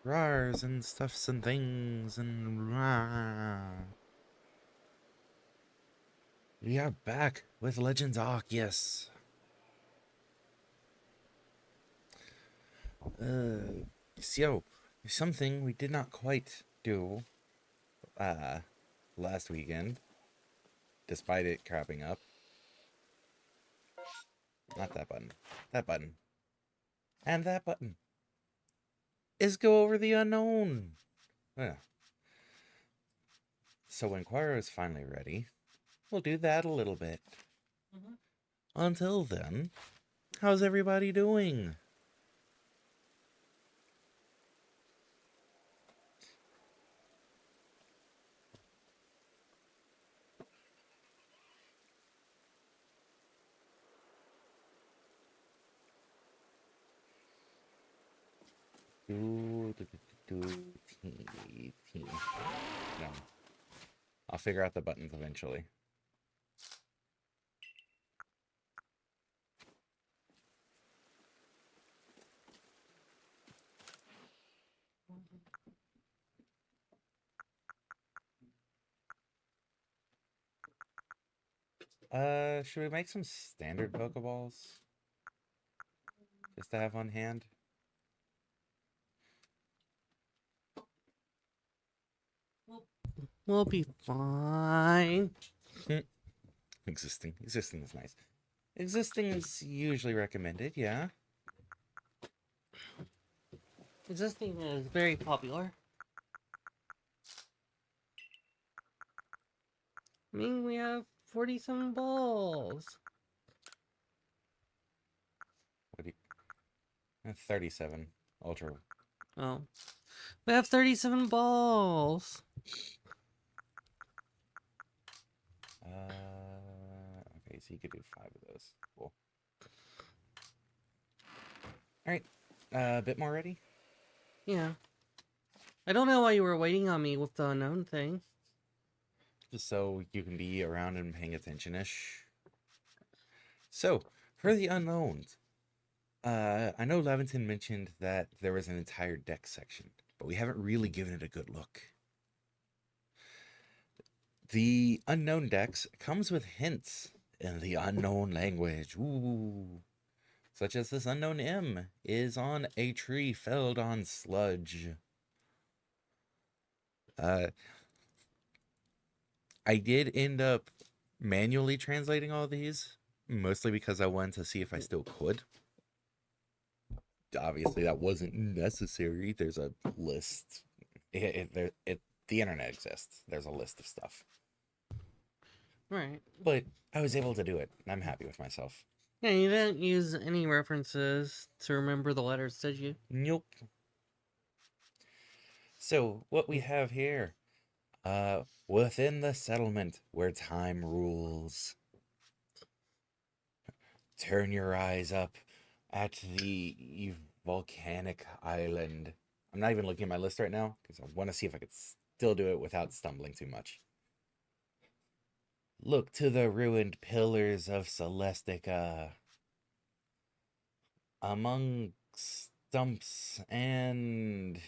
rars and stuffs and things and rah. We are back with Legends Arceus. So something we did not quite do uh last weekend, despite it crapping up. Not that button. That button. And that button is go over the unknown. Yeah. So when Quaro is finally ready, we'll do that a little bit. Until then, how's everybody doing? Team. No. I'll figure out the buttons eventually. Should we make some standard Pokeballs? Just to have on hand? We'll be fine. Existing. Existing is nice. Existing is usually recommended, yeah. Existing is very popular. I mean, we have 47 balls. What do you... 37. Ultra. Oh. We have 37 balls. Okay, so you could do 5 of those. Cool. Alright. A bit more ready? Yeah. I don't know why you were waiting on me with the unknown thing. Just so you can be around and paying attention-ish. So, for the unknowns, I know Levinson mentioned that there was an entire deck section, but we haven't really given it a good look. The unknown dex comes with hints in the unknown language. Ooh. Such as this unknown M is on a tree felled on sludge. Uh, I did end up manually translating all these, mostly because I wanted to see if I still could. Obviously, that wasn't necessary. There's a list. The internet exists. There's a list of stuff. Right. But I was able to do it, and I'm happy with myself. Yeah, you didn't use any references to remember the letters, did you? Nope. So, what we have here, within the settlement where time rules, turn your eyes up at the volcanic island. I'm not even looking at my list right now because I want to see if I could still do it without stumbling too much. Look to the ruined pillars of Celestica. Among stumps and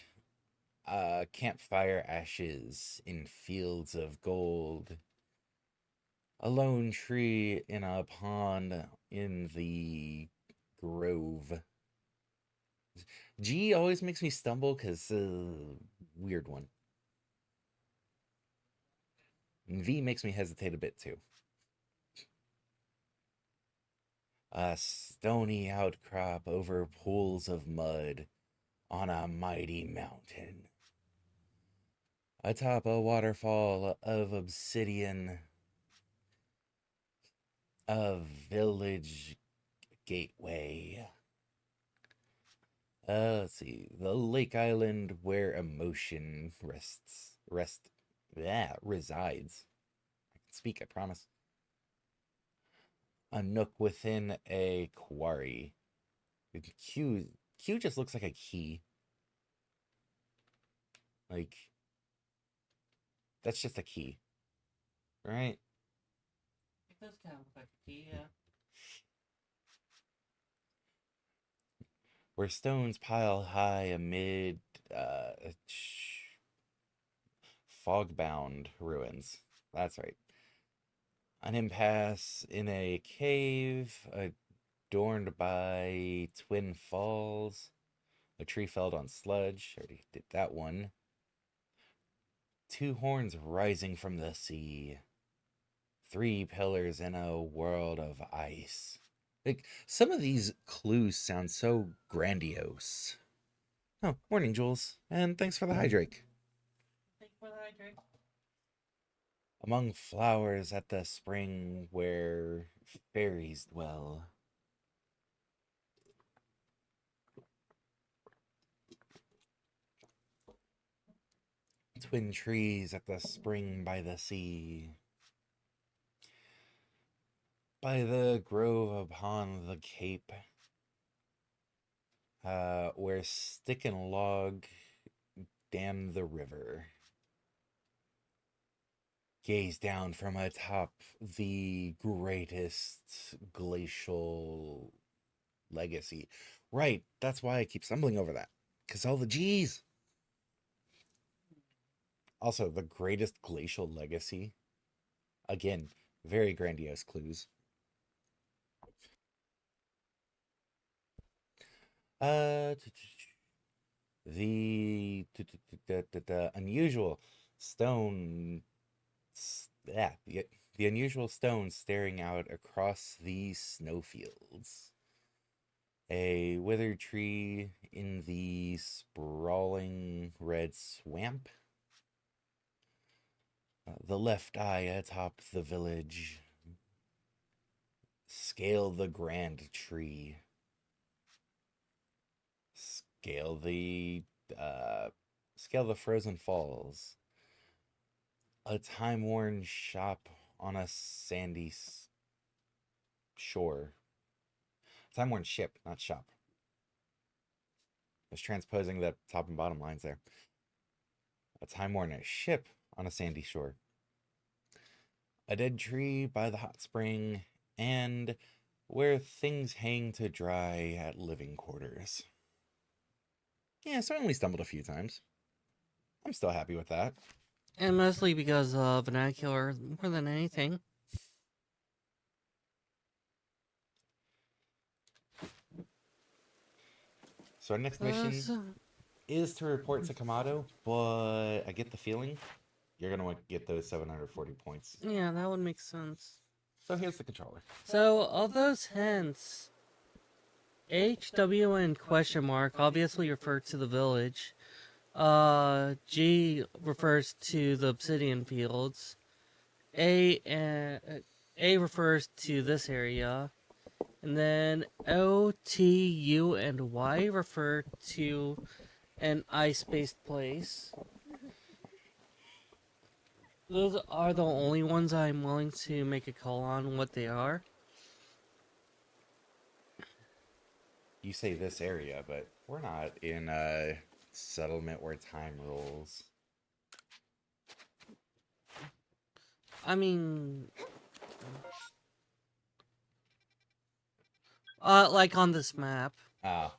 campfire ashes in fields of gold. A lone tree in a pond in the grove. G always makes me stumble because weird one. And V makes me hesitate a bit too. A stony outcrop over pools of mud on a mighty mountain. Atop a waterfall of obsidian, a village gateway. Let's see. The lake island where emotion resides. I can speak, I promise. A nook within a quarry. Q just looks like a key. Like, that's just a key. Right? It does kind of look like a key, yeah. Where stones pile high amid Fogbound ruins. That's right. An impasse in a cave adorned by twin falls. A tree felled on sludge. Already did that one. Two horns rising from the sea. Three pillars in a world of ice. Like, some of these clues sound so grandiose. Oh, morning, Jules. And thanks for the hydrate. Thank you for the hydrate. Among flowers at the spring where fairies dwell. Twin trees at the spring by the sea. By the grove upon the cape. Where stick and log dam the river. Gaze down from atop the greatest glacial legacy. Right, that's why I keep stumbling over that. Because all the G's. Also, the greatest glacial legacy. Again, very grandiose clues. The unusual stone. Yeah, the unusual stone staring out across the snowfields. A withered tree in the sprawling red swamp. The left eye atop the village. Scale the grand tree. Scale the frozen falls. A time-worn shop on a sandy shore. Time-worn ship, not shop. I was transposing the top and bottom lines there. A time-worn ship on a sandy shore. A dead tree by the hot spring, and where things hang to dry at living quarters. Yeah, so I only stumbled a few times. I'm still happy with that. And mostly because of vernacular more than anything. So our next mission is to report to Kamado, but I get the feeling you're going to want to get those 740 points. Yeah, that would make sense. So here's the controller. So, of those hints, H, W, and question mark obviously refer to the village. G refers to the obsidian fields. A refers to this area. And then O, T, U, and Y refer to an ice-based place. Those are the only ones I'm willing to make a call on what they are. You say this area, but we're not in a settlement where time rolls. I mean, like on this map. Ah.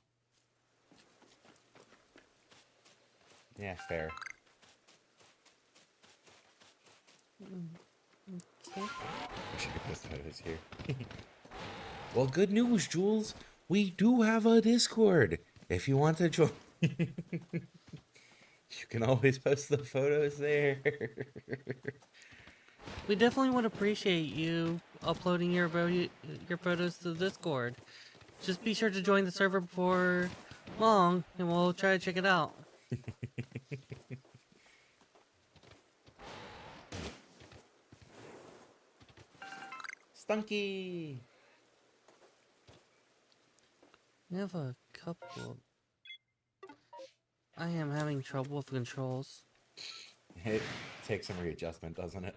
Yeah, fair. Okay. We should get those photos here. Well, good news, Jules. We do have a Discord. If you want to join, you can always post the photos there. We definitely would appreciate you uploading your photos to the Discord. Just be sure to join the server before long, and we'll try to check it out. Stunky! We have a couple. I am having trouble with controls. It takes some readjustment, doesn't it?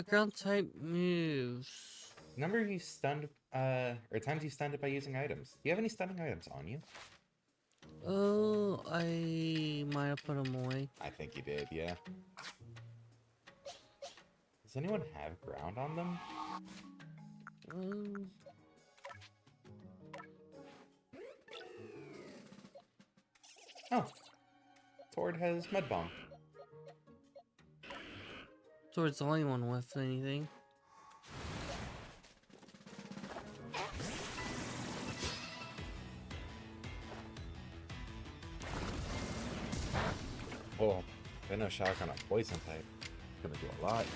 Ground type moves. Number you stunned, or times you stunned it by using items. Do you have any stunning items on you? Oh, I might have put them away. I think you did, yeah. Does anyone have ground on them? Oh. Sword has Mud Bomb. Sword's the only one with anything. Oh, Venom Shock on a Poison type. It's gonna do a lot.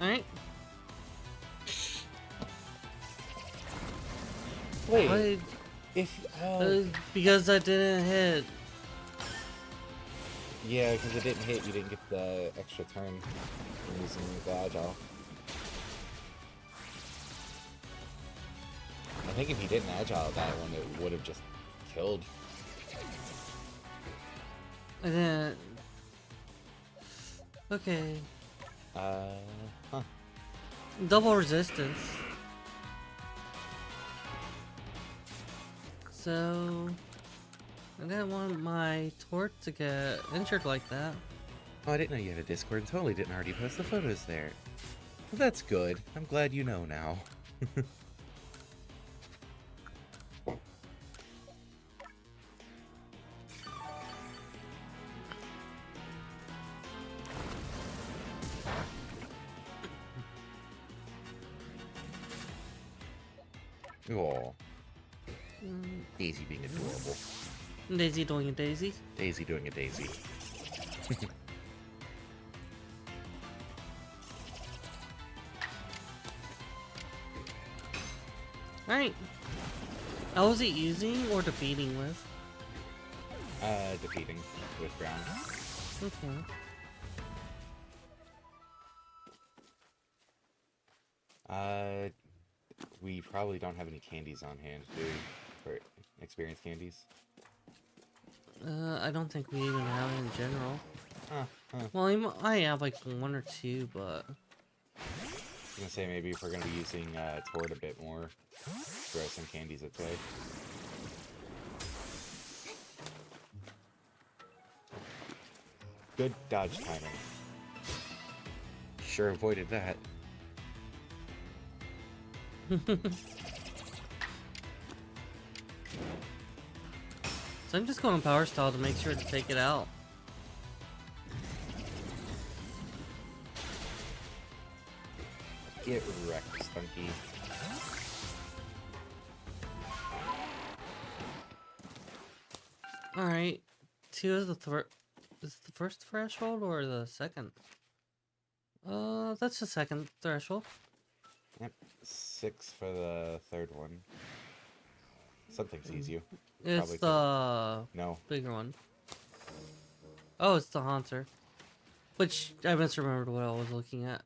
Alright. Wait, if... Because I didn't hit. Yeah, because it didn't hit, you didn't get the extra turn from using the Agile. I think if you didn't Agile that one, it would have just killed. I didn't. Okay. Huh. Double resistance. So I didn't want my Tort to get injured like that. Oh, I didn't know you had a Discord and totally didn't already post the photos there. Well, that's good. I'm glad you know now. Oh, Daisy being adorable. Daisy doing a Daisy. Daisy doing a Daisy. Alright. How was he using or defeating with? Defeating with ground. Okay. We probably don't have any candies on hand, do we? For experience candies? I don't think we even have it in general. Huh. Well, I have like one or two, but... I was gonna say maybe if we're gonna be using Tord a bit more, throw some candies its way. Good dodge timing. Sure avoided that. So I'm just going power style to make sure to take it out. Get wrecked, Stunky. Alright. 2 is is it the first threshold or the second? That's the second threshold. Yep. 6 for the third one. Something sees you. It's the No. bigger one. Oh, it's the Haunter. Which, I misremembered what I was looking at.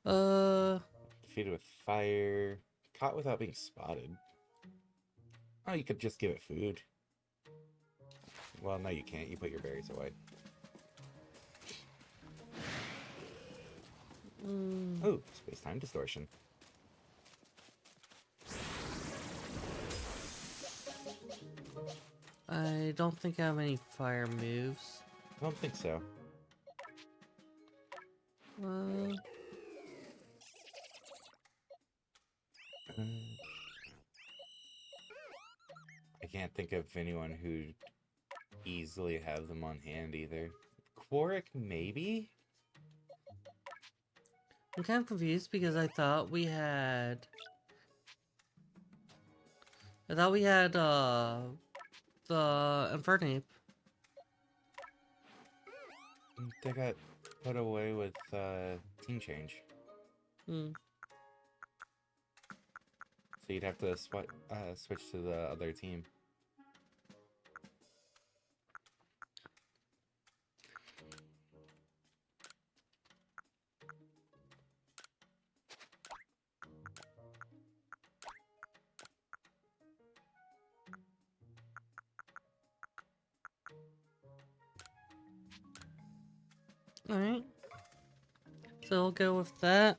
Defeated with fire. Caught without being spotted. Oh, you could just give it food. Well, no, you can't. You put your berries away. Oh, space-time distortion. I don't think I have any fire moves. I don't think so. I can't think of anyone who'd easily have them on hand either. Quaric, maybe? I'm kind of confused because I thought we had... the Infernyx. They got put away with team change. Hmm. So you'd have to switch to the other team. Alright. So we'll go with that.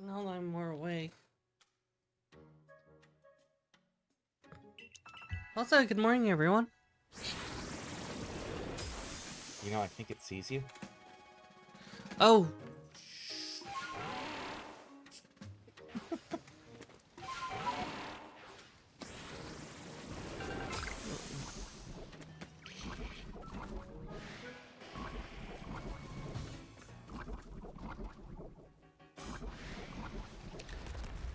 Now that I'm more awake. Also, good morning, everyone. You know, I think it sees you. Oh!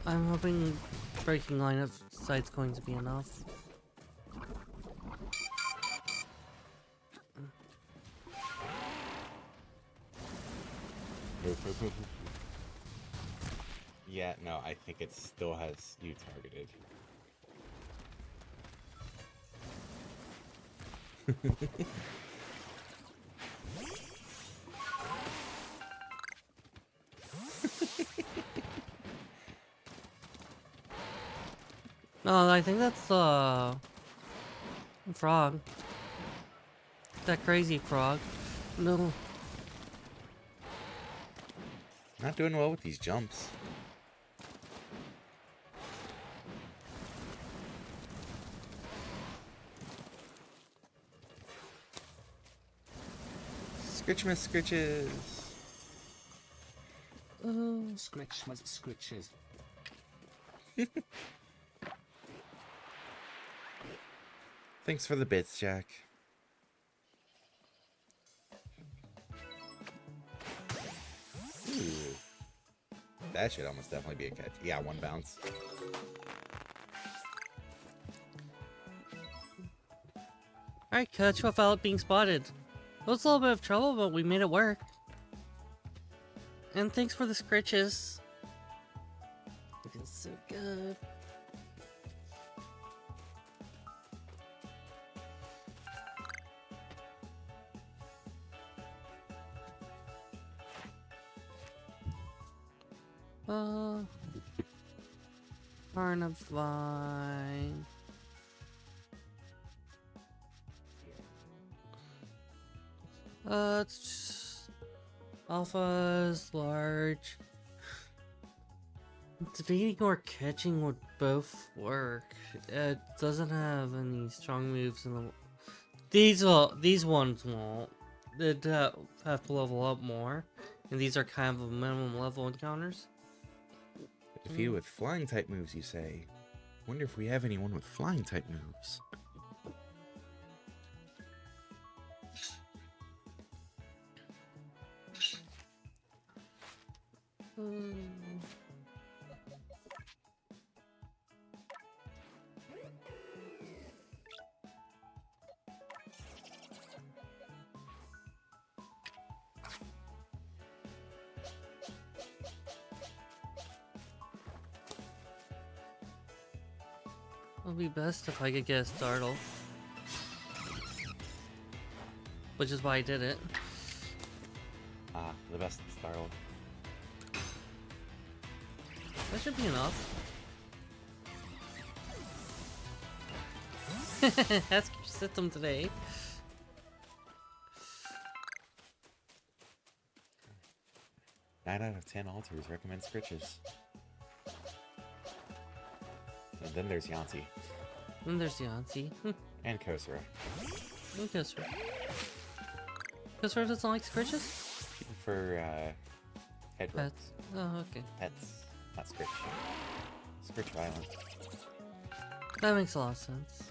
I'm hoping breaking line of sight's going to be enough. Yeah, no, I think it still has you targeted. No, I think that's the frog. That crazy frog. No. Not doing well with these jumps. Scritchmas scritches. Scritchmas scritches. Thanks for the bits, Jack. Ooh. That should almost definitely be a catch. Yeah, one bounce. Alright, catch without being spotted. It was a little bit of trouble, but we made it work. And thanks for the scritches. It feels so good. Carnivine. It's just... Alpha's large. Defeating or catching would both work. It doesn't have any strong moves in the... These ones won't. They'd have to level up more. And these are kind of minimum level encounters. Defeated with flying type moves, you say? Wonder if we have anyone with flying type moves. It would be best if I could get a startle. Which is why I did it. Ah, the best startle. That should be enough. Ask your system today. 9 out of 10 alters recommend scritches. And then there's Yanti. And there's Yanti. And Kosra. And Kosra. Kosra doesn't like scritches? For head rubs. Pets. Oh, okay. Pets, not scritch. Scritch violence. That makes a lot of sense.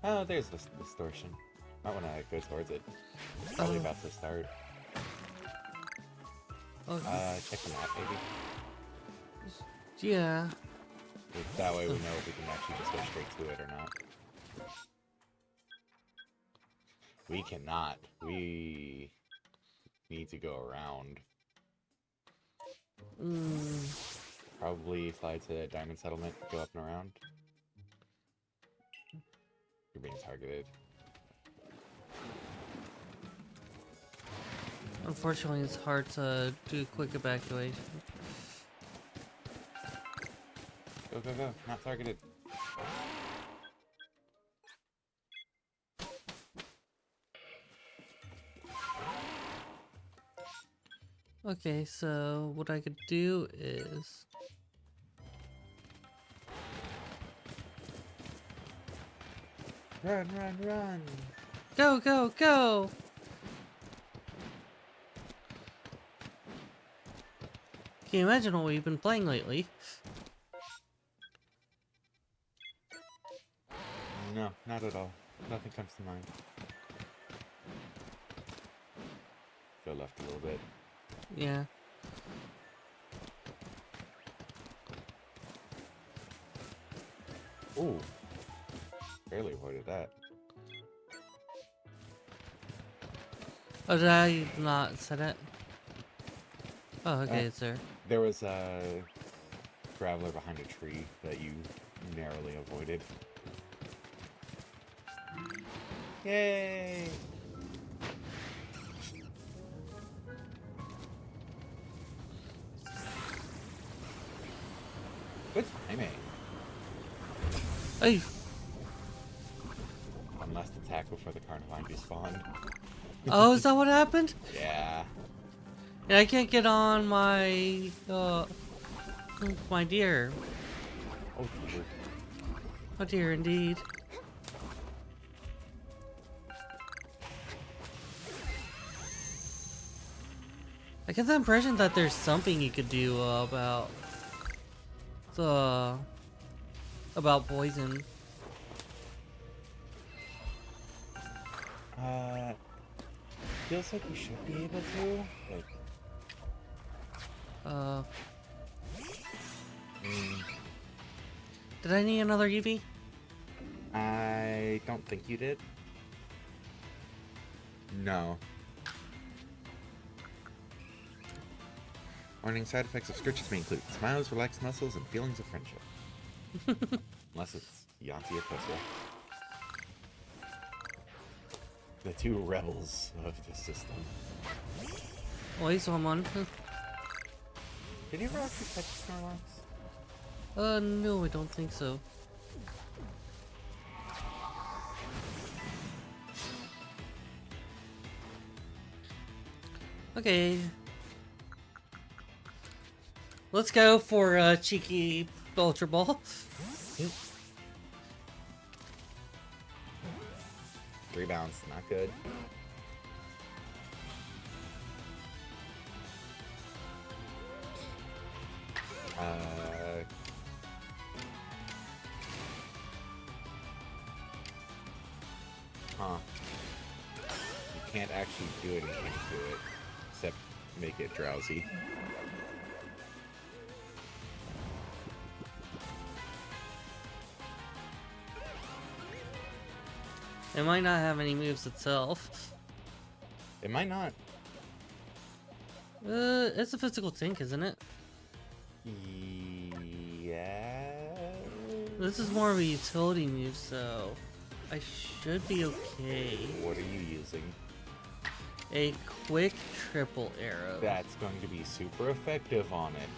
Oh, there's this distortion. Might want to go towards it. Probably about to start. Okay. Check the map, maybe. Yeah. That way we know if we can actually just go straight to it or not. We cannot. We need to go around. Probably fly to Diamond Settlement, go up and around. You're being targeted. Unfortunately, it's hard to do quick evacuation. Go, go, go. Not targeted. Okay, so what I could do is... Run, run, run! Go, go, go! Can you imagine what we've been playing lately? No, not at all. Nothing comes to mind. Go left a little bit. Yeah. Ooh. Barely avoided that. Oh, did I not set it? Oh, okay, it's there. There was a traveler behind a tree that you narrowly avoided. Yay! Good timing. Hey, One last attack before the Carnivine despawned. oh, is that what happened? Yeah. Yeah, I can't get on my my deer. Oh dear. Oh dear, indeed. I get the impression that there's something you could do about the poison. Feels like you should be able to. Like, Uh, mm, did I need another Eevee? I don't think you did. No. Warning: side effects of Scritches may include smiles, relaxed muscles, and feelings of friendship. Unless it's Yanti or Kosia. The two rebels of the system. Oh, he's someone. Did you ever actually catch Snorlax? No, I don't think so. Okay. Let's go for a cheeky Ultra Ball. Yep. Rebounds, not good. Huh. You can't actually do anything to it, except make it drowsy. It might not have any moves itself. It might not. It's a physical tank, isn't it? Yeah. This is more of a utility move, so I should be okay. What are you using? A quick triple arrow. That's going to be super effective on it.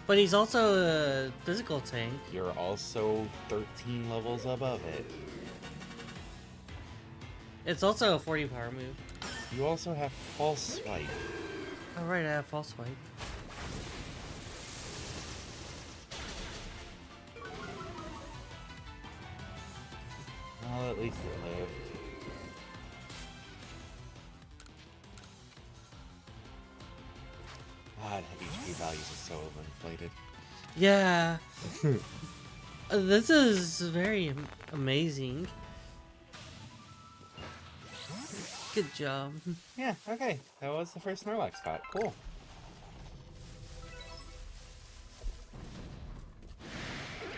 But he's also a physical tank. You're also 13 levels above it. It's also a 40 power move. You also have False Swipe. Oh right, I have false swipe. Well, at least it lived. God, HP values are so overinflated. Yeah. This is very amazing. Good job. Yeah, okay. That was the first Snorlax spot. Cool.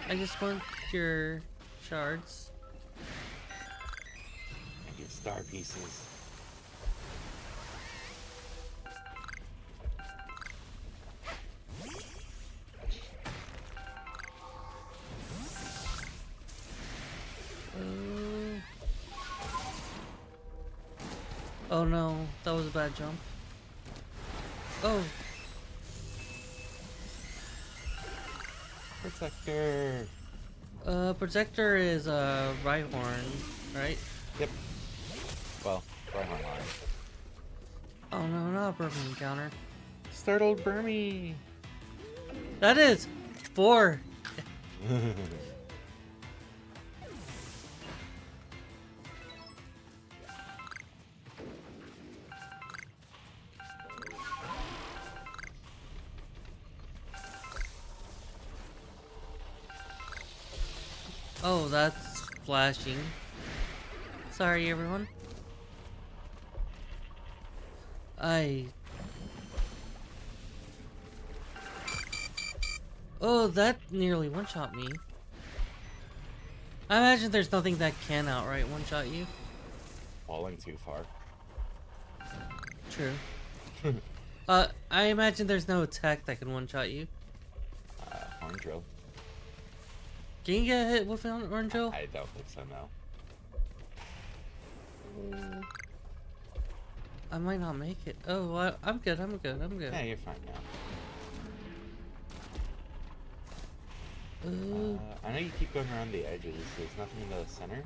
I just want your shards. And your star pieces. Oh no, that was a bad jump. Oh, Protector. Protector is Rhyhorn, right? Yep. Well, Rhyhorn line. Oh no, not a broken encounter. Startled Burmy. That is 4. Oh, that's flashing. Sorry, everyone. Oh, that nearly one-shot me. I imagine there's nothing that can outright one-shot you. Falling too far. True. I imagine there's no attack that can one-shot you. Horn drill. Can you get hit with an orange drill? I don't think so, no. I might not make it. Oh, I'm good. I'm good. I'm good. Yeah, you're fine now. I know you keep going around the edges. There's nothing in the center.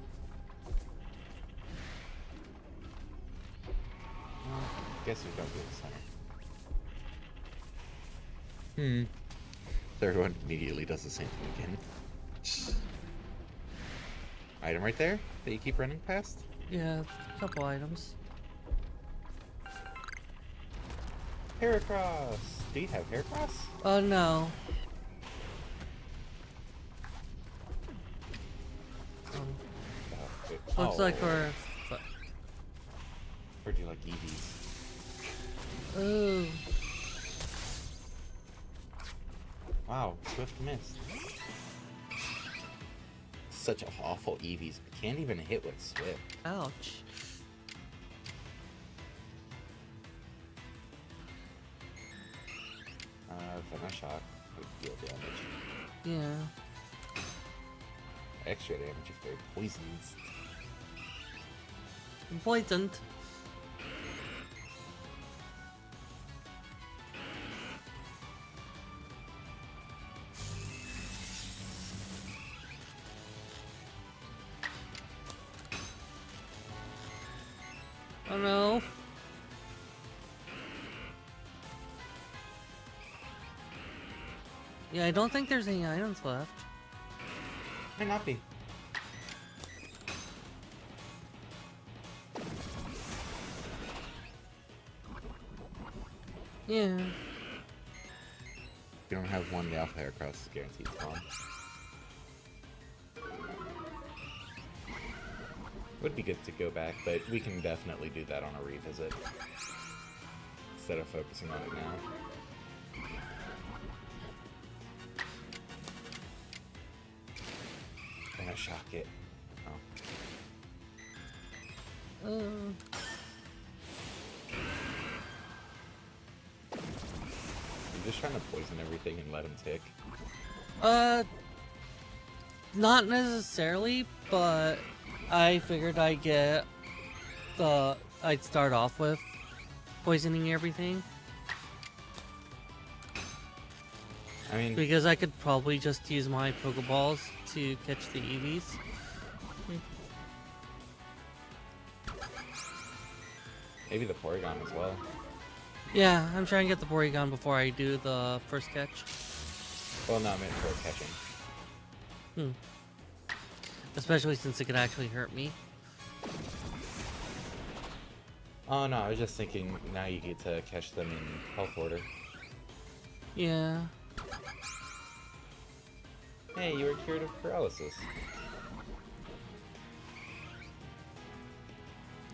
Guess we don't do the center. Third one immediately does the same thing again. Item right there that you keep running past? Yeah, a couple items. Heracross! Do you have Heracross? Oh no. Looks like we're. Or do you like EVs? Oh. Wow, Swift missed. Such awful EVs. Can't even hit with Swift. Ouch. Venom shot would deal damage. Yeah. Extra damage if they're poisoned. Poisoned. Oh no. Yeah, I don't think there's any items left. Might not be. Yeah. If you don't have one, the Alpha Heracross is guaranteed spawn. Would be good to go back, but we can definitely do that on a revisit. Instead of focusing on it now. I'm gonna shock it. Oh. I'm just trying to poison everything and let him tick. Not necessarily, but I figured I'd start off with poisoning everything. I mean, Because I could probably just use my Pokeballs to catch the EVs. maybe the Porygon as well. Yeah, I'm trying to get the Porygon before I do the first catch. Well, not meant for catching. Especially since it could actually hurt me. Oh no, I was just thinking now you get to catch them in health order. Yeah. Hey, you were cured of paralysis.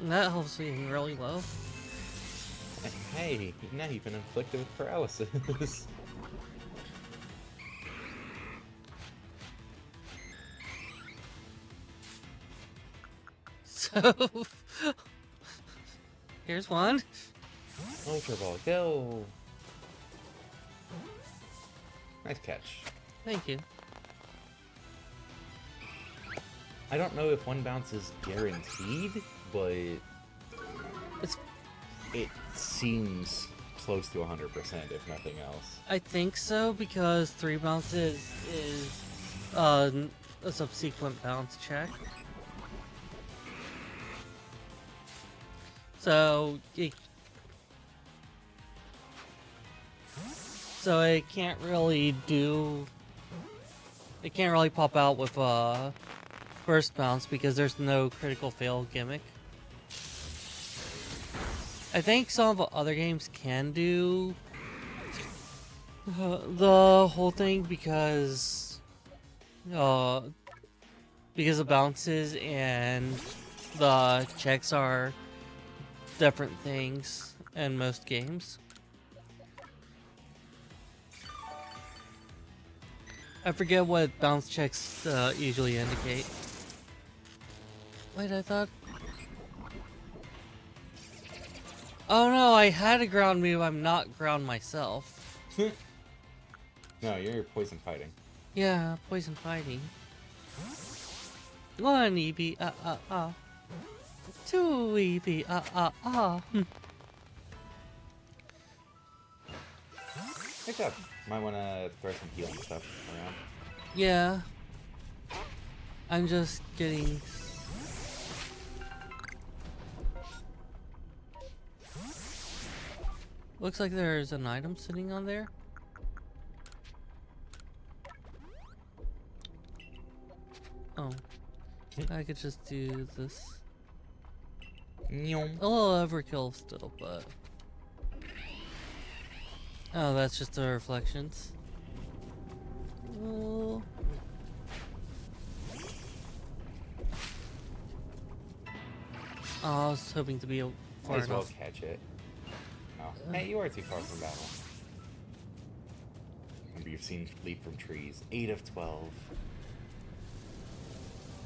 That helps me really low. Hey, now you've been inflicted with paralysis. So, here's one. Ultra Ball, go! Nice catch. Thank you. I don't know if one bounce is guaranteed, but it seems close to 100% if nothing else. I think so because 3 bounces is a subsequent bounce check. So it can't really pop out with first bounce because there's no critical fail gimmick. I think some of the other games can do the whole thing because of bounces and the checks are different things in most games. I forget what bounce checks usually indicate. Wait, I thought... Oh no, I had a ground move. I'm not ground myself. No, you're poison fighting. Yeah, poison fighting. 1 EB, ah. 2 EB, ah. Good job. Might want to throw some healing stuff around. Yeah. I'm just getting... Looks like there's an item sitting on there. Oh. I could just do this. Nyom. A little overkill still, but... Oh, that's just the reflections. Oh. I was hoping to be far Might as well enough. catch it. Oh. Hey, you are too far from battle. Remember, you've seen Leap from Trees. 8 of 12.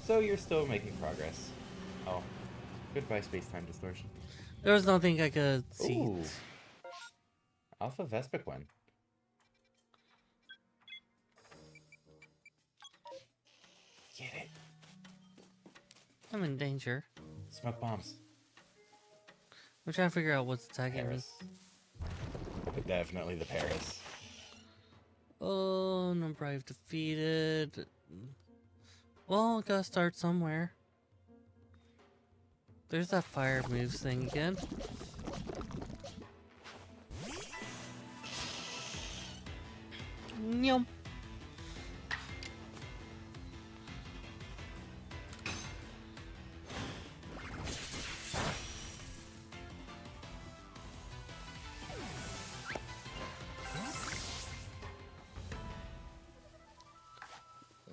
So you're still making progress. Oh. Goodbye, space-time distortion. There was nothing I could see. Ooh. Alpha Vespiquen. Get it. I'm in danger. Smoke bombs. I'm trying to figure out what's attacking me. Paris. Definitely the Paris. Oh, number I've defeated. Well, gotta start somewhere. There's that fire moves thing again. Yum.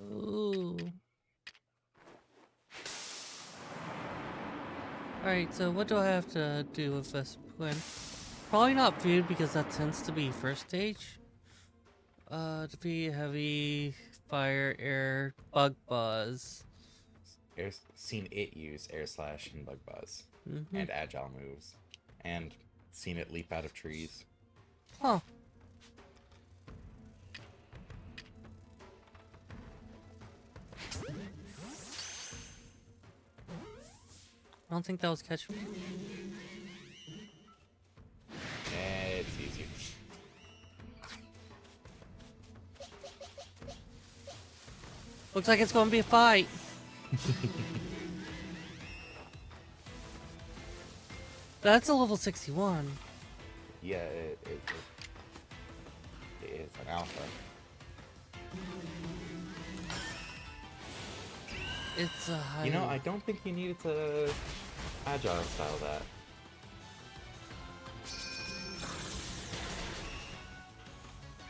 Ooh. Alright, so what do I have to do with this Vespiquen? Probably not food because that tends to be first stage. Defeat heavy, fire, air, bug buzz. Seen it use air slash and bug buzz. Mm-hmm. And agile moves. And seen it leap out of trees. Huh. I don't think that was catch me. It's easy. Looks like it's gonna be a fight. That's a level 61. Yeah, it's an alpha. It's a high. You know, I don't think you needed to agile style that.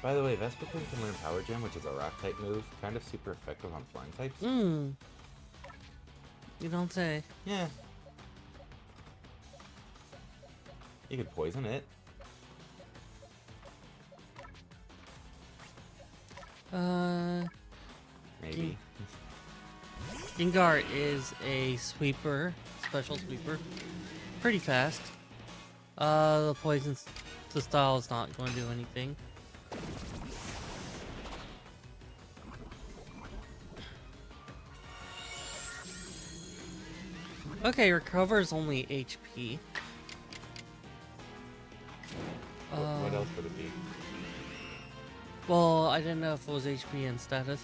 By the way, Vespiquen can learn Power Gem, which is a rock type move, kind of super effective on flying types. You don't say. Yeah. You could poison it. Maybe. Gengar is a sweeper, special sweeper. Pretty fast. The poison the style is not going to do anything. Okay, recovers only HP. What else would it be? Well, I didn't know if it was HP and status.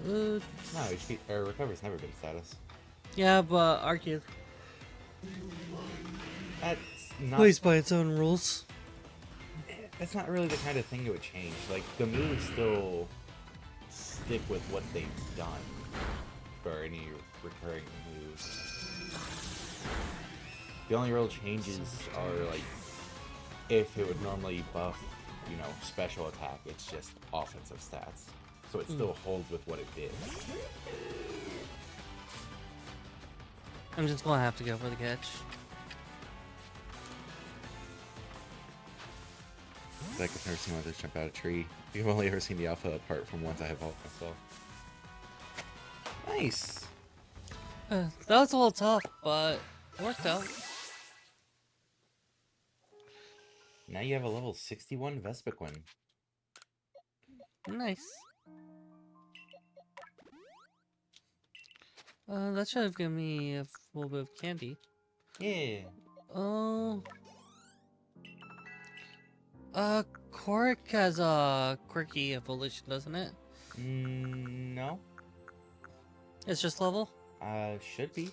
No, HP or recover's never been status. Yeah, but Arceus That's not. plays by its own rules. That's not really the kind of thing it would change. Like the moves still stick with what they've done for any recurring moves. The only real changes are like if it would normally buff, you know, special attack, it's just offensive stats. So it still holds with what it did. I'm just gonna have to go for the catch. Like I've never seen one of those jump out of a tree. You've only ever seen the alpha apart from ones I have evolved myself. Nice! That was a little tough, but it worked out. Now you have a level 61 Vespiquen. Nice. That should have given me a little bit of candy. Yeah. Oh. Cork has a quirky evolution, doesn't it? No. It's just level? Should be.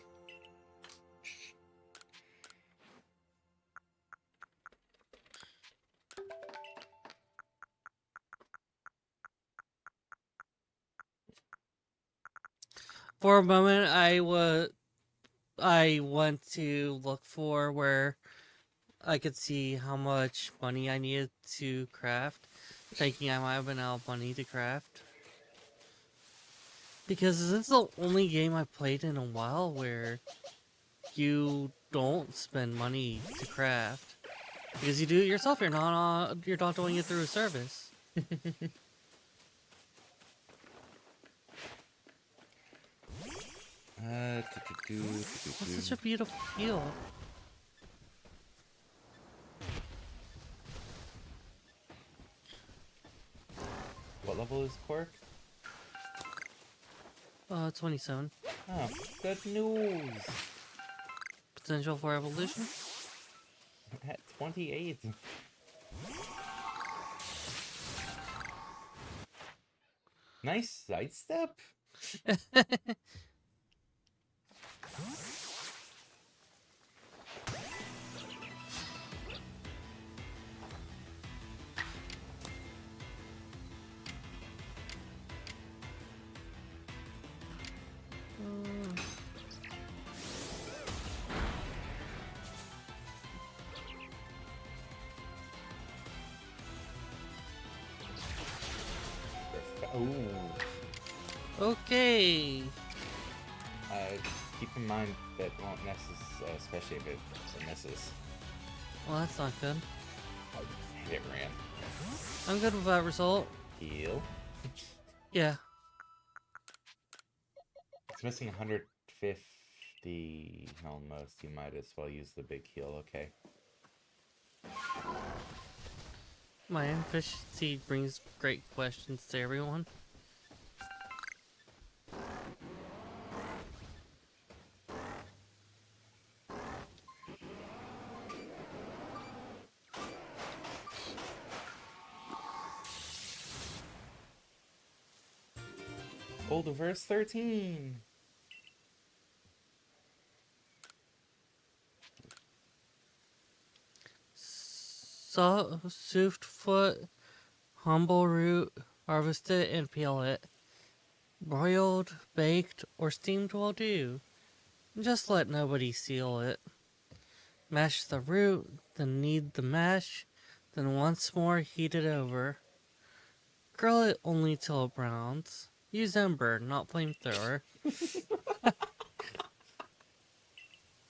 For a moment, I went to look for where I could see how much money I needed to craft, thinking I might have been out of money to craft. Because this is the only game I've played in a while where you don't spend money to craft. Because you do it yourself, you're not doing it through a service. It's such a beautiful field. What level is Quark? 27. Oh, good news. Potential for evolution? At 28. Nice sidestep. Oh. Okay. Keep in mind that won't necessarily, especially if it misses. Well, that's not good. It ran. I'm good with that result. Heal. Yeah. It's missing 150 almost. You might as well use the big heal. Okay. My efficiency brings great questions to everyone. Gold verse 13. Softfoot, humble root, harvest it and peel it. Broiled, baked, or steamed will do. Just let nobody steal it. Mash the root, then knead the mash, then once more heat it over. Grill it only till it browns. Use ember, not flamethrower.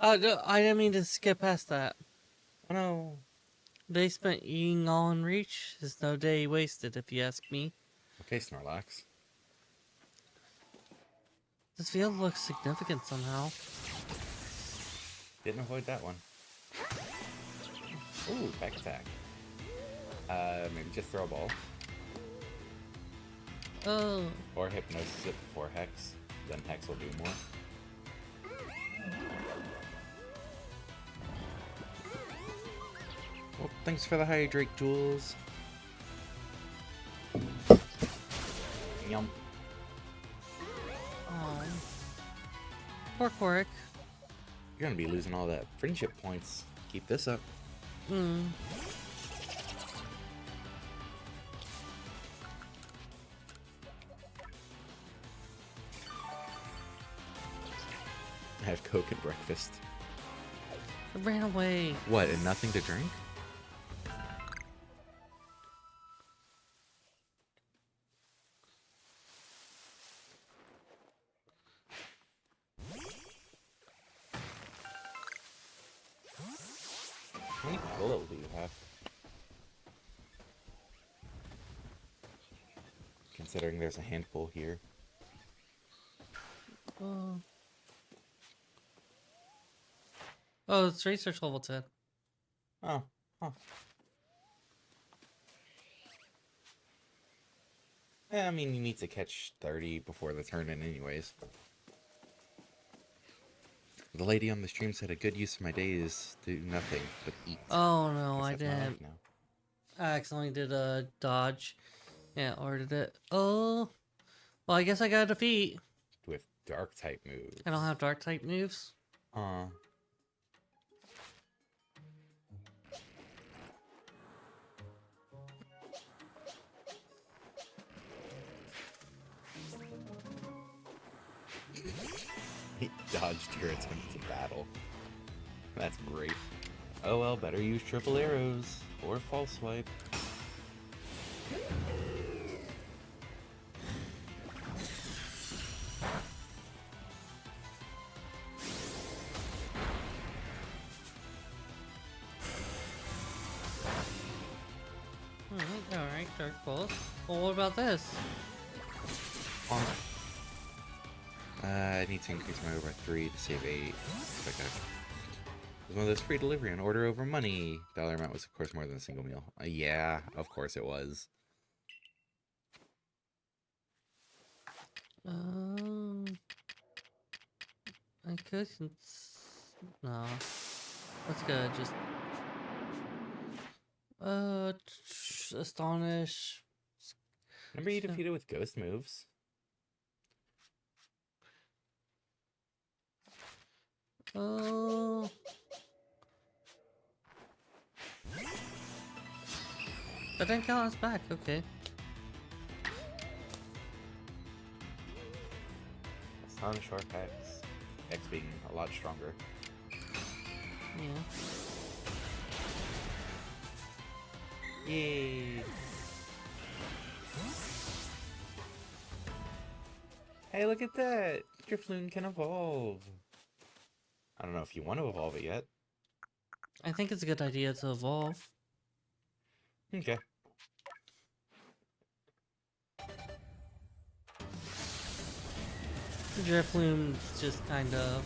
No, I didn't mean to skip past that. Oh no. Day spent eating all in reach is no day wasted, if you ask me. Okay, Snorlax. This field looks significant somehow. Didn't avoid that one. Ooh, back attack. Maybe just throw a ball. Oh, Or hypnosis it before Hex. Then Hex will do more. Well, thanks for the hydrate, Jules. Yum. poor Quaric. You're gonna be losing all that friendship points. Keep this up. I have Coke and breakfast. It ran away. What, and nothing to drink? How many pillow do you have? Considering there's a handful here. Oh, it's research level 10. Oh, huh. Yeah, I mean, you need to catch 30 before the turn in anyways. The lady on the stream said a good use of my day is do nothing but eat. Oh no, Guess I that's my life didn't. now. I accidentally did a dodge. Yeah, ordered it. Oh, well, I guess I got a defeat. With dark type moves. I don't have dark type moves. He dodged your attempt to battle. That's great. Oh well, better use triple arrows or false swipe. Alright, dark pulse. Well, what about this? I need to increase my over 3 to save 8. It was one of those free delivery and order over money. Dollar amount was, of course, more than a single meal. Yeah, of course it was. I could. No. Let's go. Just. Astonish. Remember you defeated with ghost moves? Oh. That didn't count us back. Okay. Astonish or X. X being a lot stronger. Yeah. Yay! Hey, look at that! Drifloon can evolve! I don't know if you want to evolve it yet. I think it's a good idea to evolve. Okay. Drifloon's just kind of.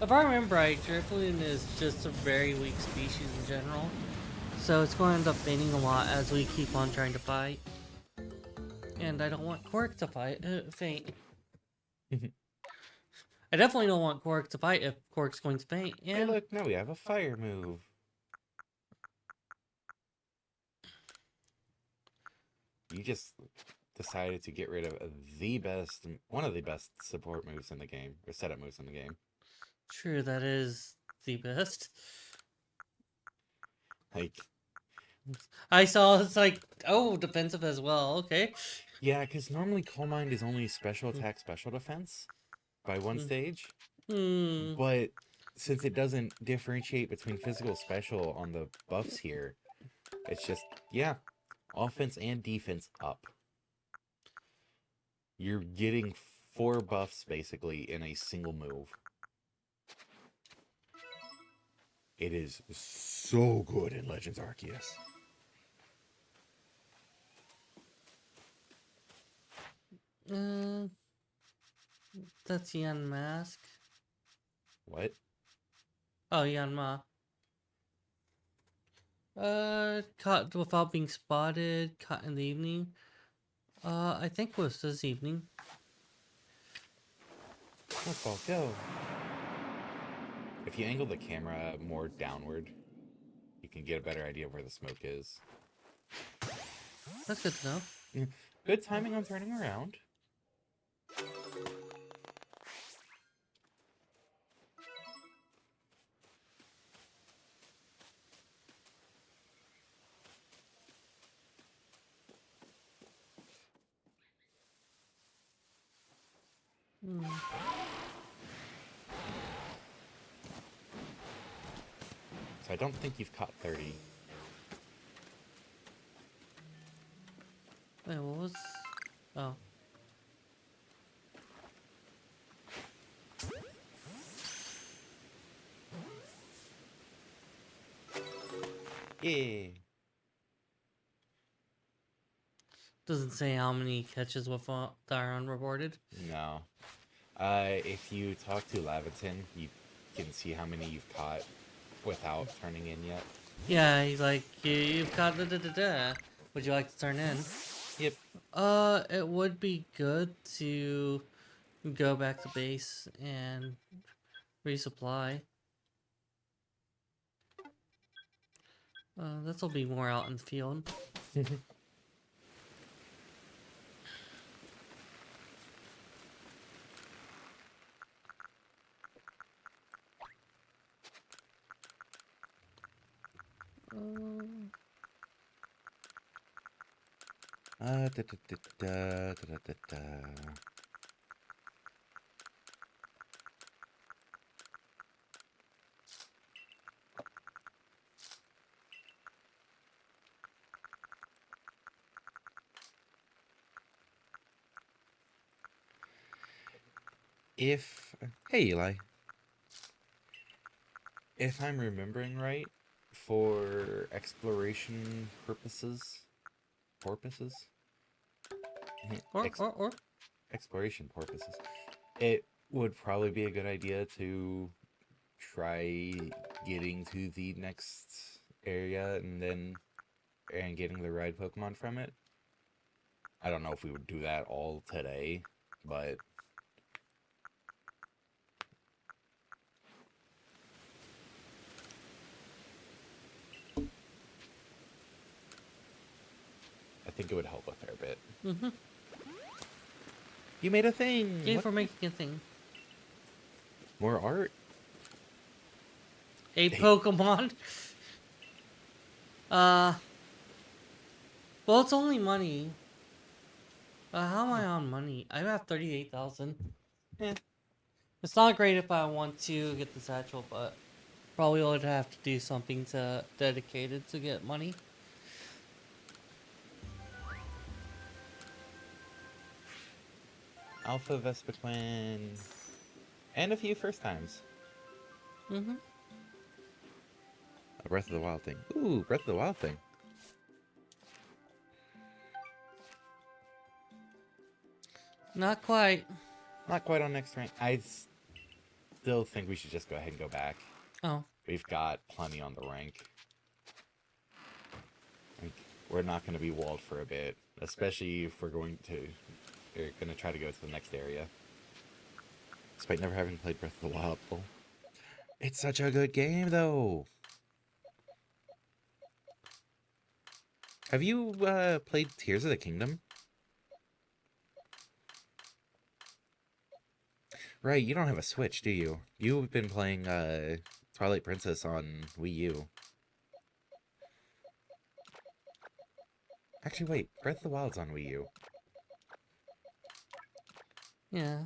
If I remember right, Drifloon is just a very weak species in general. So it's going to end up fainting a lot as we keep on trying to fight. And I don't want Cork to faint. I definitely don't want Cork to fight if Cork's going to faint. Hey, And look, now we have a fire move. You just decided to get rid of one of the best support moves in the game, or setup moves in the game. true, that is the best. Like, I saw it's like, oh, defensive as well. Okay. yeah, because normally Calm Mind is only special attack, special defense by one stage. But since it doesn't differentiate between physical special on the buffs here, it's just, yeah, offense and defense up. You're getting 4 buffs basically in a single move. It is so good in Legends Arceus. That's Yan Mask. What? Oh, Yanma. Caught without being spotted, caught in the evening. I think it was this evening. Let's all go. If you angle the camera more downward, you can get a better idea of where the smoke is. That's good to know. Good timing on turning around. So I don't think you've caught 30. Wait, what was... Oh. Yeah. Doesn't say how many catches with that are unreported. No. If you talk to Laventon, you can see how many you've caught. without turning in yet. Yeah, he's like, you've got da. Would you like to turn in? Yep. It would be good to go back to base and resupply. This'll be more out in the field. Da, da, da, da, da, da, da. Hey Eli, if I'm remembering right, for exploration porpoises, Or exploration porpoises, it would probably be a good idea to try getting to the next area and getting the ride Pokemon from it. I don't know if we would do that all today, but I think it would help a fair bit. mm-hmm. You made a thing! Yay What? for making a thing. More art? A Hey. Pokemon. Well, it's only money. How am I on money? I have 38,000. Eh. It's not great if I want to get the satchel, but probably would have to do something to dedicated to get money. Alpha Vespiquen. And a few first times. Mm-hmm. A Breath of the Wild thing. Ooh, Breath of the Wild thing. Not quite. Not quite on next rank. I still think we should just go ahead and go back. Oh. We've got plenty on the rank. Like, we're not going to be walled for a bit, especially if we're going to try to go to the next area. Despite never having played Breath of the Wild. It's such a good game, though. Have you played Tears of the Kingdom? Right, you don't have a Switch, do you? You've been playing Twilight Princess on Wii U. Actually, wait. Breath of the Wild's on Wii U. Yeah.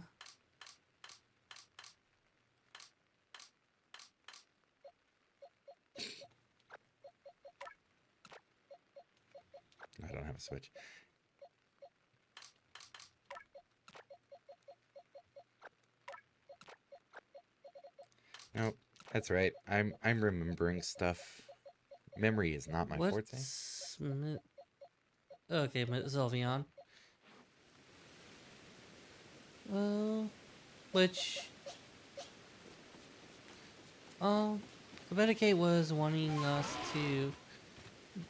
I don't have a Switch. No, that's right. I'm remembering stuff. Memory is not my forte. Okay, Sylveon. Which... Abita was wanting us to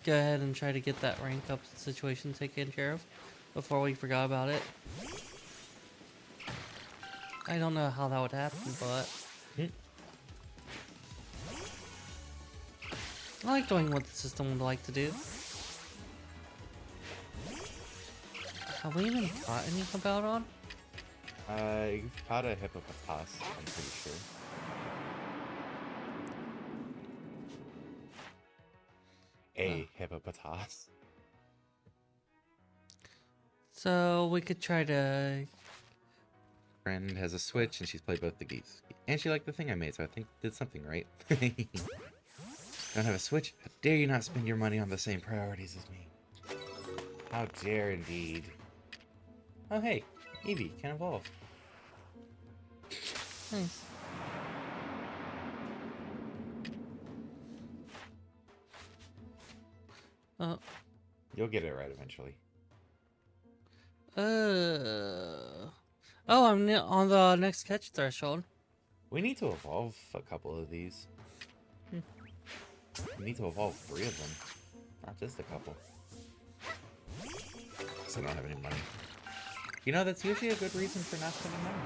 go ahead and try to get that rank up situation taken care of before we forgot about it. I don't know how that would happen, but... I like doing what the system would like to do. Have we even caught any Hippowdon? You've caught a Hippopotas, I'm pretty sure. A Hippopotas. So we could try to... Friend has a Switch and she's played both the geese. And she liked the thing I made, so I think did something right. Don't have a Switch? How dare you not spend your money on the same priorities as me? How dare indeed. Oh hey, Eevee can evolve. Nice. You'll get it right eventually. Oh, I'm on the next catch threshold. We need to evolve a couple of these. You need to evolve 3 of them, not just a couple. Because I don't have any money. You know, that's usually a good reason for not spending money.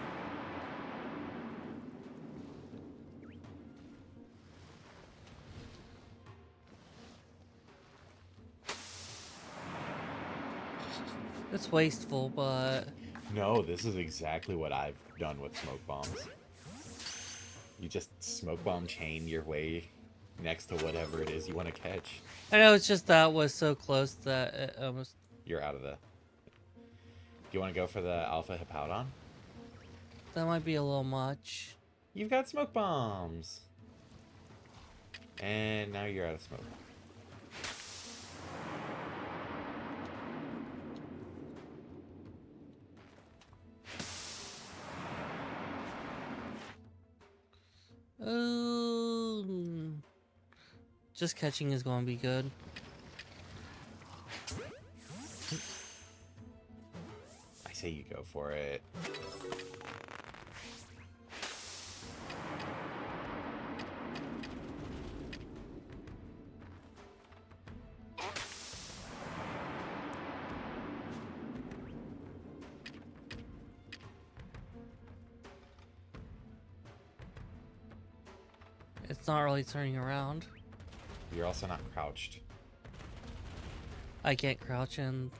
It's wasteful, but No, this is exactly what I've done with smoke bombs. You just smoke bomb chain your way next to whatever it is you want to catch. I know it's just that was so close that it almost. You're out of the... Do you want to go for the Alpha Hippowdon? That might be a little much. You've got smoke bombs! And now you're out of smoke. Just catching is going to be good. I say you go for it. It's not really turning around. You're also not crouched. I can't crouch in.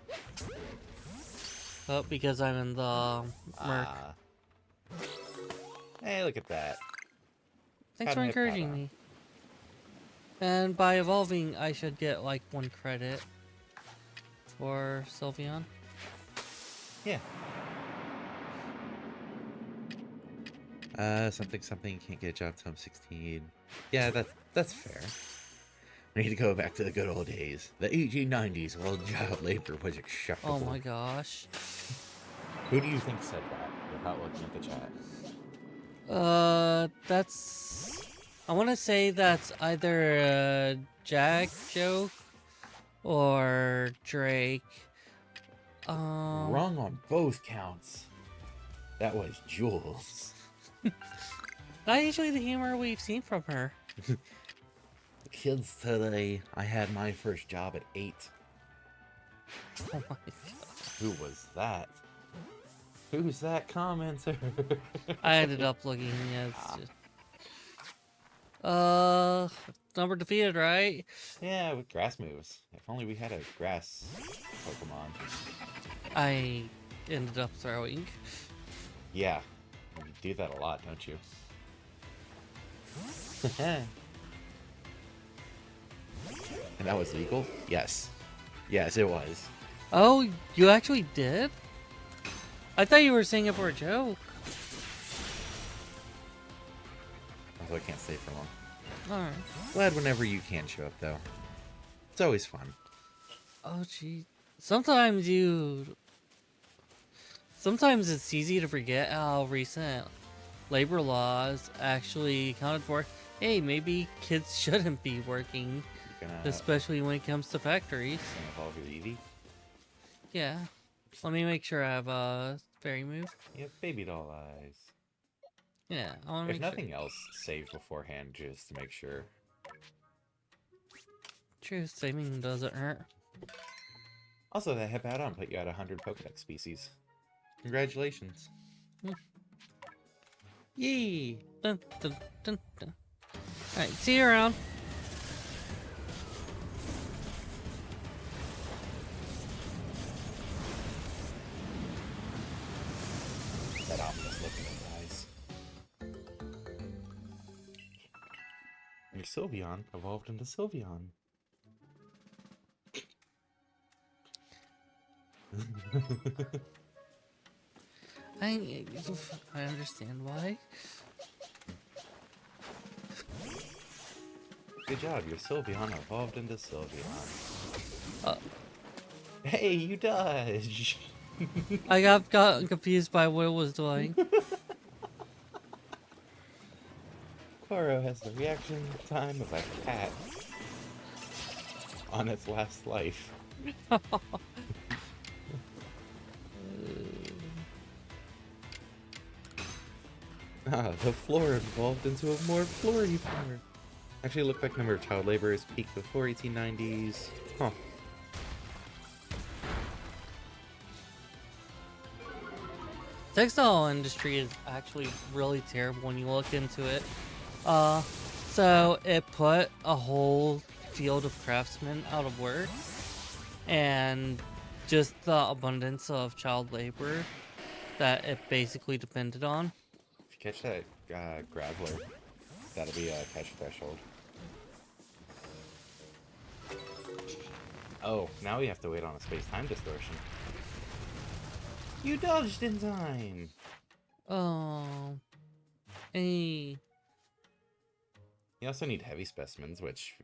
Oh, because I'm in the Merc. Hey, look at that. Thanks Had for an encouraging Hippowdon. me. And by evolving, I should get like 1 credit for Sylveon. Yeah. Something can't get a job till I'm 16. Yeah, that's fair. We need to go back to the good old days. The 1890s, while child labor was acceptable. Oh my gosh. Who do you think said that without looking at the chat? That's. I want to say that's either a Jack joke or Drake. Wrong on both counts. That was Jules. Not usually the humor we've seen from her. Kids today, I had my first job at 8. Oh my god. Who was that? Who's that commenter? I ended up looking at. Number defeated, right? Yeah, with grass moves. If only we had a grass Pokemon. I ended up throwing. Yeah, you do that a lot, don't you? And that was legal? Yes. Yes, it was. Oh, you actually did? I thought you were saying it for a joke. Although I can't stay for long. Alright. Glad whenever you can show up, though. It's always fun. Oh, gee. Sometimes it's easy to forget how recent labor laws actually accounted for. Hey, maybe kids shouldn't be working, You're gonna especially when it comes to factories. evolve your Eevee. Yeah. Let me make sure I have a fairy move. Yep, baby doll eyes. Yeah, I want to If make nothing else, save beforehand just to make sure. sure. True, saving doesn't hurt. Also, that Hippowdon put you at 100 Pokedex species. Congratulations. Hmm. Yee! Dun, dun, dun, dun. Alright, see you around. That ominous looking eyes. Your Sylveon evolved into Sylveon. I understand why. Good job, your Sylveon evolved into Sylveon. Uh, Hey, you dodge! I got confused by what it was doing. Quaro has the reaction time of a cat on its last life. Ah, the floor evolved into a more flory floor. Actually, it looked like number of child laborers peaked before 1890s. Huh. Textile industry is actually really terrible when you look into it. So it put a whole field of craftsmen out of work, and just the abundance of child labor that it basically depended on. If you catch that Graveler, that'll be a catch threshold. Oh, now we have to wait on a space-time distortion. You dodged in time! Oh, hey. You also need heavy specimens, which,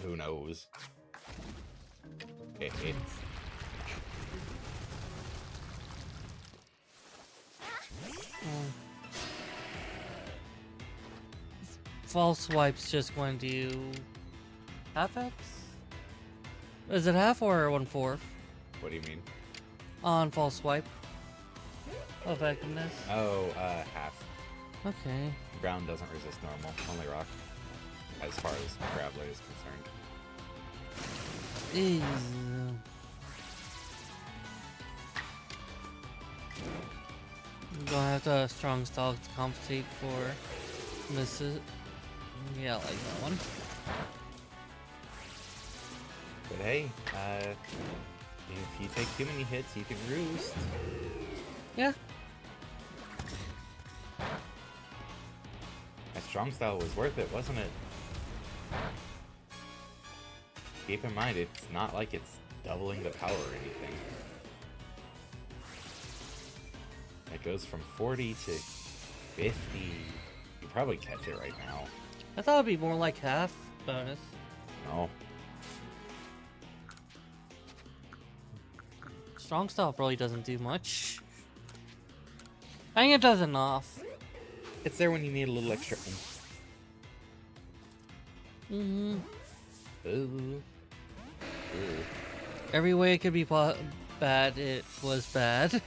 who knows? It's... False swipe's just going to do half X? Is it half or 1/4 What do you mean? on false swipe effectiveness? Oh, half. Okay. Ground doesn't resist normal, only rock, as far as Graveler is concerned. Ew. I'm gonna have to strong style to compensate for misses. Yeah, I like that one. But hey, if you take too many hits, you can roost. Yeah. That strong style was worth it, wasn't it? Keep in mind, it's not like it's doubling the power or anything. It goes from 40 to 50. You probably catch it right now. I thought it'd be more like half bonus. No. Strong style really doesn't do much. I think it does enough. It's there when you need a little extra. Mm-hmm. Ooh. Ooh. Every way it could be bad, it was bad.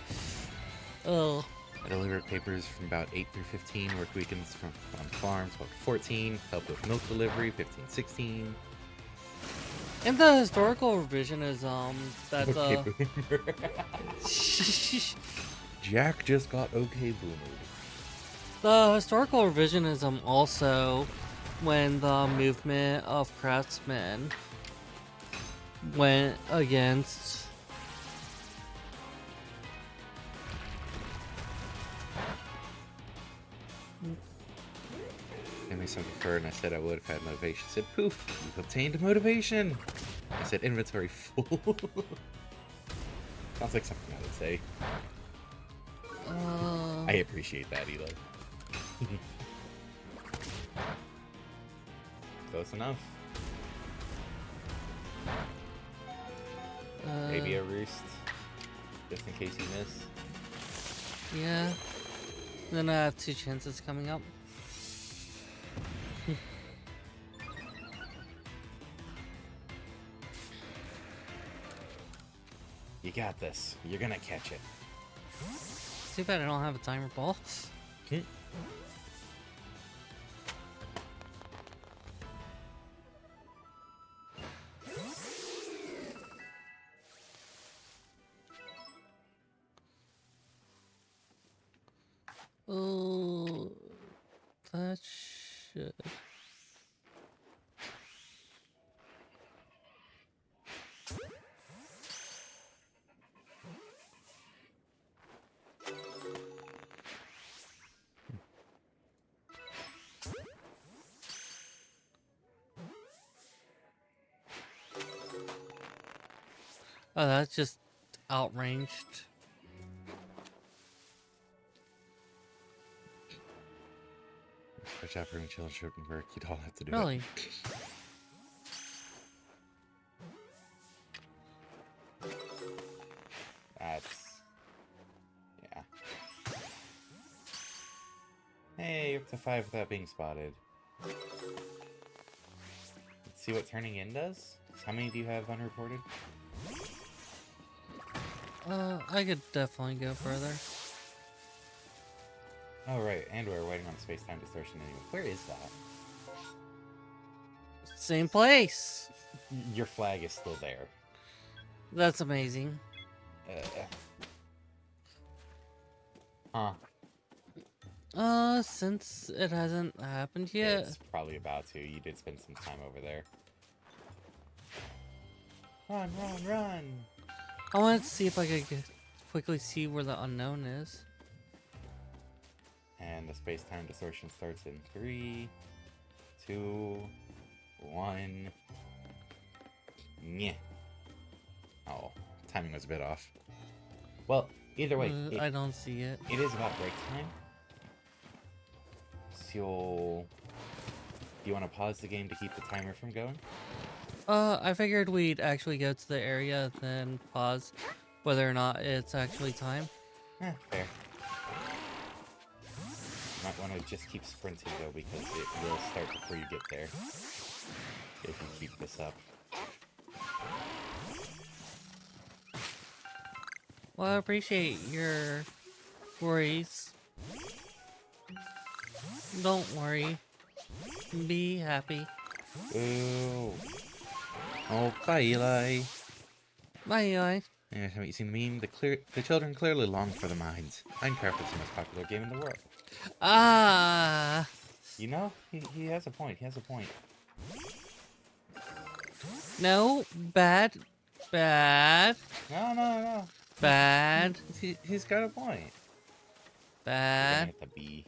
Oh. I delivered papers from about 8 through 15, worked weekends from on farms, about 14, helped with milk delivery, 15, 16. And the historical revisionism that Okay, boomer. Jack just got okay boomer. the historical revisionism also, when the movement of craftsmen went against Gave me something for it, and I said I would if I had motivation. Said, poof, you've obtained motivation. I said, inventory full. Sounds like something I would say. I appreciate that, Eli. Close enough. Maybe a roost, just in case you miss. yeah. Then I have 2 chances coming up. You got this. You're gonna catch it. Too bad I don't have a timer ball. Oh, that should. Oh, that's just outranged. Watch out for when children shouldn't work. You'd all have to do Really? it. That's... yeah. Hey, you're up to 5 without being spotted. Let's see what turning in does. How many do you have unreported? I could definitely go further. Oh, right, and we're waiting on space-time distortion anyway. Where is that? Same place. Your flag is still there. That's amazing. Huh. Since it hasn't happened yet. It's probably about to. You did spend some time over there. Run, run, run! I wanted to see if I could quickly see where the unknown is. And the space-time distortion starts in 3, 2, 1. Yeah. Oh, timing was a bit off. Well, either way, I don't see it. it is about break time. So, do you want to pause the game to keep the timer from going? I figured we'd actually go to the area, then pause whether or not it's actually time. Fair. Might want to just keep sprinting though, because it will start before you get there. If you keep this up. Well, I appreciate your worries. Don't worry. Be happy. Ooh. Oh, bye, Eli. Bye, Eli. Yeah, haven't you seen the meme? The children clearly long for the mines. Minecraft is the most popular game in the world. Ah. You know, he has a point. He has a point. No. Bad. Bad. No. Bad. He's got a point. Bad. At the B.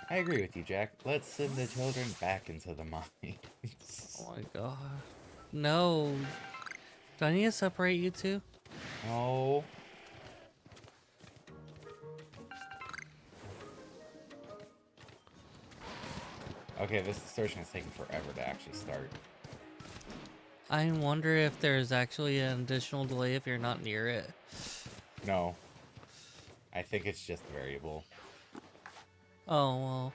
I agree with you, Jack. Let's send the children back into the mines. Oh my god. No. Do I need to separate you two? No. Okay, this distortion is taking forever to actually start. I wonder if there's actually an additional delay if you're not near it. No. I think it's just variable. Oh, well.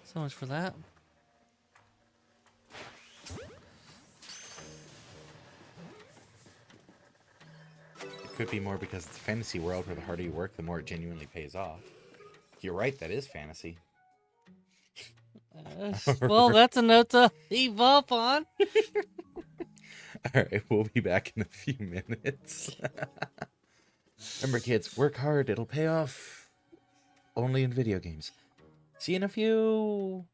So much for that. It could be more because it's a fantasy world where the harder you work, the more it genuinely pays off. You're right, that is fantasy. Well, that's a note to evolve on. Alright, we'll be back in a few minutes. Remember, kids, work hard. It'll pay off. Only in video games. See you in a few.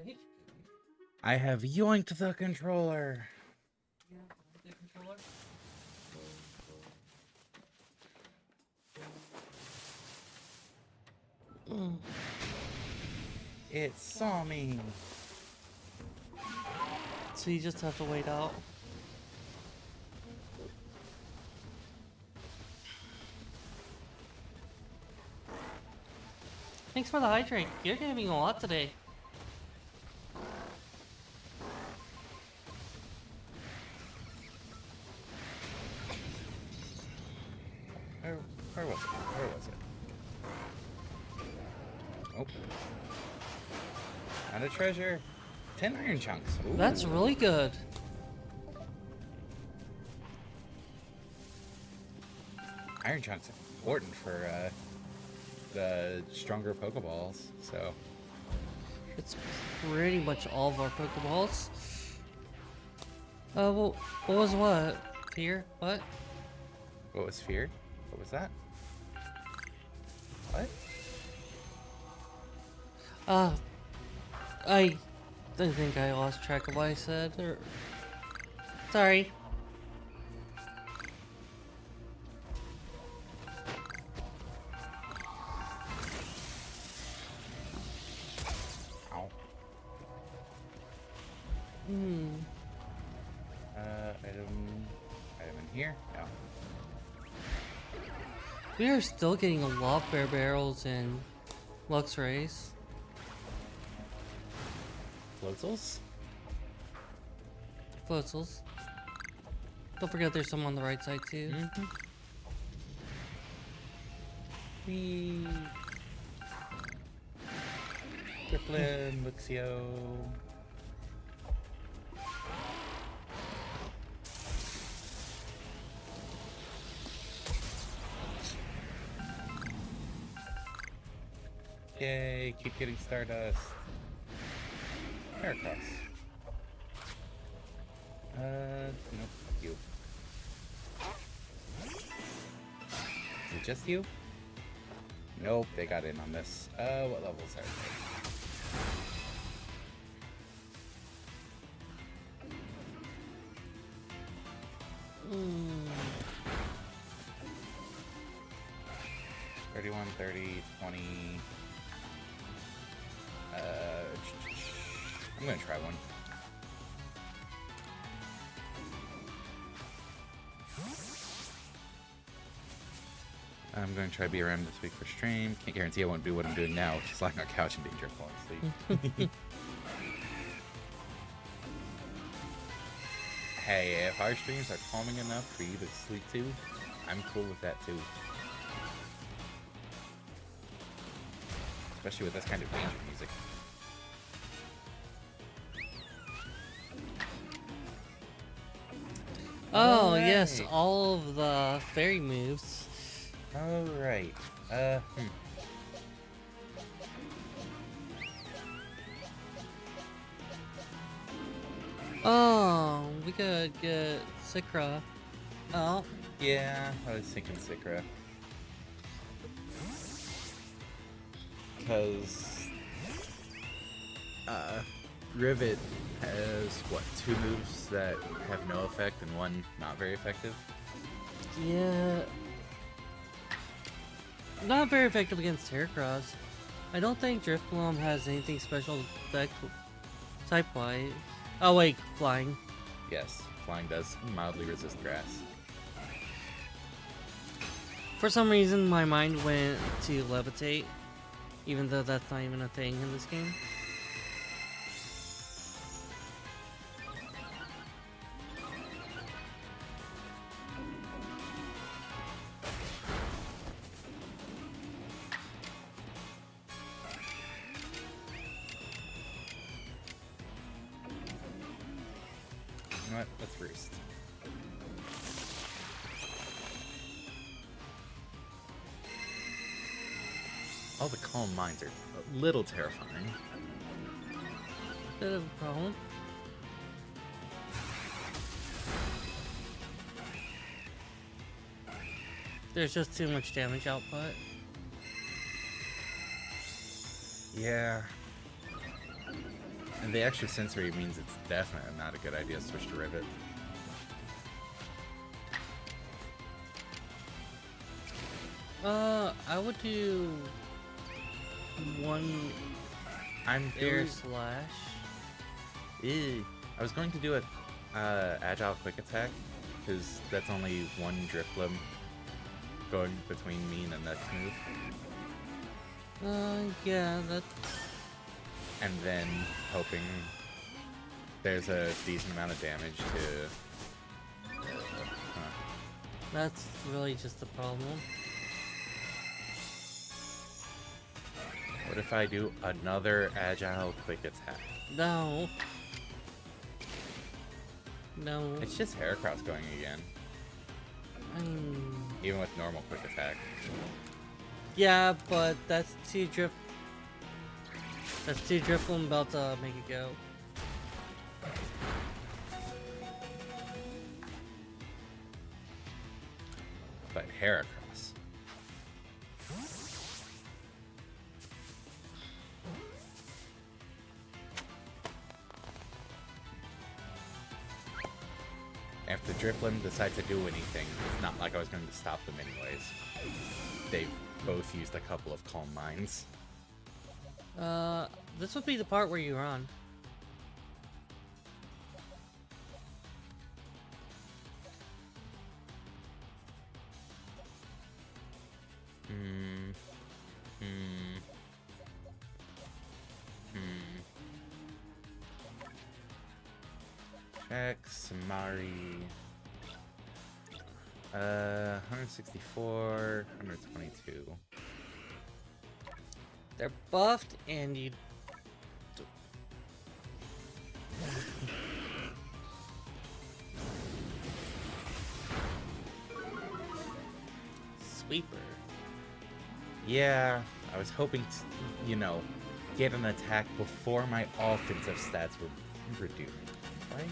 stage. I have yoinked the controller. Yeah, the controller. It saw me. So you just have to wait out. Thanks for the hydrate. You're gaming a lot today. Where was it? Where was it? Oh. Not a treasure. 10 iron chunks. Ooh. That's really good. Iron chunks are important for the stronger Pokeballs, so. It's pretty much all of our Pokeballs. Well, what was what? Fear? What? What was fear? What was that? What? I think I lost track of what I said. Sorry. Ow. Item in here? No. We are still getting a lot of bear barrels and Lux Rays. Floatals? Floatals. Don't forget there's some on the right side too. Whee! Triplin, Luxio. Yay, keep getting Stardust. Heracross. Nope, you. Is it just you? Nope, they got in on this. What levels are they? 31, 30, 20. I'm gonna try one. I'm going to try to be around this week for stream. Can't guarantee I won't do what I'm doing now, which is lying on a couch in danger of falling asleep. Hey, if our streams are calming enough for you to sleep to, I'm cool with that too. Especially with this kind of danger music. Oh, yes, all of the fairy moves. Alright. Oh, we could get Sikra. Oh. Yeah, I was thinking Sikra. Because Rivet has what, 2 moves that have no effect and 1 not very effective? Yeah. Not very effective against Heracross. I don't think Drifloon has anything special type-wise. Oh wait, flying. Yes, flying does mildly resist grass. For some reason, my mind went to levitate, even though that's not even a thing in this game. You know what? Let's roost. All the calm minds are a little terrifying. Bit of a problem. There's just too much damage output. Yeah. And the extra sensory means it's definitely not a good idea to switch to Rivet. I would do one I'm air doing. slash. I was going to do a agile quick attack, because that's only one Drifloon going between me and the next move. Yeah, that. And then hoping there's a decent amount of damage to... That's really just the problem. What if I do another agile quick attack? No. No. It's just Heracross going again, even with normal quick attack. Yeah, but that's two Drifloon about to make it go. But Heracross. If the Drifloon decide to do anything, it's not like I was going to stop them anyways. They both used a couple of Calm Minds. This would be the part where you run. Check, Samari. 164, 122. They're buffed, and you. Sweeper. Yeah, I was hoping to, you know, get an attack before my offensive stats were reduced. Why?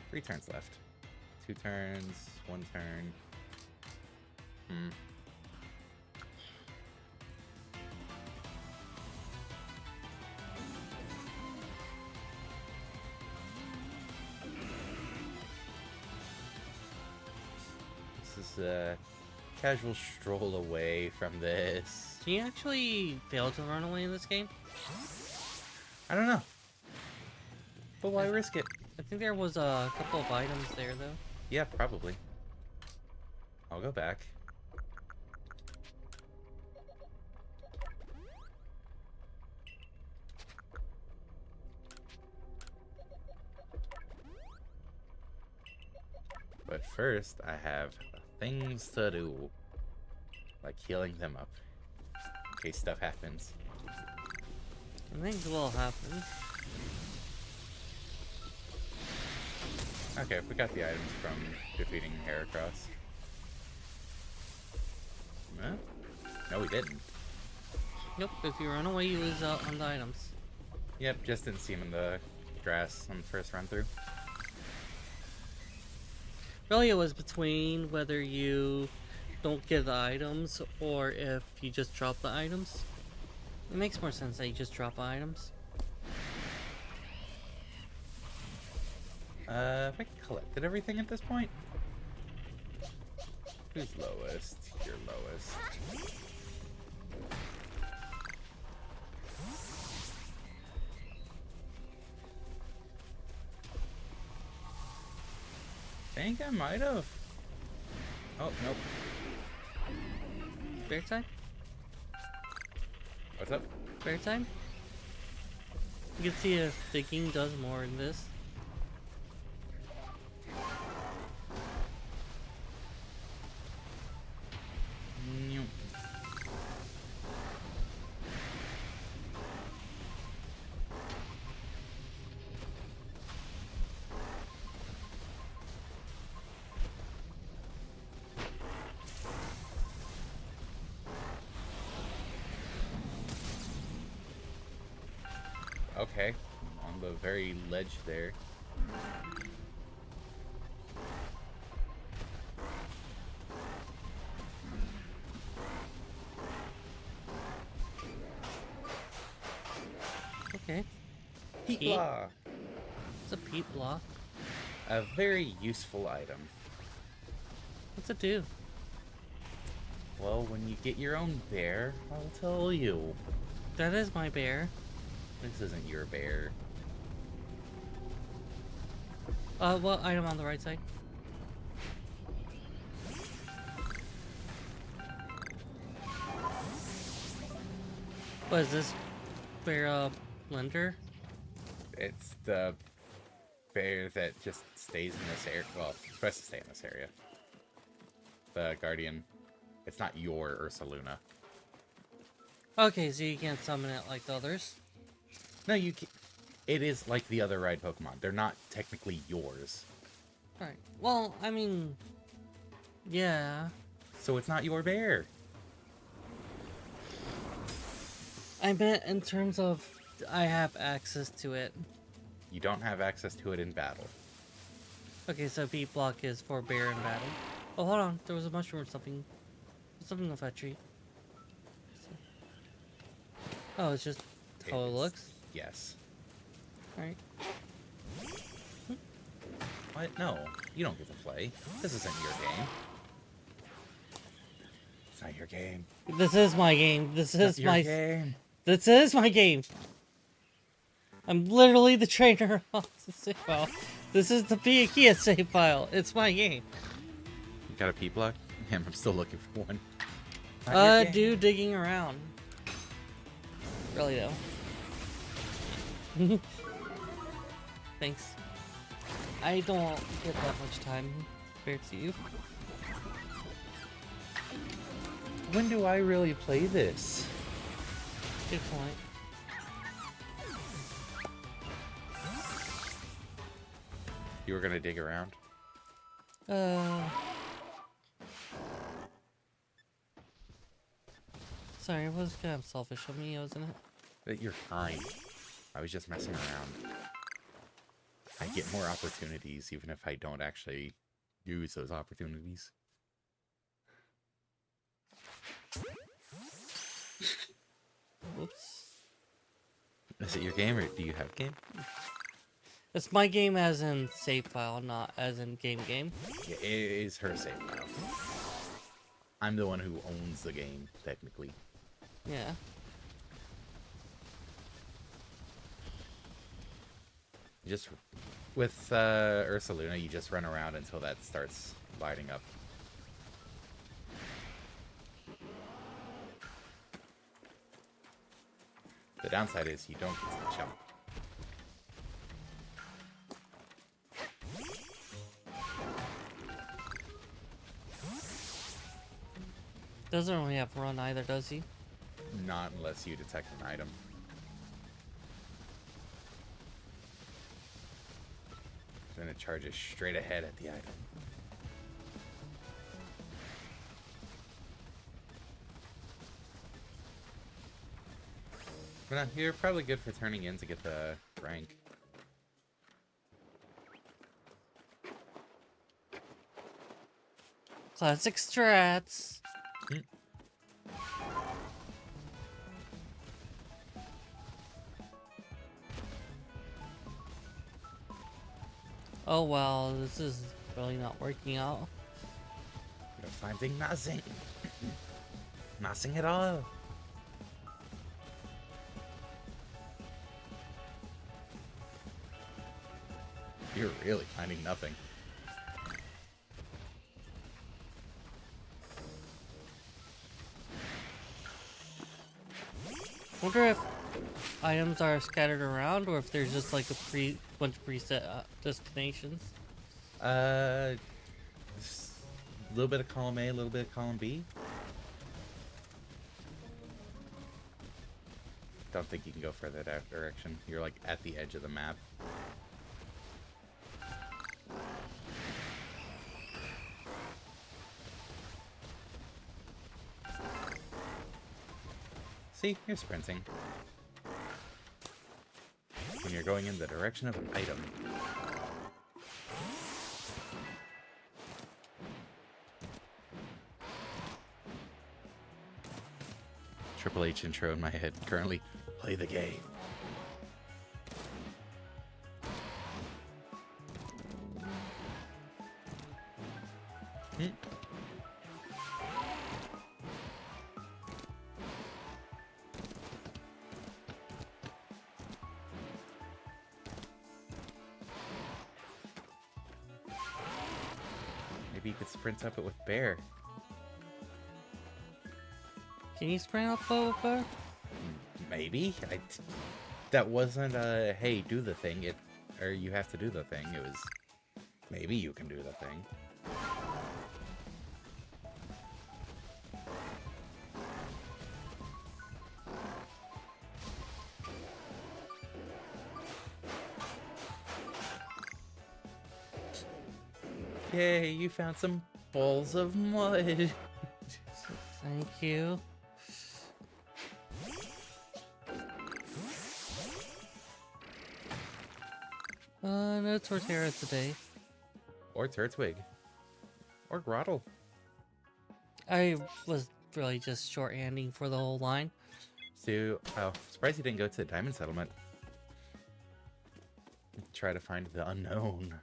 3 turns left. 2 turns, 1 turn. This is a casual stroll away from this. Can you actually fail to run away in this game? I don't know. But why risk it? I think there was a couple of items there, though. Yeah, probably. I'll go back. But first, I have things to do. Like healing them up. In case stuff happens. Things will happen. Okay, we got the items from defeating Heracross. Huh? No, we didn't. Nope, if you run away, you lose out on the items. Yep, just didn't see him in the grass on the first run through. Really, it was between whether you don't get the items or if you just drop the items. It makes more sense that you just drop items. Have I collected everything at this point? Who's lowest? You're lowest. Think I might have. Oh, nope. Fair time? What's up? Fair time? You can see if the king does more in this. Nope. Okay, on the very ledge there. Okay. Heat Heat? Blah. It's a peat block. A very useful item. What's it do? Well, when you get your own bear, I'll tell you. That is my bear. This isn't your bear. What item on the right side? What is this? Bear, blender? It's the bear that just stays in this area. Well, it's supposed to stay in this area. The guardian. It's not your Ursaluna. Okay, so you can't summon it like the others. No, you can. It is like the other ride Pokemon. They're not technically yours. Alright. Well, I mean... Yeah. So it's not your bear. I meant in terms of... I have access to it. You don't have access to it in battle. Okay, so beat block is for bear in battle. Oh, hold on. There was a mushroom or something. Something of that tree. Oh, it's just how it It's- looks? Yes. Alright. What? No, you don't get to play. This isn't your game. It's not your game. This is my game. This is Not your my... game. This is my game. I'm literally the trainer of the save file. This is the Kia save file. It's my game. You got a P block? Damn, I'm still looking for one. Not your game. Dude digging around. Really though. Thanks. I don't get that much time compared to you. When do I really play this? Good point. You were gonna dig around? Sorry, it was kind of selfish of me, wasn't it? But you're fine. I was just messing around. I get more opportunities even if I don't actually use those opportunities. Whoops. Is it your game or do you have game? It's my game as in save file, not as in game. Yeah, it is her save file. I'm the one who owns the game, technically. Yeah. Just with Ursaluna, you just run around until that starts lighting up. The downside is you don't get to jump. Doesn't really have run either, does he? Not unless you detect an item. Then it charges straight ahead at the item. But no, you're probably good for turning in to get the rank. Classic strats. Oh well, this is really not working out. You're finding nothing. Nothing at all. You're really finding nothing. Wonder if items are scattered around or if there's just like a bunch of preset destinations. A little bit of column A, a little bit of column B. Don't think you can go further that direction. You're like at the edge of the map. See, you're sprinting. When you're going in the direction of an item. Triple H intro in my head currently. Play the game. Hmm. Maybe you could sprint up it with Bear. Can you sprint up over? Maybe. That wasn't a hey, do the thing. Or you have to do the thing. It was maybe you can do the thing. Yay, you found some balls of mud. Thank you. No Torterra today. Or Turtwig. Or Grottle. I was really just shorthanding for the whole line. So, oh, surprised you didn't go to the Diamond Settlement. Try to find the unknown.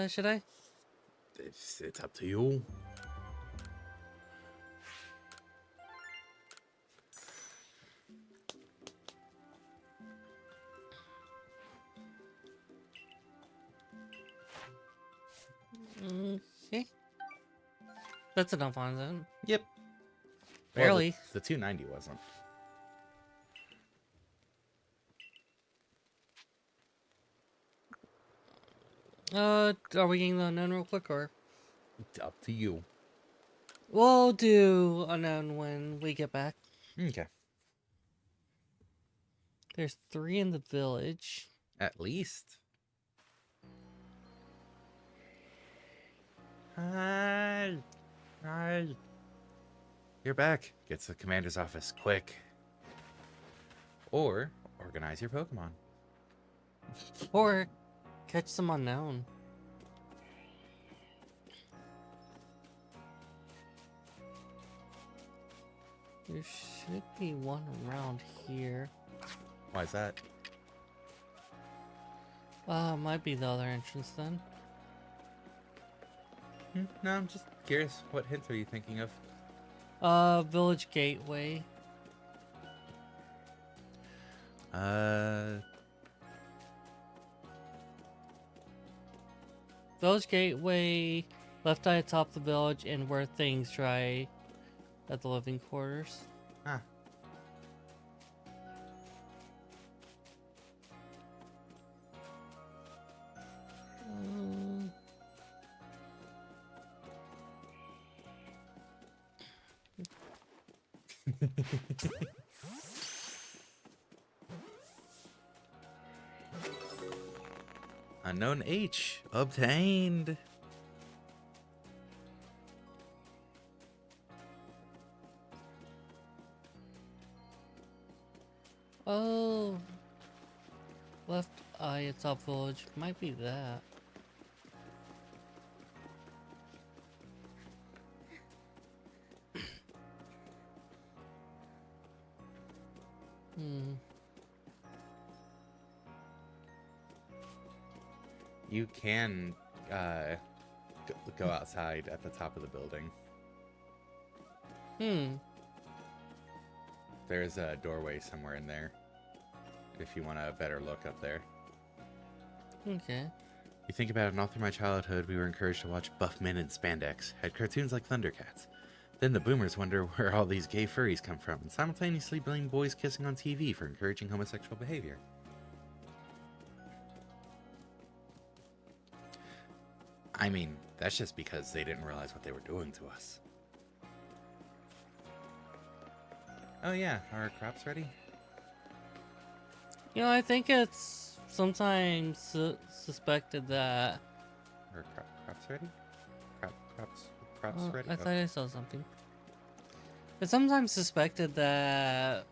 Should I? It's up to you. Okay. That's enough on them. Yep. Barely. Well, the 290 wasn't. Are we getting the unknown real quick, or? It's up to you. We'll do unknown when we get back. Okay. There's 3 in the village. At least. Hi. Hi. You're back. Get to the commander's office, quick. Or organize your Pokemon. Or catch some unknown. There should be one around here. Why is that? Might be the other entrance then. No, I'm just curious. What hints are you thinking of? Village gateway. Village gateway, left eye atop the village, and where things dry at the living quarters. Ah. Unknown H obtained. Oh, left eye atop village, might be that. You can go outside at the top of the building. There's a doorway somewhere in there. If you want a better look up there. Okay. You think about it, and all through my childhood, we were encouraged to watch buff men in spandex, had cartoons like Thundercats. Then the boomers wonder where all these gay furries come from, and simultaneously blame boys kissing on TV for encouraging homosexual behavior. I mean, that's just because they didn't realize what they were doing to us. Oh yeah, are our crops ready? You know, I think it's sometimes suspected that... Are crops ready? Crops ready? I thought I saw something. It's sometimes suspected that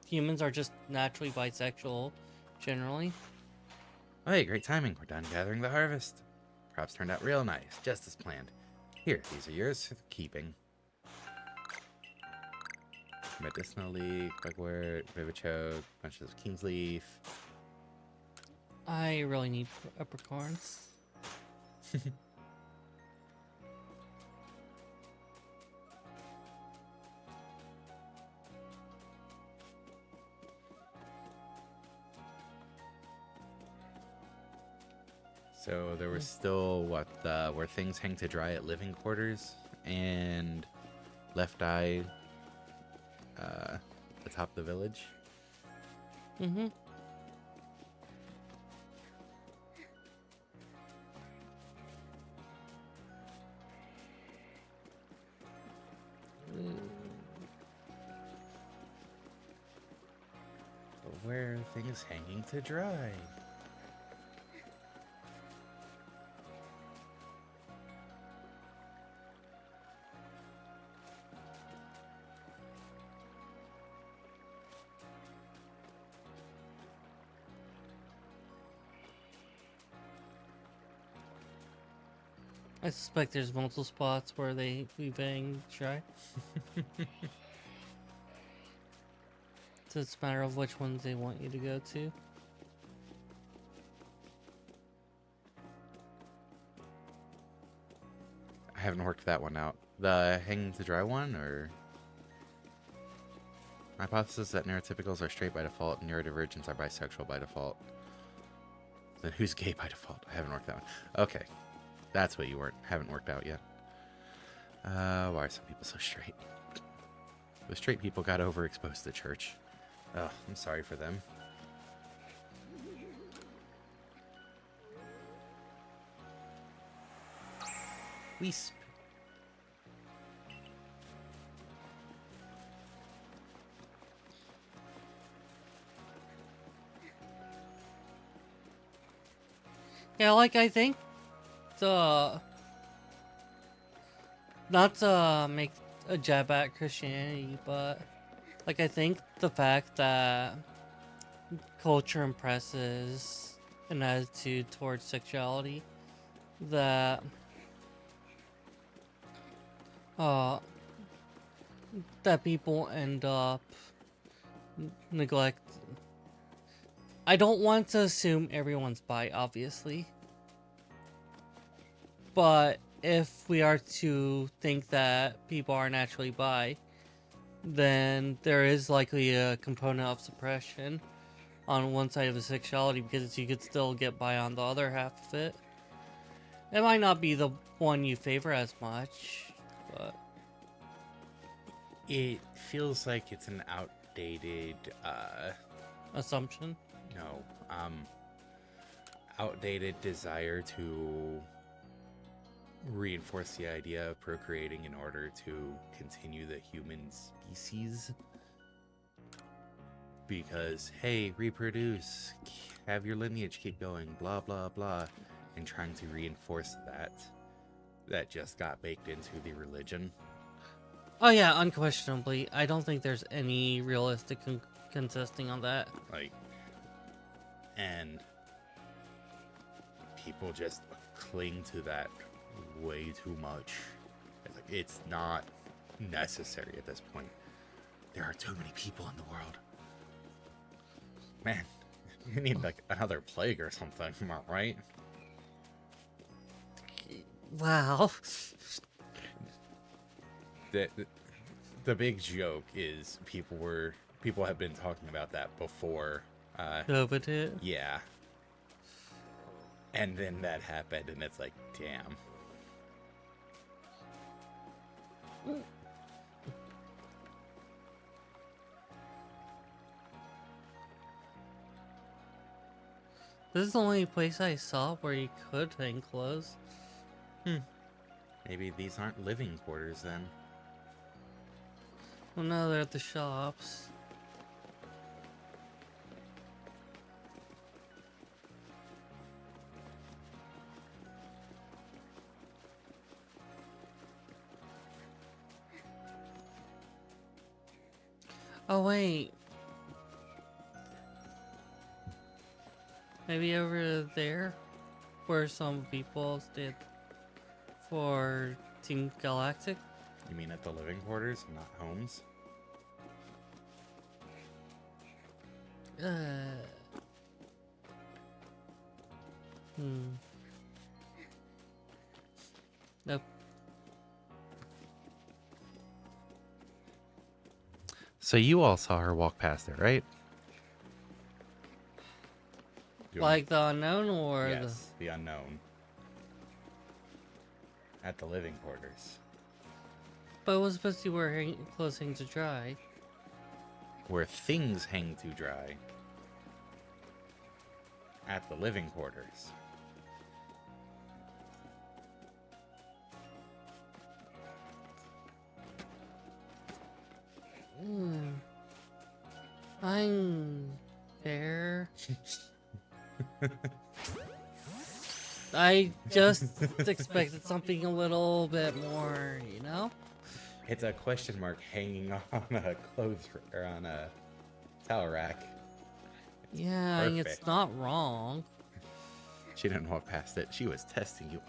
humans are just naturally bisexual, generally. Oh hey, great timing. We're done gathering the harvest. Crops turned out real nice, just as planned. Here, these are yours for the keeping. Medicinal leaf, bugwort, vivichoke, bunches of king's leaf. I really need apricorns. So there was still where things hang to dry at living quarters and Left Eye atop the village. Mm-hmm. Where are things hanging to dry? I suspect there's multiple spots where they leave hang dry. So it's a matter of which ones they want you to go to. I haven't worked that one out. The hanging to dry one, or hypothesis that neurotypicals are straight by default and neurodivergents are bisexual by default. Then who's gay by default? I haven't worked that one. Okay, that's what you haven't worked out yet. Why are some people so straight? The straight people got overexposed to church. Oh, I'm sorry for them. Wisp. Yeah, like I think not to make a jab at Christianity, but like I think the fact that culture impresses an attitude towards sexuality that that people end up neglect. I don't want to assume everyone's bi, obviously. But if we are to think that people are naturally bi, then there is likely a component of suppression on one side of the sexuality because you could still get bi on the other half of it. It might not be the one you favor as much, but It feels like it's an outdated, assumption. no, outdated desire to reinforce the idea of procreating in order to continue the human species. Because, hey, reproduce, have your lineage keep going, blah, blah, blah. And trying to reinforce that just got baked into the religion. Oh yeah, unquestionably. I don't think there's any realistic contesting on that. Like, and people just cling to that way too much. It's not necessary at this point. There are too many people in the world. Man, you need like another plague or something, am I right? Wow. The big joke is people have been talking about that before. COVID hit. Yeah. And then that happened, and it's like, damn. This is the only place I saw where you could hang clothes. Maybe these aren't living quarters then. Well, no, they're at the shops. Oh, wait. Maybe over there where some people stayed for Team Galactic? You mean at the living quarters, not homes? Nope. So you all saw her walk past it, right? You want me- Like the unknown or yes, the unknown. At the living quarters. But it was supposed to be where clothes hang to dry. Where things hang to dry. At the living quarters. I'm there. I just expected something a little bit more, you know? It's a question mark hanging on a clothes or on a towel rack. Yeah, and it's perfect. not wrong. She didn't walk past it. She was testing you.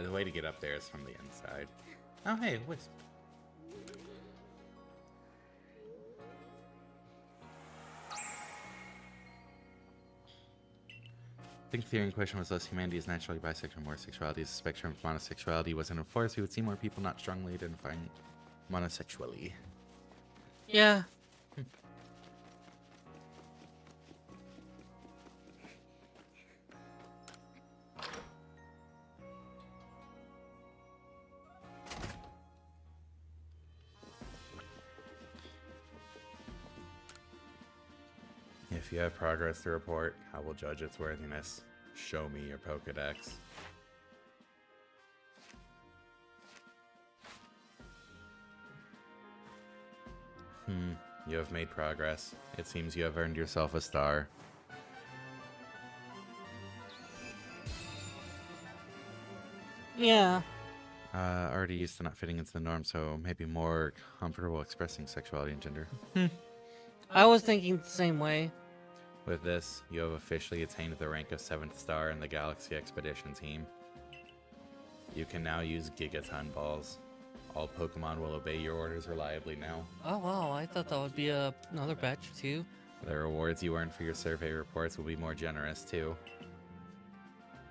The way to get up there is from the inside. Oh, hey, Wisp. I think the theory in question was less humanity is naturally bisexual, more sexuality is a spectrum. If monosexuality wasn't enforced, we would see more people not strongly identifying monosexually. Yeah. If you have progress to report, I will judge its worthiness. Show me your Pokedex. You have made progress. It seems you have earned yourself a star. Yeah. Already used to not fitting into the norm, so maybe more comfortable expressing sexuality and gender. I was thinking the same way. With this, you have officially attained the rank of 7th star in the Galaxy Expedition team. You can now use Gigaton Balls. All Pokemon will obey your orders reliably now. Oh, wow. I thought that would be another batch or two. The rewards you earn for your survey reports will be more generous, too.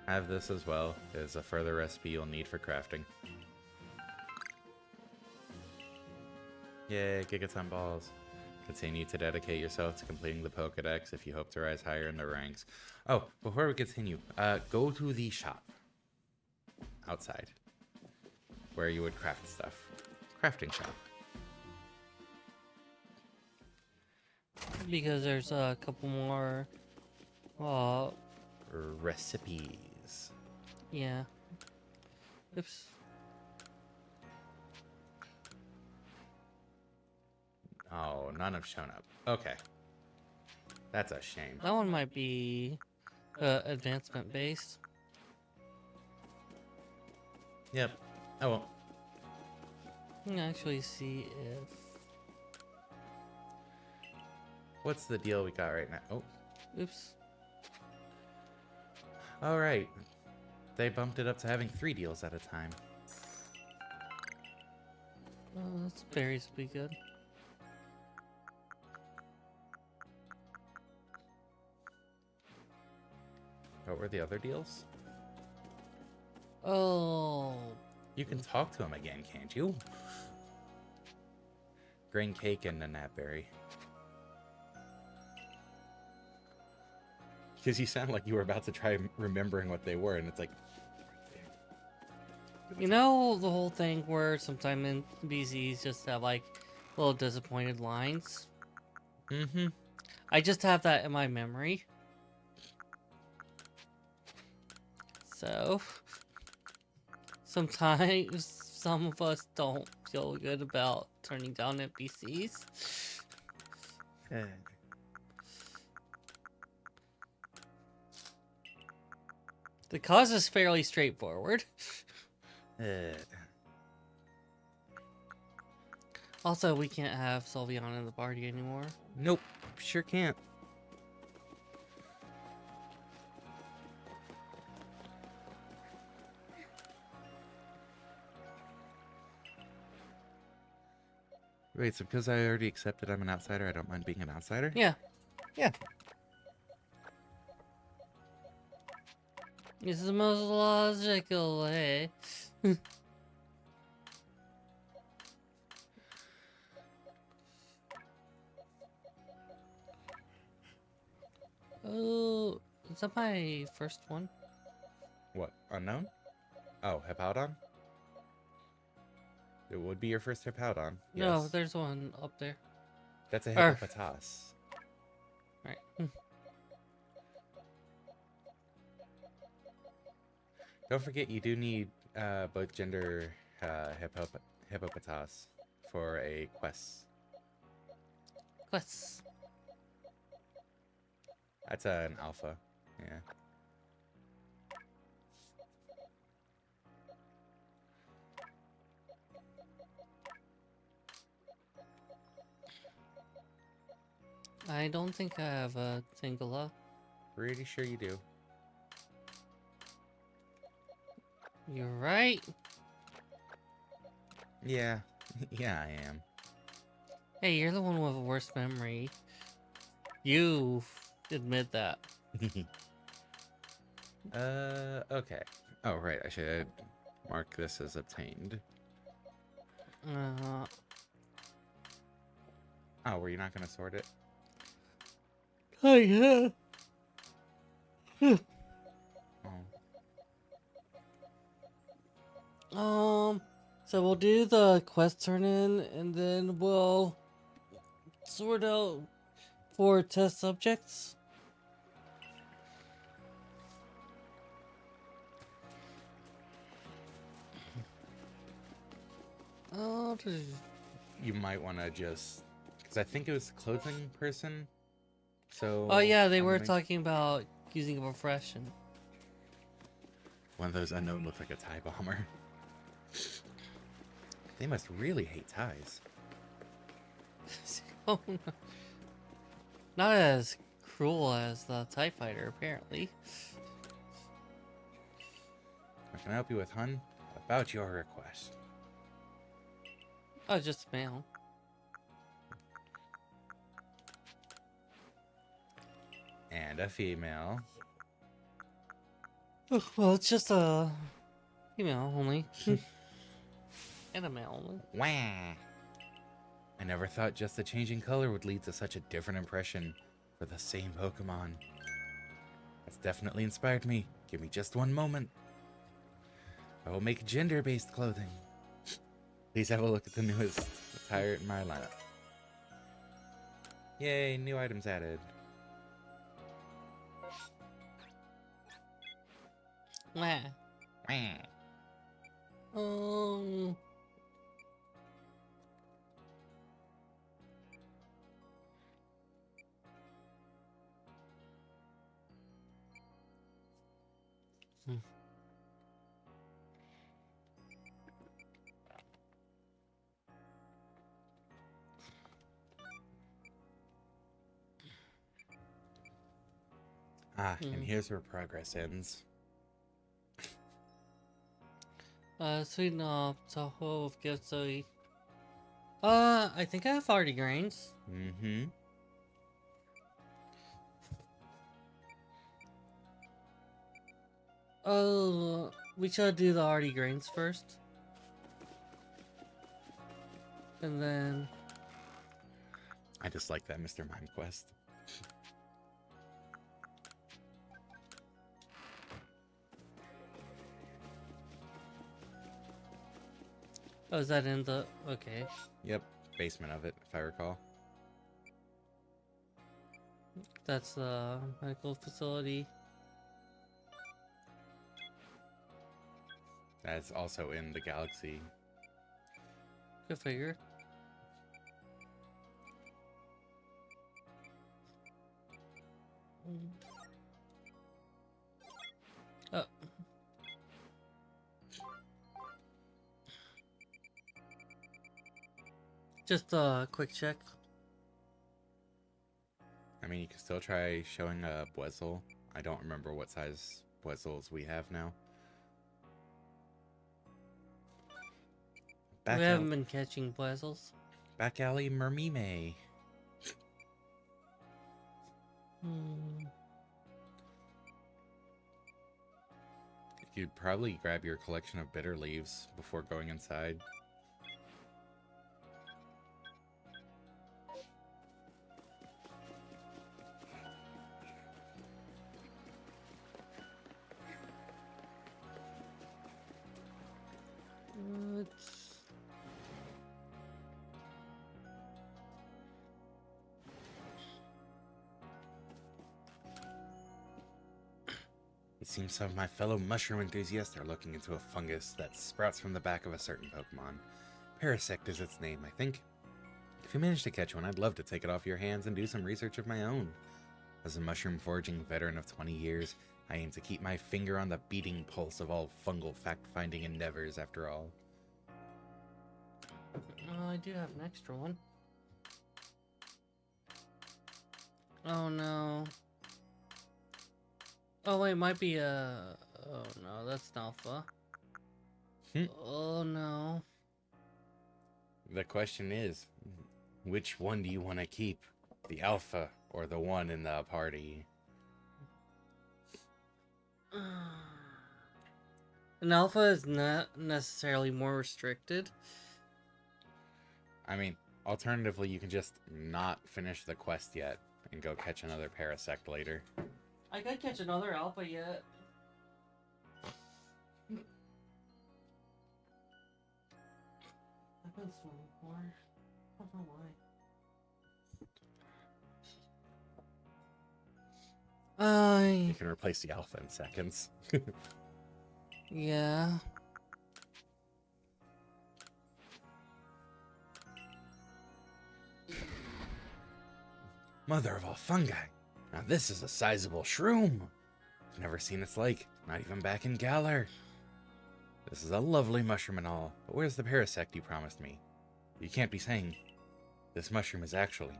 Have this as well. It is a further recipe you'll need for crafting. Yay, Gigaton Balls. Continue to dedicate yourself to completing the Pokedex if you hope to rise higher in the ranks. Oh, before we continue, go to the shop. Outside. Where you would craft stuff. Crafting shop. Because there's a couple more. Recipes. Yeah. Oops. Oh, none have shown up. Okay. That's a shame. That one might be advancement based. Yep. Oh well. I can actually see if. What's the deal we got right now? Oh. Oops. Alright. They bumped it up to having 3 deals at a time. That's berries would be good. What were the other deals? Oh. You can talk to him again, can't you? Grain cake and a gnatberry. Because you sound like you were about to try remembering what they were, and it's like... You know the whole thing where sometimes in BZs just have like little disappointed lines? Mm-hmm. I just have that in my memory. So sometimes some of us don't feel good about turning down NPCs. The cause is fairly straightforward. Also, we can't have Sylveon in the party anymore. Nope. Sure can't. Wait, so because I already accepted I'm an outsider, I don't mind being an outsider? Yeah. Yeah. This is the most logical way. Oh, is that my first one? What? Unknown? Oh, Hippowdon? It would be your first Hippowdon. No, Yes. there's one up there. That's a Or- Hippopotas. Right. Don't forget, you do need both gender Hippopotas for a quest. Quests. That's an alpha. Yeah. I don't think I have a Tingala. Pretty sure you do. You're right. Yeah. Yeah, I am. Hey, you're the one with the worst memory. You admit that. Okay. Oh, right. I should mark this as obtained. Oh, were you not going to sort it? Oh, yeah. Oh. So we'll do the quest turn in, and then we'll sort out for test subjects. Oh, You might want to just... Because I think it was the clothing person. So... oh yeah, they I'm were gonna- talking about using a refresh and One of those unknown looked like a tie bomber. They must really hate ties. oh no. Not as cruel as the TIE fighter, apparently. What can I help you with, hun? About your request. Oh, just a male. And a female. Oh, well, it's just a female only. And a male only. Wah! I never thought just the changing color would lead to such a different impression for the same Pokemon. That's definitely inspired me. Give me just one moment. I will make gender-based clothing. Please have a look at the newest attire in my lineup. Yay, new items added. Wah. Wah. And here's where progress ends. Sweet enough. Tahoe of gifts, Zoe. I think I have 40 grains. Mm-hmm. Oh, we should do the arty grains first. And then... I just like that Mr. Mime quest. Oh, is that in the... Okay. Yep, basement of it, if I recall. That's the medical facility. That's also in the galaxy. Good figure. Oh. Just a quick check. I mean, you can still try showing a Bwezzle. I don't remember what size Bwezzles we have now. We haven't been catching Bwezzles. Back alley Mermime. You'd probably grab your collection of bitter leaves before going inside. It seems some of my fellow mushroom enthusiasts are looking into a fungus that sprouts from the back of a certain Pokemon. Parasect is its name, I think. If you manage to catch one, I'd love to take it off your hands and do some research of my own. As a mushroom foraging veteran of 20 years, I aim to keep my finger on the beating pulse of all fungal fact-finding endeavors, after all. Oh, I do have an extra one. Oh no. Oh wait, it might be a... Oh no, that's an alpha. Oh no. The question is, which one do you want to keep? The alpha or the one in the party? An alpha is not necessarily more restricted. I mean, alternatively, you can just not finish the quest yet and go catch another Parasect later. I could catch another alpha yet. I've been swimming more. I don't know why. You can replace the alpha in seconds. Yeah. Mother of all fungi! Now this is a sizable shroom! I've never seen its like, not even back in Galar. This is a lovely mushroom and all, but where's the Parasect you promised me? You can't be saying this mushroom is actually...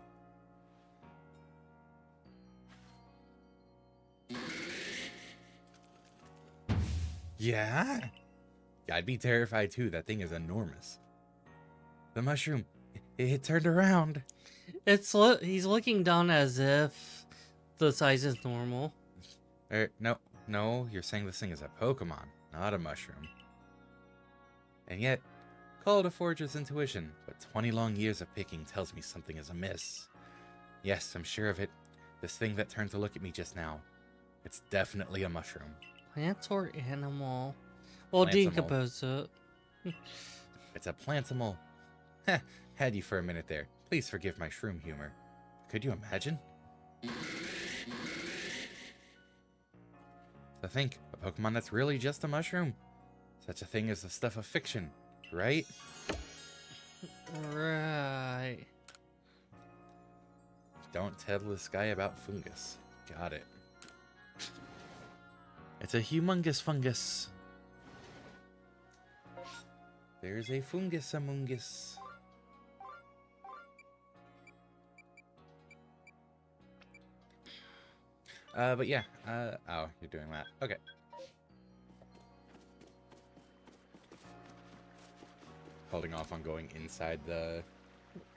Yeah? I'd be terrified too, that thing is enormous. The mushroom, it turned around. He's looking down as if the size is normal. No, you're saying this thing is a Pokemon, not a mushroom. And yet, call it a forager's intuition, but 20 long years of picking tells me something is amiss. Yes, I'm sure of it. This thing that turned to look at me just now. It's definitely a mushroom. Plant or animal? Well, Plantimal. decompose it. It's a plantimal. Heh, had you for a minute there. Please forgive my shroom humor. Could you imagine? To think, a Pokemon that's really just a mushroom. Such a thing as the stuff of fiction, right? Right. Don't tell this guy about fungus. Got it. It's a humongous fungus. There's a fungus among us. But yeah, oh, you're doing that. Okay. Holding off on going inside the...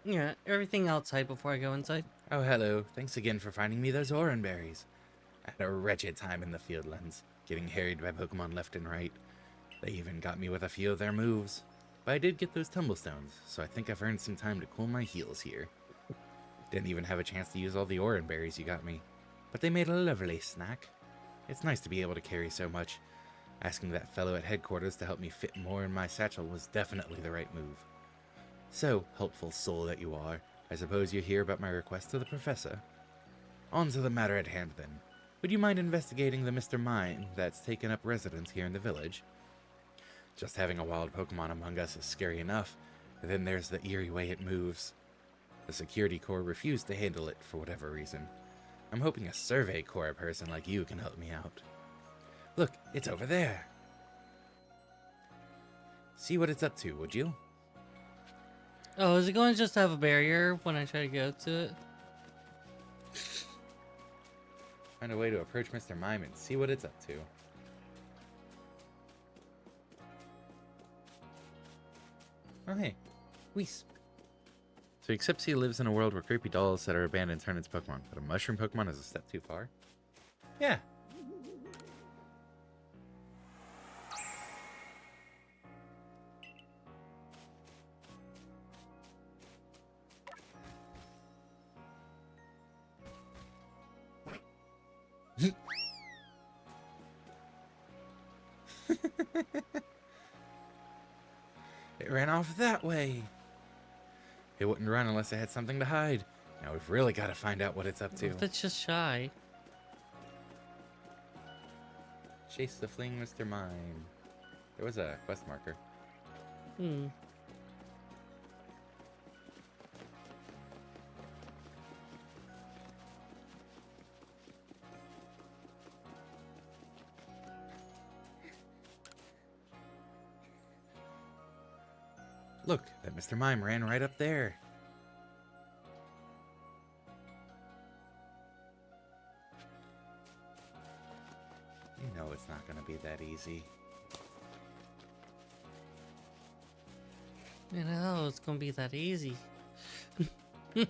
Yeah, everything outside before I go inside. Oh, hello. Thanks again for finding me those oran berries. I had a wretched time in the fieldlands, getting harried by Pokemon left and right. They even got me with a few of their moves. But I did get those tumblestones, so I think I've earned some time to cool my heels here. Didn't even have a chance to use all the oran berries you got me, but they made a lovely snack. It's nice to be able to carry so much. Asking that fellow at headquarters to help me fit more in my satchel was definitely the right move. So, helpful soul that you are, I suppose you're here about my request to the professor. On to the matter at hand then. Would you mind investigating the Mr. Mime that's taken up residence here in the village? Just having a wild Pokemon among us is scary enough, and then there's the eerie way it moves. The security corps refused to handle it for whatever reason. I'm hoping a survey corps person like you can help me out. Look, it's over there. See what it's up to, would you? Oh, is it going to just have a barrier when I try to go to it? Find a way to approach Mr. Mime and see what it's up to. Oh, hey. Wisp. So he accepts he lives in a world where creepy dolls that are abandoned turn into Pokemon, but a mushroom Pokemon is a step too far? Yeah. It ran off that way. It wouldn't run unless it had something to hide. Now we've really got to find out what it's up to. If it's just shy. Chase the fleeing Mr. Mime. There was a quest marker. Hmm. Look, that Mr. Mime ran right up there. You know it's not gonna be that easy. You know, it's gonna be that easy. You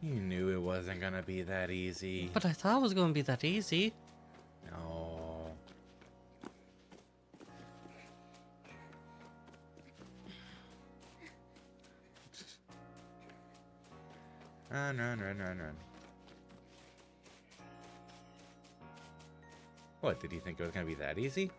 knew it wasn't gonna be that easy. But I thought it was gonna be that easy. No. Run, run, run, run, run. What, did you think it was gonna be that easy?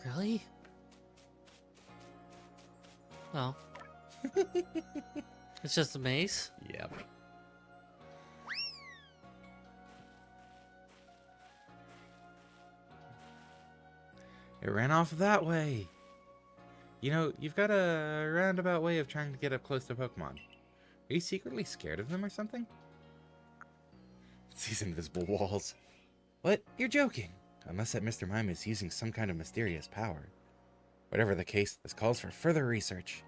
Really? Oh. It's just a maze? Yep. It ran off that way. You know, you've got a roundabout way of trying to get up close to Pokemon. Are you secretly scared of them or something? It's these invisible walls. What? You're joking. Unless that Mr. Mime is using some kind of mysterious power. Whatever the case, this calls for further research.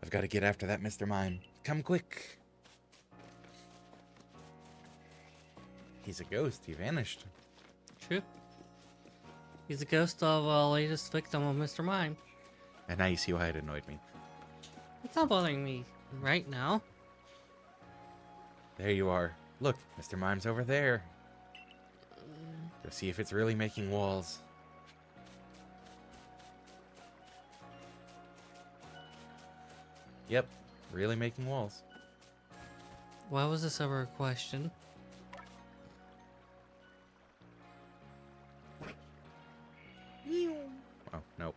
I've got to get after that Mr. Mime. Come quick. He's a ghost. He vanished. True. He's a ghost of a latest victim of Mr. Mime. And now you see why it annoyed me. It's not bothering me right now. There you are. Look, Mr. Mime's over there. Go see if it's really making walls. Yep, really making walls. Why was this ever a question? Oh, nope.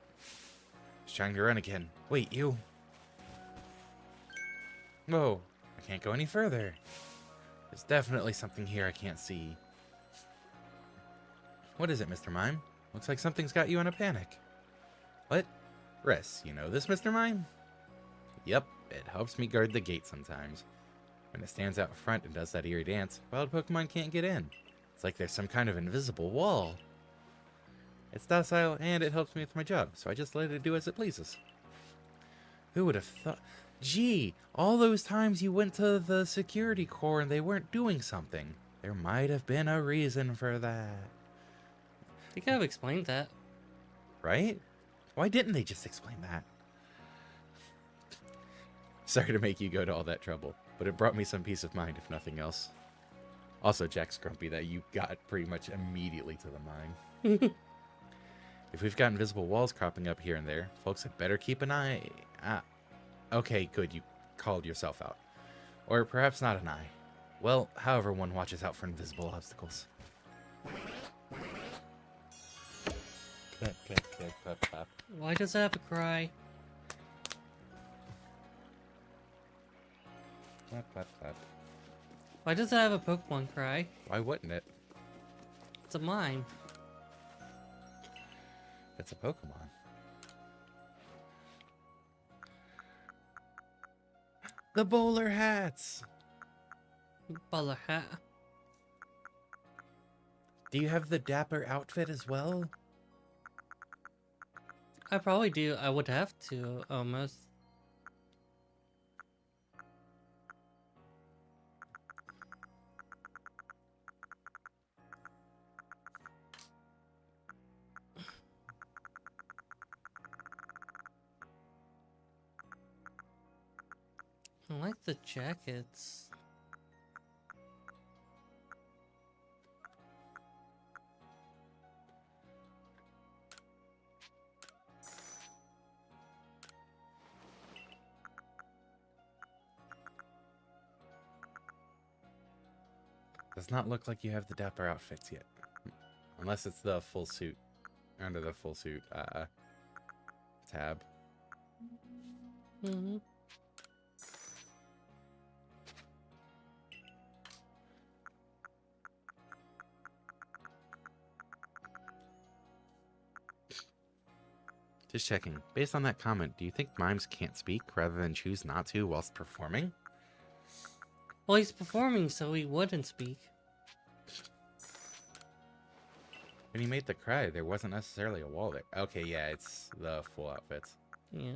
He's trying to run again. Wait, you. Whoa, I can't go any further. There's definitely something here I can't see. What is it, Mr. Mime? Looks like something's got you in a panic. What? Rest, you know this, Mr. Mime? Yep, it helps me guard the gate sometimes. When it stands out front and does that eerie dance, wild Pokemon can't get in. It's like there's some kind of invisible wall. It's docile and it helps me with my job, so I just let it do as it pleases. Who would have thought? Gee, all those times you went to the security corps and they weren't doing something. There might have been a reason for that. They could have explained that. Right? Why didn't they just explain that? Sorry to make you go to all that trouble, but it brought me some peace of mind, if nothing else. Also, Jack's grumpy that you got pretty much immediately to the mine. If we've got invisible walls cropping up here and there, folks had better keep an eye... Okay, good, you called yourself out. Or perhaps not an eye. Well, however one watches out for invisible obstacles. Clap, clap, clap, clap, clap. Why does it have a cry? Clap, clap, clap. Why does it have a Pokemon cry? Why wouldn't it? It's a mime. It's a Pokemon. The bowler hats! Bowler hat. Do you have the dapper outfit as well? I probably do. I would have to, almost. I like the jackets. Does not look like you have the dapper outfits yet. Unless it's the full suit. Under the full suit tab. Mm-hmm. Just checking. Based on that comment, do you think mimes can't speak rather than choose not to whilst performing? Well, he's performing, so he wouldn't speak. When he made the cry, there wasn't necessarily a wall there. Okay, yeah, it's the full outfits. Yeah.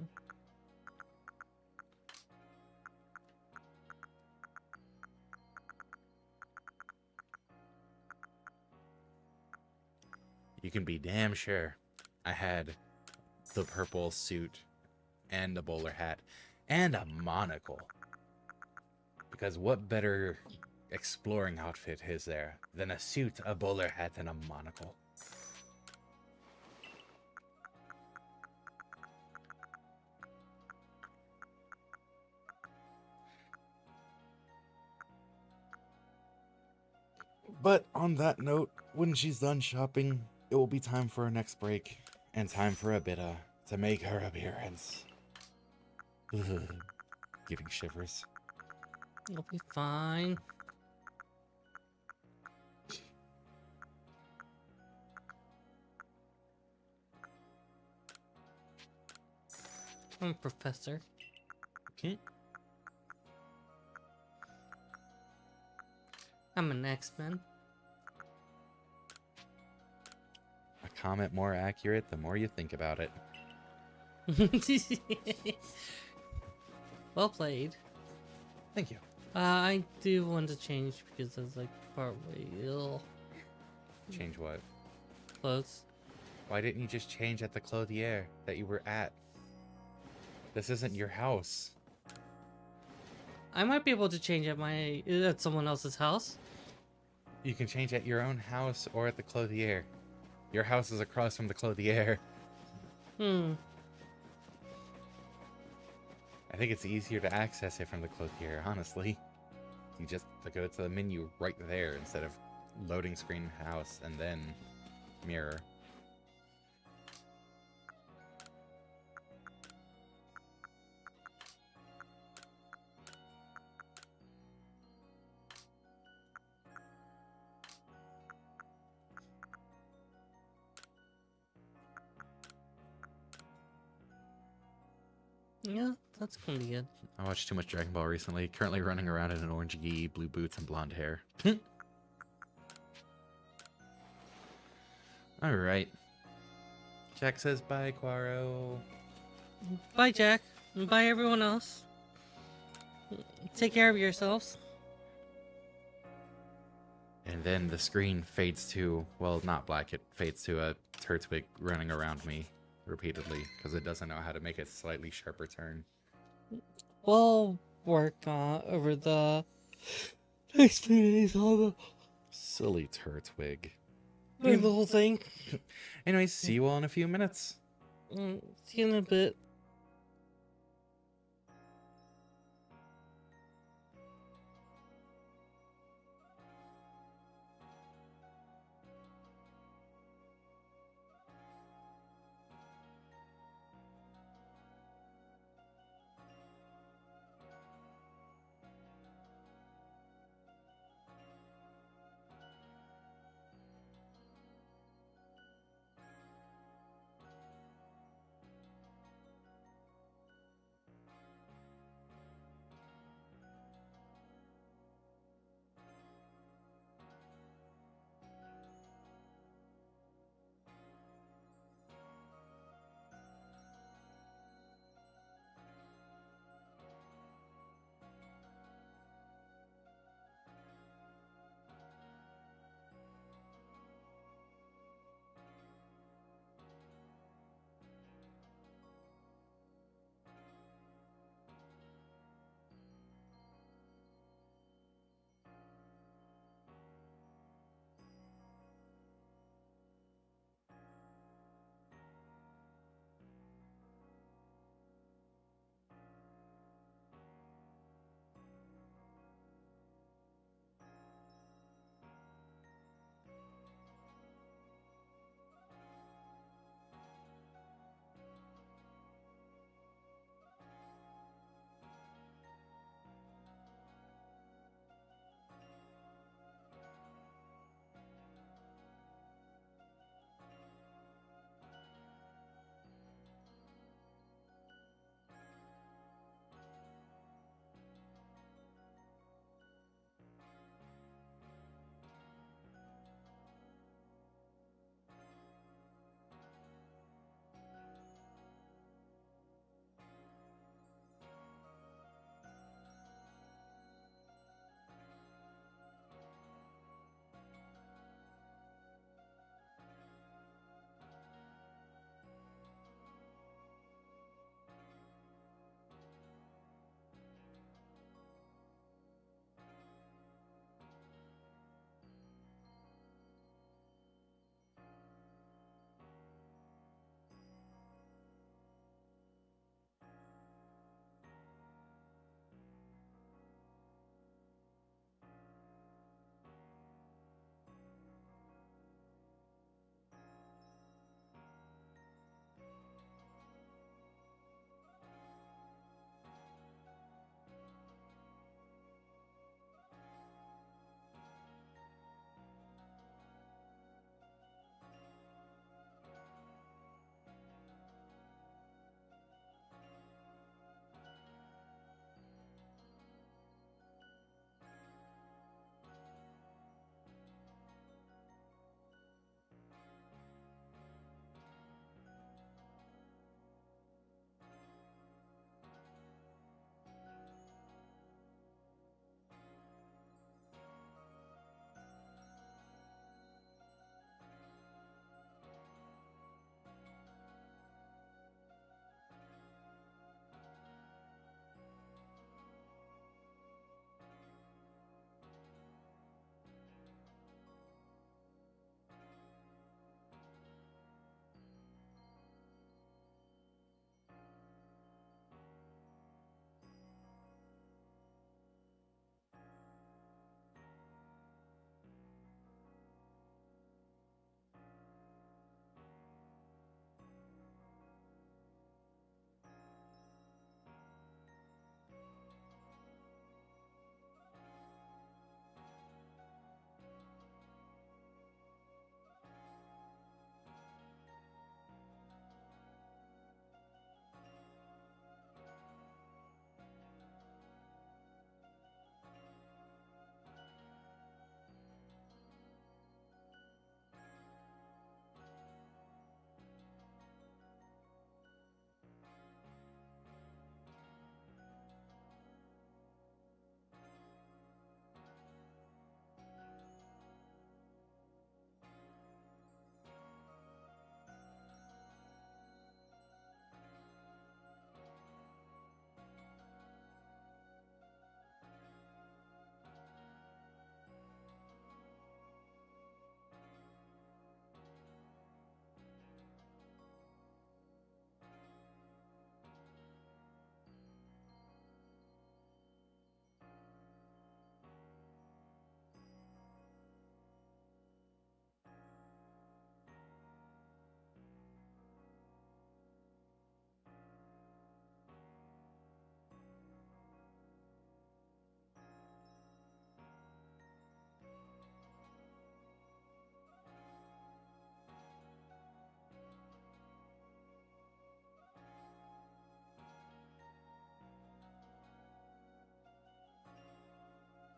You can be damn sure I had the purple suit and a bowler hat and a monocle. Because what better exploring outfit is there than a suit, a bowler hat, and a monocle? But on that note, when she's done shopping, it will be time for our next break and time for Abita to make her appearance. Ugh, giving shivers. It'll be fine. I'm a professor. Okay. I'm an X-Men. A comment more accurate the more you think about it. Well played. Thank you. I do want to change because it's like partway ill. Change what? Clothes. Why didn't you just change at the clothier that you were at? This isn't your house. I might be able to change at someone else's house. You can change at your own house or at the clothier. Your house is across from the clothier. Hmm. I think it's easier to access it from the clothier, honestly. You just go to the menu right there instead of loading screen house and then mirror. Yeah, that's gonna be good. I watched too much Dragon Ball recently. Currently running around in an orange gi, blue boots, and blonde hair. Alright. Jack says bye, Quaro. Bye, Jack. And bye, everyone else. Take care of yourselves. And then the screen fades to, well, not black, it fades to a Turtwig running around me repeatedly because it doesn't know how to make a slightly sharper turn. We'll work over the next few days on Silly Turtwig. the whole thing. Anyways, see you all in a few minutes. See you in a bit.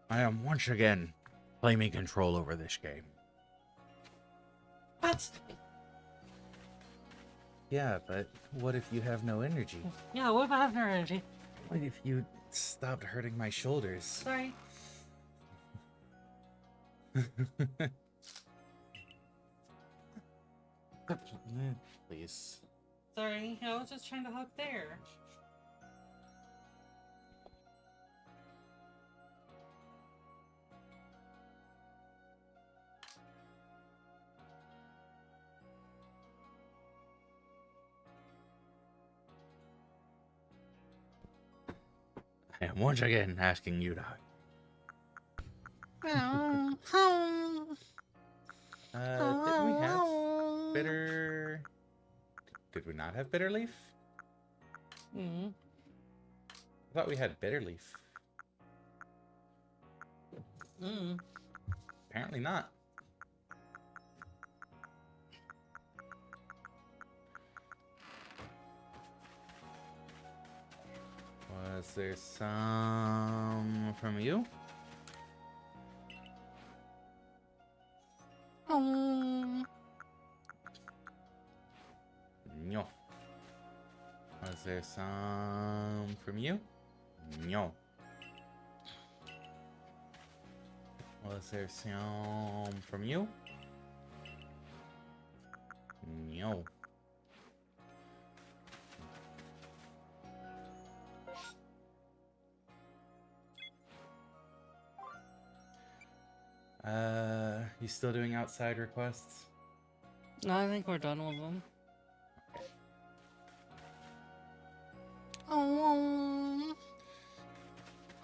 I am once again claiming control over this game. What? Yeah, but what if you have no energy? Yeah, what about having energy? What if you stopped hurting my shoulders? Sorry. Please. Sorry, I was just trying to hug there. I am once again asking you to hug. Didn't we have bitter? Did we not have bitter leaf? Mm. I thought we had bitter leaf. Mm. Apparently not. Was there some from you? No. Was there some from you? No. Was there some from you? No. You still doing outside requests? No, I think we're done with them.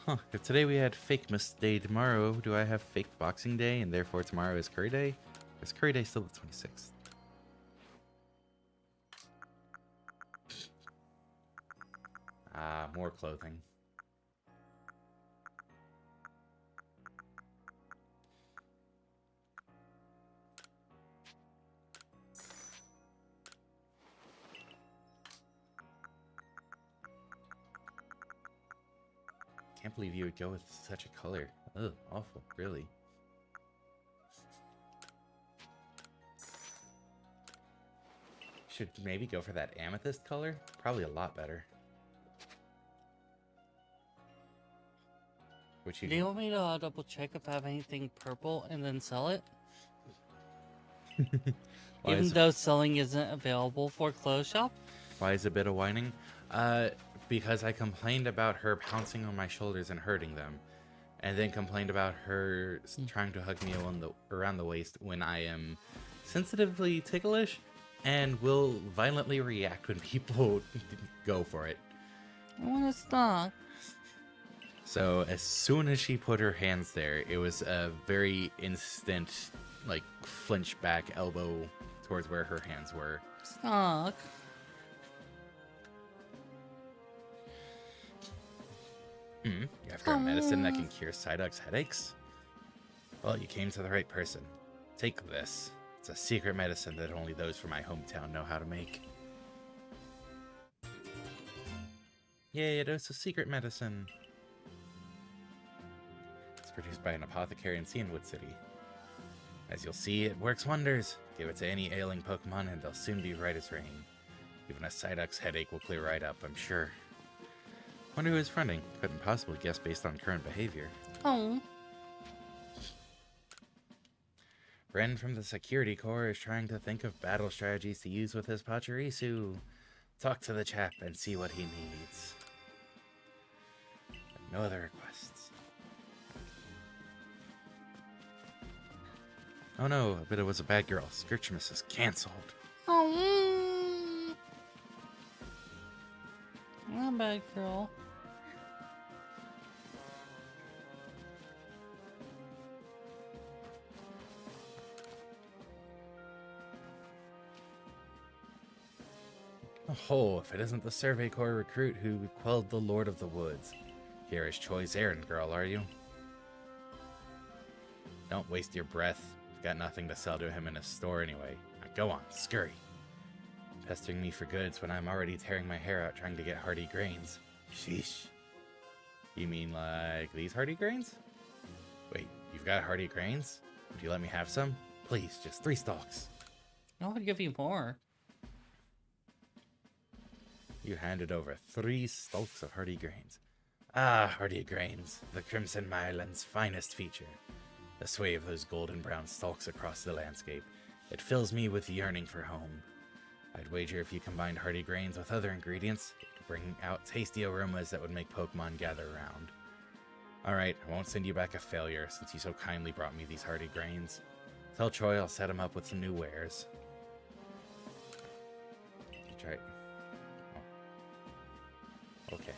Huh, if today we had Fakemas Day, tomorrow do I have Fake Boxing Day, and therefore tomorrow is Curry Day? Or is Curry Day still the 26th? Ah, more clothing. Can't believe you would go with such a color. Ugh, awful, really. Should maybe go for that amethyst color? Probably a lot better. Which Do you want me to double check if I have anything purple and then sell it? Even though selling isn't available for clothes shop? Why is a bit of whining? Because I complained about her pouncing on my shoulders and hurting them, and then complained about her trying to hug me around the waist when I am sensitively ticklish and will violently react when people go for it. I want to stop. So as soon as she put her hands there, it was a very instant, like, flinch back elbow towards where her hands were. Stop. You after a medicine that can cure Psyduck's headaches? Well, you came to the right person. Take this. It's a secret medicine that only those from my hometown know how to make. Yay, it is a secret medicine. It's produced by an apothecary in Cianwood City. As you'll see, it works wonders. Give it to any ailing Pokemon and they'll soon be right as rain. Even a Psyduck's headache will clear right up, I'm sure. Wonder who is fronting. Couldn't possibly guess based on current behavior. Oh. Ren from the Security Corps is trying to think of battle strategies to use with his Pachirisu. Talk to the chap and see what he needs. No other requests. Oh no, Abita was a bad girl. Skirchmas is cancelled. Oh. Not a bad girl. Oh, if it isn't the Survey Corps recruit who quelled the Lord of the Woods. Here is Choi's errand girl, are you? Don't waste your breath. You've got nothing to sell to him in his store anyway. Now go on, scurry. Pestering me for goods when I'm already tearing my hair out trying to get hardy grains. Sheesh. You mean like these hardy grains? Wait, you've got hardy grains? Would you let me have some? Please, just 3 stalks. I'll give you more. You handed over 3 stalks of hardy grains. Ah, hardy grains, the Crimson Myland's finest feature. The sway of those golden brown stalks across the landscape. It fills me with yearning for home. I'd wager if you combined hardy grains with other ingredients, it could bring out tasty aromas that would make Pokemon gather around. Alright, I won't send you back a failure since you so kindly brought me these hardy grains. Tell Troy I'll set him up with some new wares. You try it. Oh. Okay.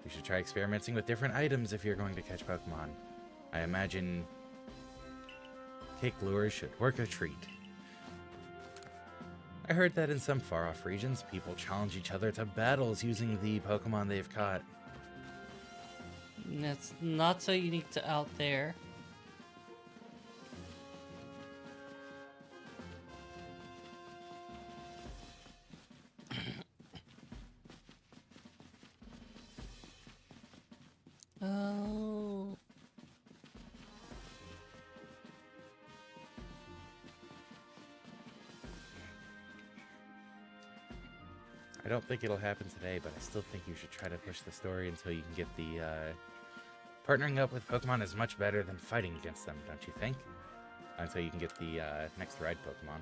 You should try experimenting with different items if you're going to catch Pokemon. I imagine cake lures should work a treat. I heard that in some far-off regions, people challenge each other to battles using the Pokemon they've caught. That's not so unique to out there. Oh. I don't think it'll happen today, but I still think you should try to push the story until you can get the, partnering up with Pokemon is much better than fighting against them, don't you think? Until you can get the, next ride Pokemon.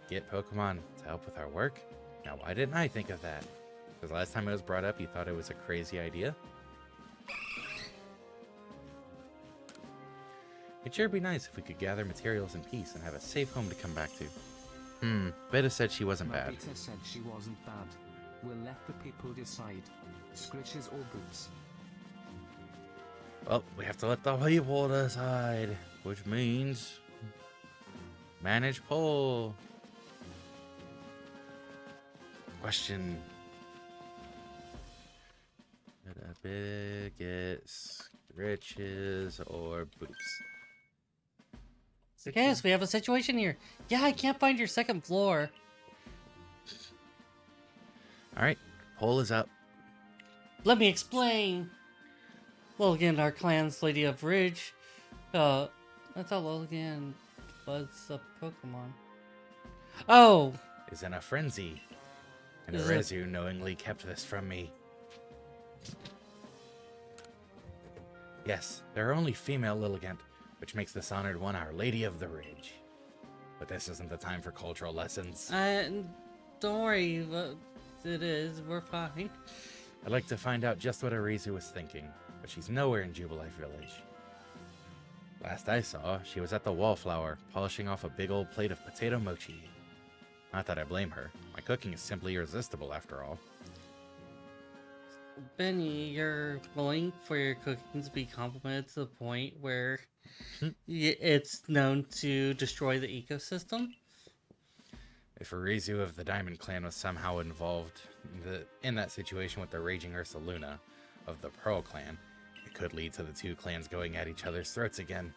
Get Pokemon to help with our work? Now, why didn't I think of that? Because last time it was brought up, you thought it was a crazy idea? It'd sure be nice if we could gather materials in peace and have a safe home to come back to. Beta said she wasn't bad. Abita said she wasn't bad. We'll let the people decide. Scritches or boots. Well, we have to let the people decide, which means manage poll. Question. Should I get scritches or boots? Yes, we have a situation here. Yeah, I can't find your second floor. Alright, poll is up. Let me explain. Lilligan, our clan's Lady of Ridge. I thought Lilligan was a Pokemon. Oh! Is in a frenzy. And Is it- Rezu knowingly kept this from me. Yes, there are only female Lilligant, which makes this honored one our Lady of the Ridge. But this isn't the time for cultural lessons. Don't worry. It is. We're fine. I'd like to find out just what Arizu was thinking, but she's nowhere in Jubilife Village. Last I saw, she was at the Wallflower, polishing off a big old plate of potato mochi. Not that I blame her. My cooking is simply irresistible after all. Benny, you're willing for your cooking to be complimented to the point where it's known to destroy the ecosystem? If Arizu of the Diamond Clan was somehow involved in that situation with the Raging Ursaluna of the Pearl Clan, it could lead to the two clans going at each other's throats again.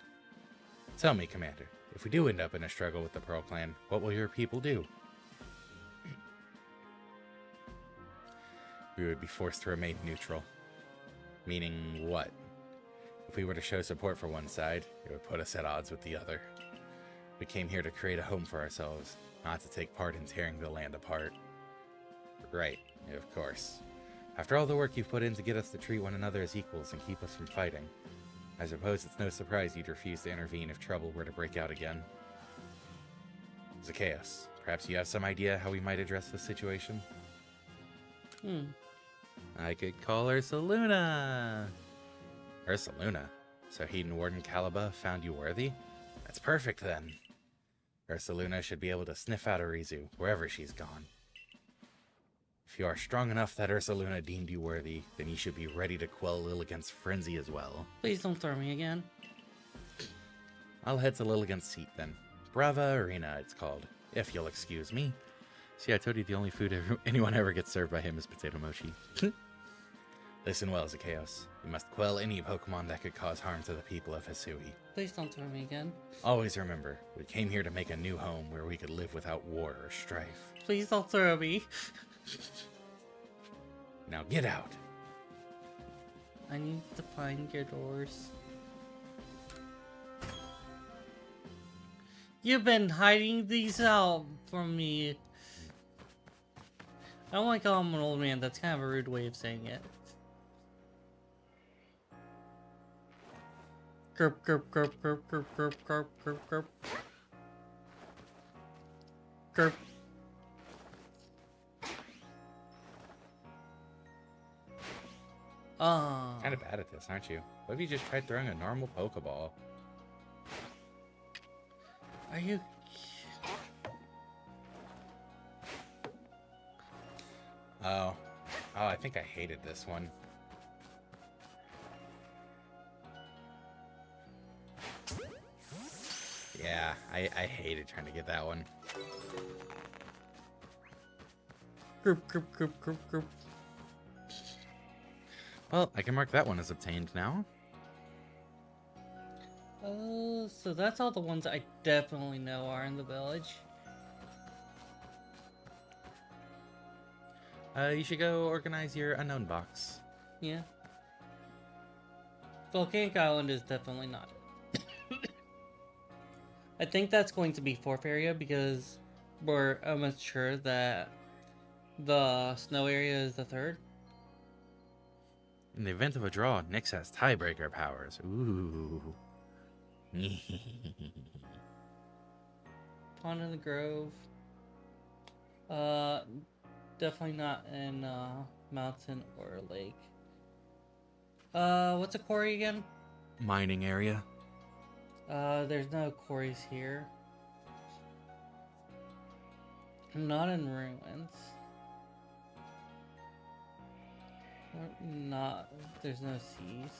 Tell me, Commander, if we do end up in a struggle with the Pearl Clan, what will your people do? We would be forced to remain neutral. Meaning what? If we were to show support for one side, it would put us at odds with the other. We came here to create a home for ourselves, not to take part in tearing the land apart. Right, of course. After all the work you've put in to get us to treat one another as equals and keep us from fighting, I suppose it's no surprise you'd refuse to intervene if trouble were to break out again. Zacchaeus, perhaps you have some idea how we might address this situation? I could call Ursaluna. Ursaluna? So Hedon Warden Caliba found you worthy? That's perfect then. Ursaluna should be able to sniff out Arizu, wherever she's gone. If you are strong enough that Ursaluna deemed you worthy, then you should be ready to quell Lilligant's frenzy as well. Please don't throw me again. I'll head to Lilligant's seat then. Brava Arena, it's called, if you'll excuse me. See, I told you the only food anyone ever gets served by him is potato mochi. Listen well, Zacchaeus. You must quell any Pokemon that could cause harm to the people of Hisui. Please don't throw me again. Always remember, we came here to make a new home where we could live without war or strife. Please don't throw me. Now get out! I need to find your doors. You've been hiding these out from me. I don't want to call him an old man. That's kind of a rude way of saying it. Grp, grp, grp, grp, grp, grp, grp, grp, grp. Grp. Kind of bad at this, aren't you? What if you just tried throwing a normal Pokeball? Are you... Oh. Oh, I think I hated this one. Yeah, I hated trying to get that one. Group, group, group, group, group. Well, I can mark that one as obtained now. Oh, so that's all the ones I definitely know are in the village. You should go organize your unknown box. Yeah. Volcanic Island is definitely not it. I think that's going to be fourth area because we're almost sure that the snow area is the third. In the event of a draw, Nyx has tiebreaker powers. Ooh. Pond in the Grove. Definitely not in mountain or lake. What's a quarry again? Mining area. There's no quarries here. Not in ruins. Not. There's no seas.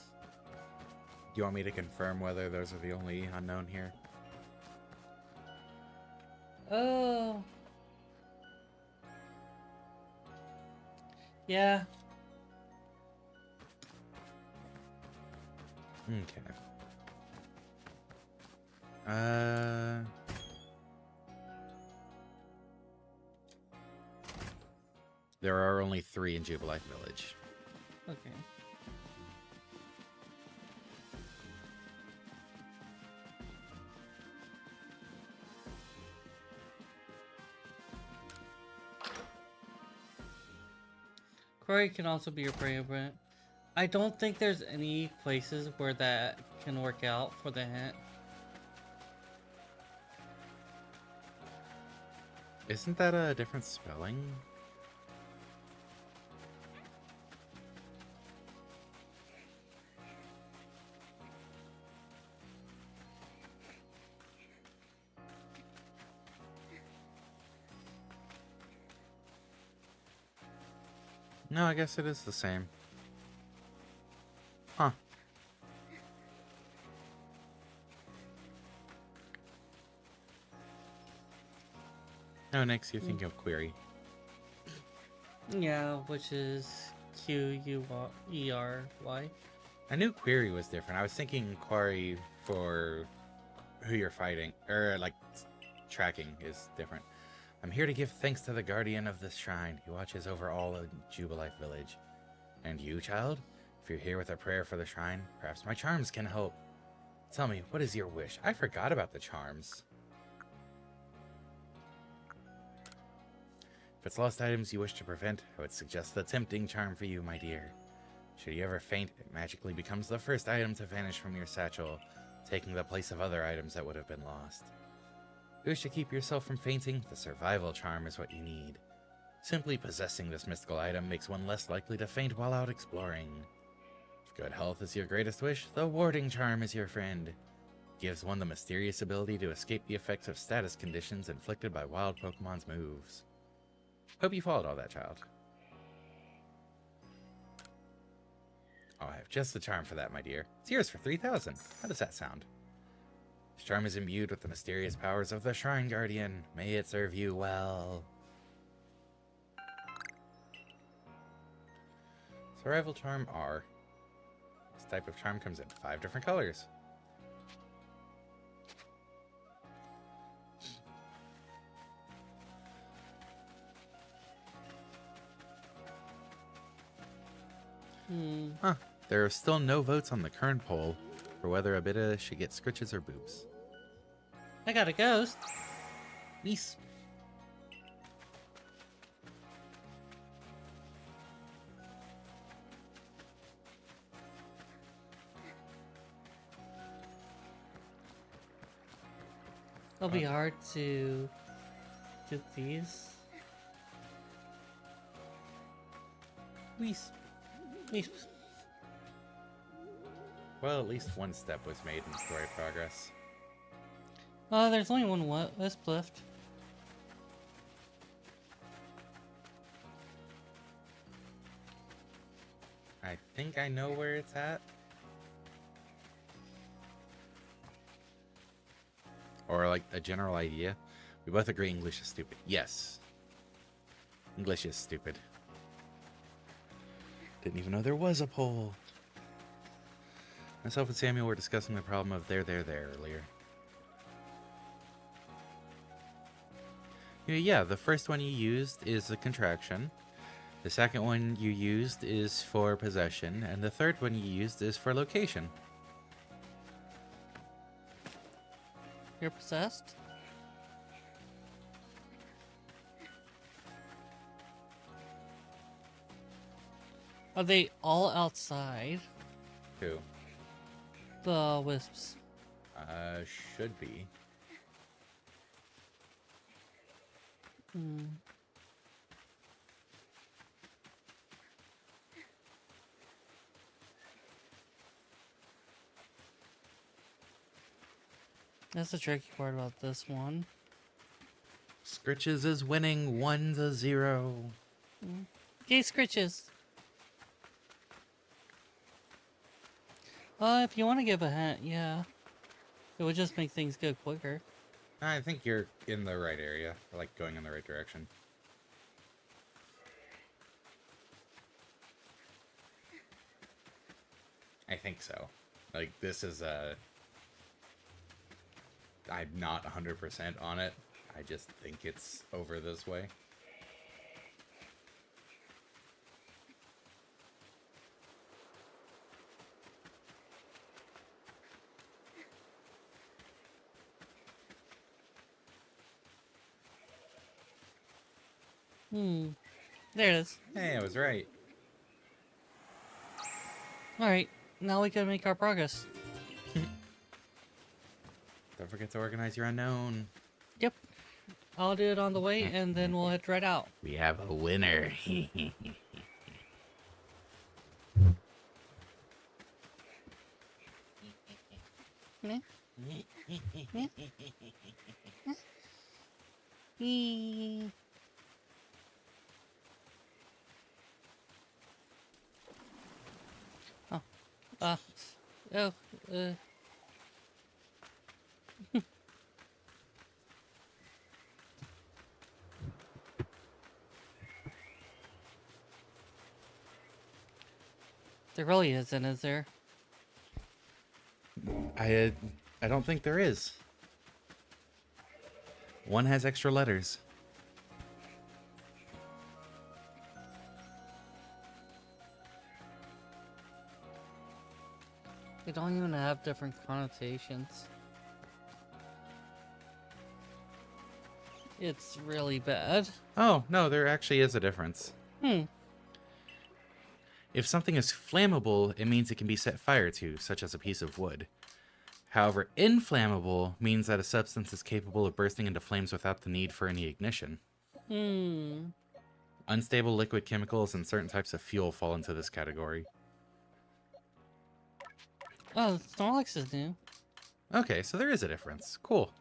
Do you want me to confirm whether those are the only unknown here? Oh. Yeah. Okay. There are only 3 in Jubilife Village. Okay. Quarry can also be your favorite. I don't think there's any places where that can work out for the hint. Isn't that a different spelling? No, I guess it is the same. Huh. No, next you're thinking of Query. Yeah, which is Query. I knew Query was different. I was thinking Quarry for who you're fighting, or like tracking is different. I'm here to give thanks to the guardian of this shrine. He watches over all of Jubilife Village. And you, child? If you're here with a prayer for the shrine, perhaps my charms can help. Tell me, what is your wish? I forgot about the charms. If it's lost items you wish to prevent, I would suggest the tempting charm for you, my dear. Should you ever faint, it magically becomes the first item to vanish from your satchel, taking the place of other items that would have been lost. You wish to keep yourself from fainting? The survival charm is what you need. Simply possessing this mystical item makes one less likely to faint while out exploring. If good health is your greatest wish, the warding charm is your friend. It gives one the mysterious ability to escape the effects of status conditions inflicted by wild Pokemon's moves. Hope you followed all that, child. Oh, I have just the charm for that, my dear. It's yours for 3,000. How does that sound? This charm is imbued with the mysterious powers of the Shrine Guardian. May it serve you well. Survival Charm R. This type of charm comes in 5 different colors. Huh. There are still no votes on the current poll for whether Abita should get scritches or boobs. I got a ghost. Nice. It'll be hard to get these. Wees. Wees. Well, at least one step was made in story progress. There's only one wisp left. I think I know where it's at. Or like a general idea. We both agree English is stupid. Yes. English is stupid. Didn't even know there was a poll. Myself and Samuel were discussing the problem of there earlier. Yeah, the first one you used is a contraction. The second one you used is for possession, and the third one you used is for location. You're possessed? Are they all outside? Who? The wisps. Should be. Hmm. That's the tricky part about this one. Scritches is winning 1-0. Okay, Scritches. If you want to give a hint, yeah. It would just make things go quicker. I think you're in the right area. Like going in the right direction. I think so. Like this is I'm not 100% on it. I just think it's over this way. There it is. Hey, I was right. Alright, now we can make our progress. Don't forget to organize your unknown. Yep. I'll do it on the way, and then we'll head right out. We have a winner. Meh. Meh. Eee. Oh. Oh. There really isn't, is there? I don't think there is. One has extra letters. They don't even have different connotations. It's really bad. Oh, no, there actually is a difference. If something is flammable, it means it can be set fire to, such as a piece of wood. However, inflammable means that a substance is capable of bursting into flames without the need for any ignition. Unstable liquid chemicals and certain types of fuel fall into this category. Oh, Snorlax is new. Okay, so there is a difference. Cool.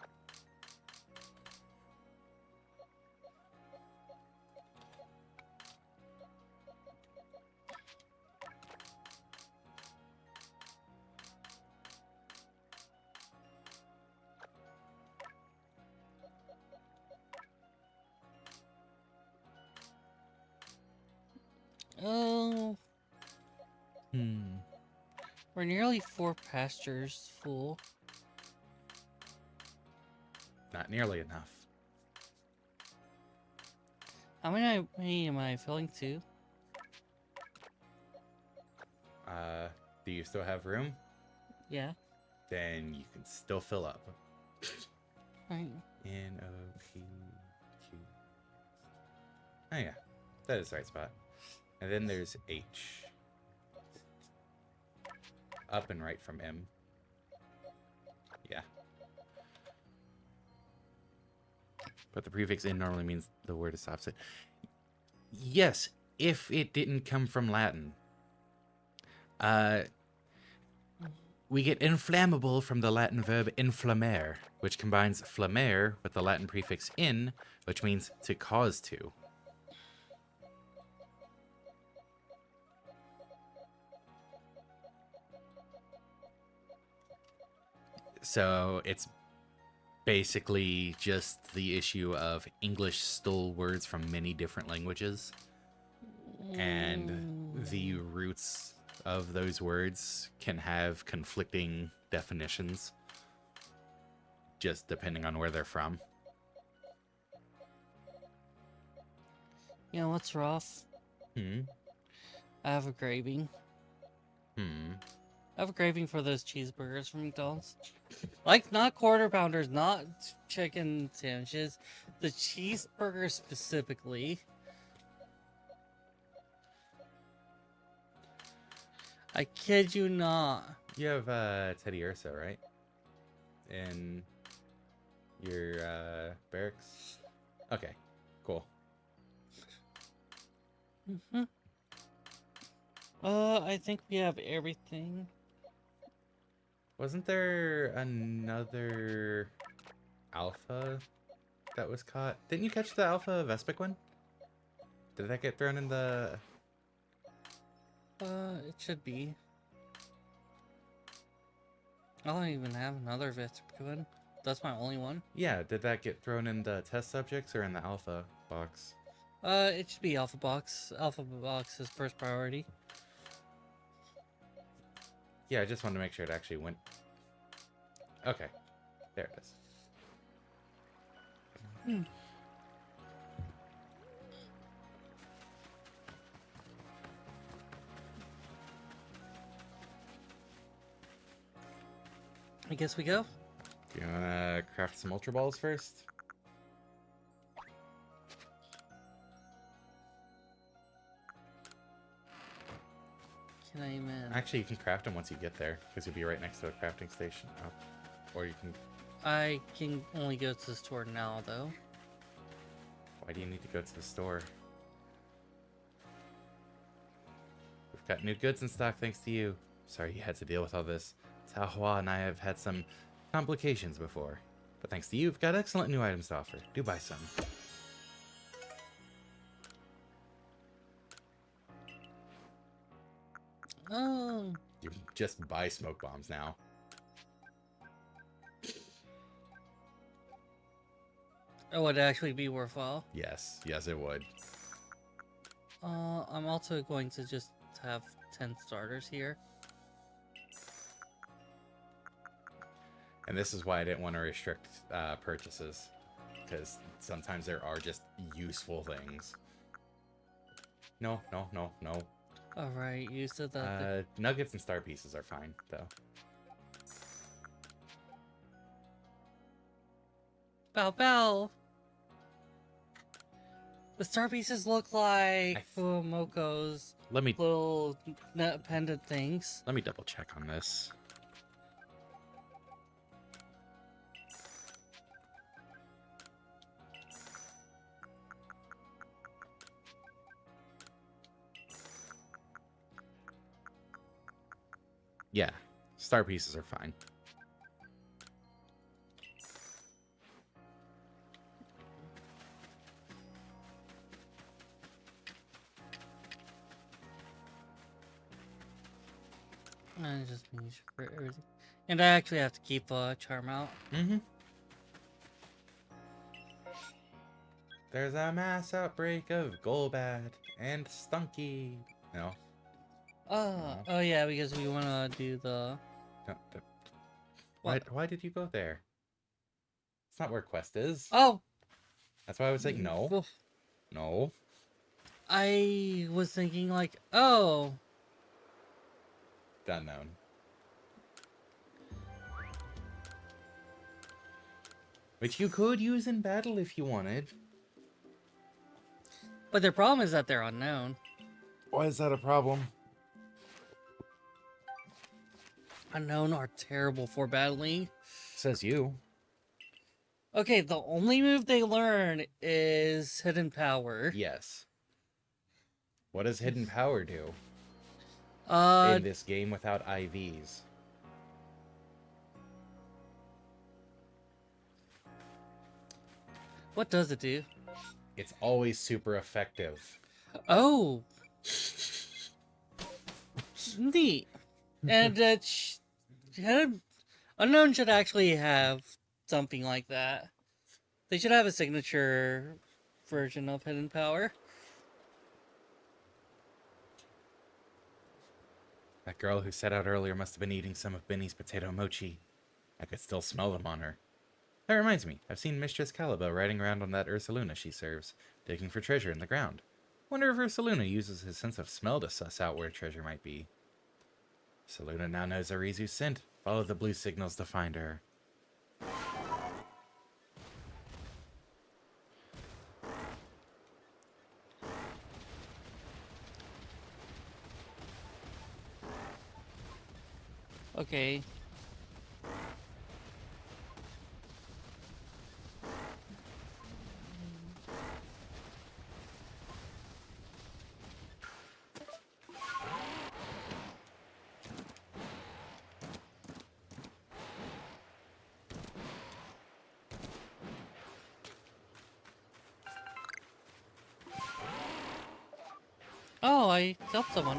Oh, Hmm. we're nearly 4 pastures full. Not nearly enough. How many am I filling to? Do you still have room? Yeah. Then you can still fill up. Right. N-O-P-Q. Oh yeah, that is the right spot. And then there's H. Up and right from M. Yeah. But the prefix in normally means the word is opposite. Yes, if it didn't come from Latin. We get inflammable from the Latin verb inflammare, which combines flammare with the Latin prefix in, which means to cause to. So it's basically just the issue of English stole words from many different languages, and the roots of those words can have conflicting definitions just depending on where they're from. You know what's rough? Hmm. I have a craving. I have a craving for those cheeseburgers from McDonald's. Like, not quarter pounders, not chicken sandwiches. The cheeseburger specifically. I kid you not. You have Teddy Urso, right? In your barracks? Okay, cool. I think we have everything. Wasn't there another alpha that was caught? Didn't you catch the alpha Vespiquen? Did that get thrown in the... It should be. I don't even have another Vespiquen. That's my only one. Yeah, did that get thrown in the test subjects or in the alpha box? It should be Alpha Box. Alpha Box is first priority. Yeah, I just wanted to make sure it actually went... Okay, there it is. I guess we go. Do you want to craft some Ultra Balls first? Can I even... Actually, you can craft them once you get there, because you'll be right next to a crafting station. Oh. Or you can... I can only go to the store now, though. Why do you need to go to the store? We've got new goods in stock thanks to you. Sorry you had to deal with all this. Tao Hua and I have had some complications before. But thanks to you, we've got excellent new items to offer. Do buy some. Oh. You can just buy smoke bombs now. It would actually be worthwhile. Yes, yes it would. I'm also going to just have 10 starters here. And this is why I didn't want to restrict purchases. Because sometimes there are just useful things. No, no, no, no. Alright, you said that. Nuggets and star pieces are fine, though. Bow bow! The star pieces look like Fumoko's Let me little pendant things. double check on this. Yeah, star pieces are fine. I just need for everything. And I actually have to keep Charm out. Mm-hmm. There's a mass outbreak of Golbat and Stunky. No. Oh yeah, because we want to do the... No, why did you go there? It's not where quest is. Oh! That's why I was like, no. No. I was thinking like, oh... Unknown. Which you could use in battle if you wanted. But their problem is that they're unknown. Why is that a problem? Unknown are terrible for battling. Says you. Okay, the only move they learn is Hidden Power. Yes. What does Hidden Power do Uh, in this game without IVs? what does it do? It's always super effective. Oh, neat. And Unknown should actually have something like that. They should have a signature version of Hidden Power. That girl who set out earlier must have been eating some of Benny's potato mochi. I could still smell them on her. That reminds me, I've seen Mistress Caliba riding around on that Ursaluna she serves, digging for treasure in the ground. Wonder if Ursaluna uses his sense of smell to suss out where treasure might be. Ursaluna now knows Arizu's scent. Follow the blue signals to find her. Okay. Oh, I helped someone.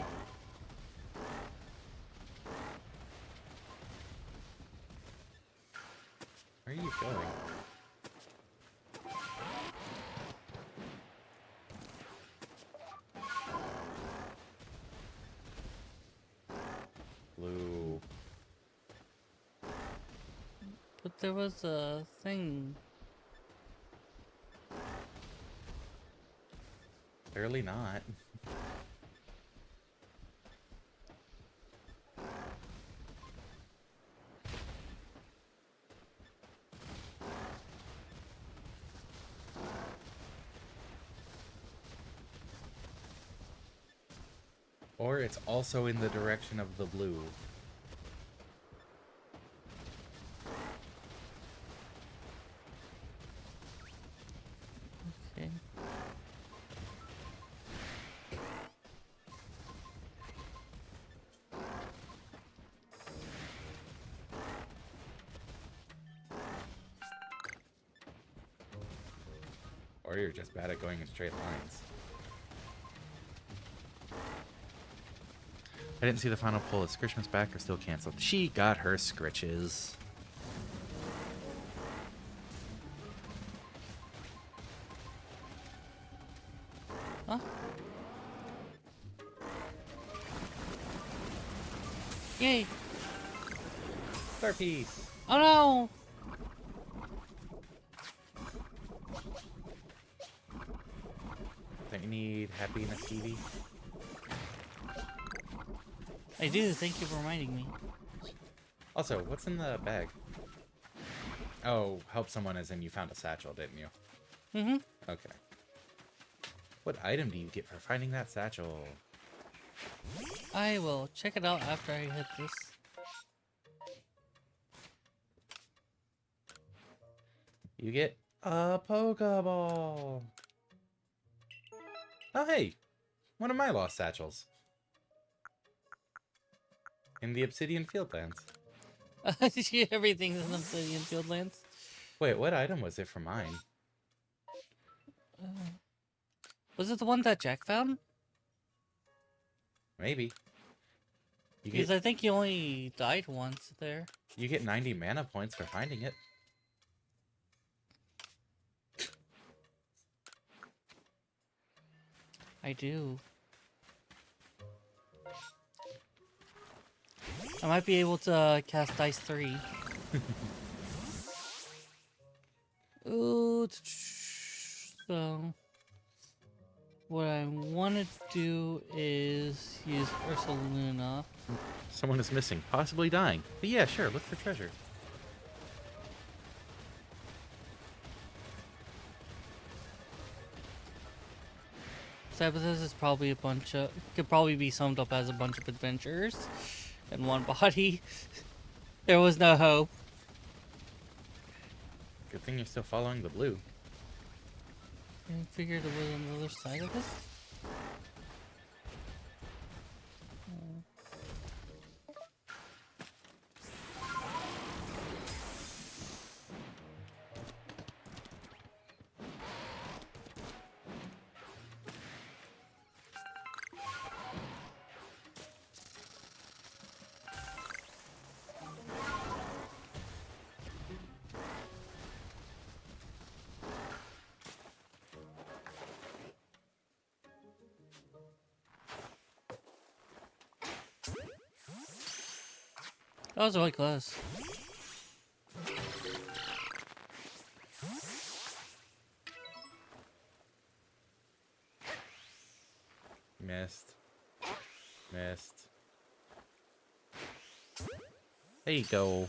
Where are you going? Blue. But there was a thing. Clearly not. Or it's also in the direction of the blue. Okay. Or you're just bad at going in straight lines. I didn't see the final pull. Is Skrishma's back or still canceled? She got her scritches. Huh? Yay! Star piece. Oh no! Don't you need happiness, Stevie? I do, thank you for reminding me. Also, what's in the bag? Oh, help someone as in you found a satchel, didn't you? Mm-hmm. Okay. What item do you get for finding that satchel? I will check it out after I hit this. You get a Pokeball. Oh, hey! One of my lost satchels. In the Obsidian Fieldlands. Everything's in Obsidian Fieldlands. Wait, what item was it for mine? Was it the one that Jack found? Maybe. You Because get, I think he only died once there. you get 90 mana points for finding it. I do. I might be able to cast Dice 3. Ooh, so what I want to do is use Ursaluna. Someone is missing, possibly dying. But yeah, sure, look for treasure. Sabotage is probably a bunch of, could probably be summed up as a bunch of adventures in one body. There was no hope. Good thing you're still following the blue. I figured it was on the other side of this. That was really close. Missed. Missed. There you go.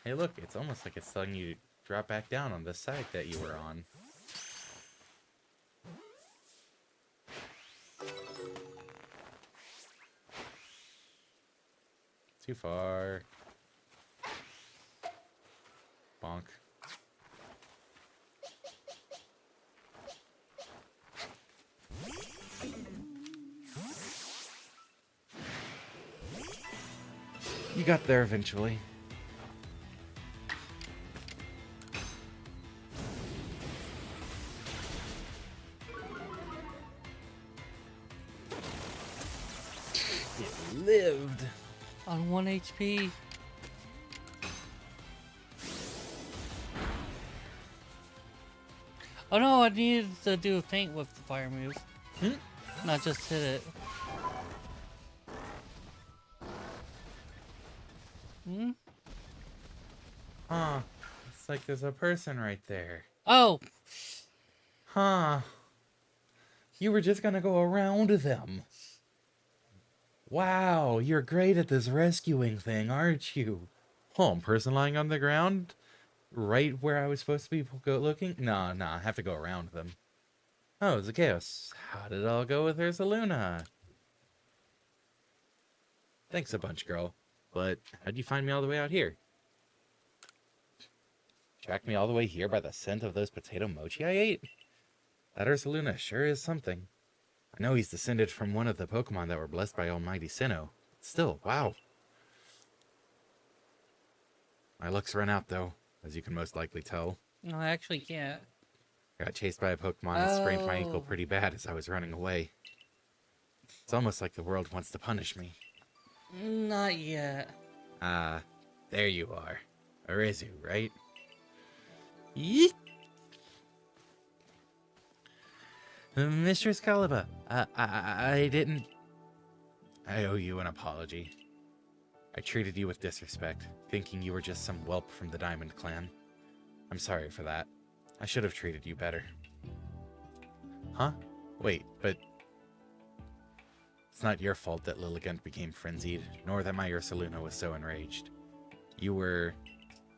Hey, look, it's almost like it's telling you to drop back down on the side that you were on. Too far. Bonk. You got there eventually. It lived. On 1 HP. Oh no, I needed to do a feint with the fire move. Not just hit it. Huh. It's like there's a person right there. Oh! Huh. You were just gonna go around them. Wow, you're great at this rescuing thing, aren't you? Oh, person lying on the ground? Right where I was supposed to be looking? Nah, I have to go around them. Oh, Zacchaeus. How did it all go with Ursaluna? Thanks a bunch, girl. But how'd you find me all the way out here? Tracked me all the way here by the scent of those potato mochi I ate? That Ursaluna sure is something. I know he's descended from one of the Pokemon that were blessed by Almighty Sinnoh. Still, wow. My luck's run out, though, as you can most likely tell. No, I actually can't. I got chased by a Pokemon and sprained my ankle Oh. pretty bad as I was running away. It's almost like the world wants to punish me. Not yet. Ah, there you are. Arizu, right? Yeet! Mistress Caliba, I didn't... I owe you an apology. I treated you with disrespect, thinking you were just some whelp from the Diamond Clan. I'm sorry for that. I should have treated you better. Huh? Wait, but... It's not your fault that Lilligant became frenzied, nor that my Ursaluna was so enraged. You were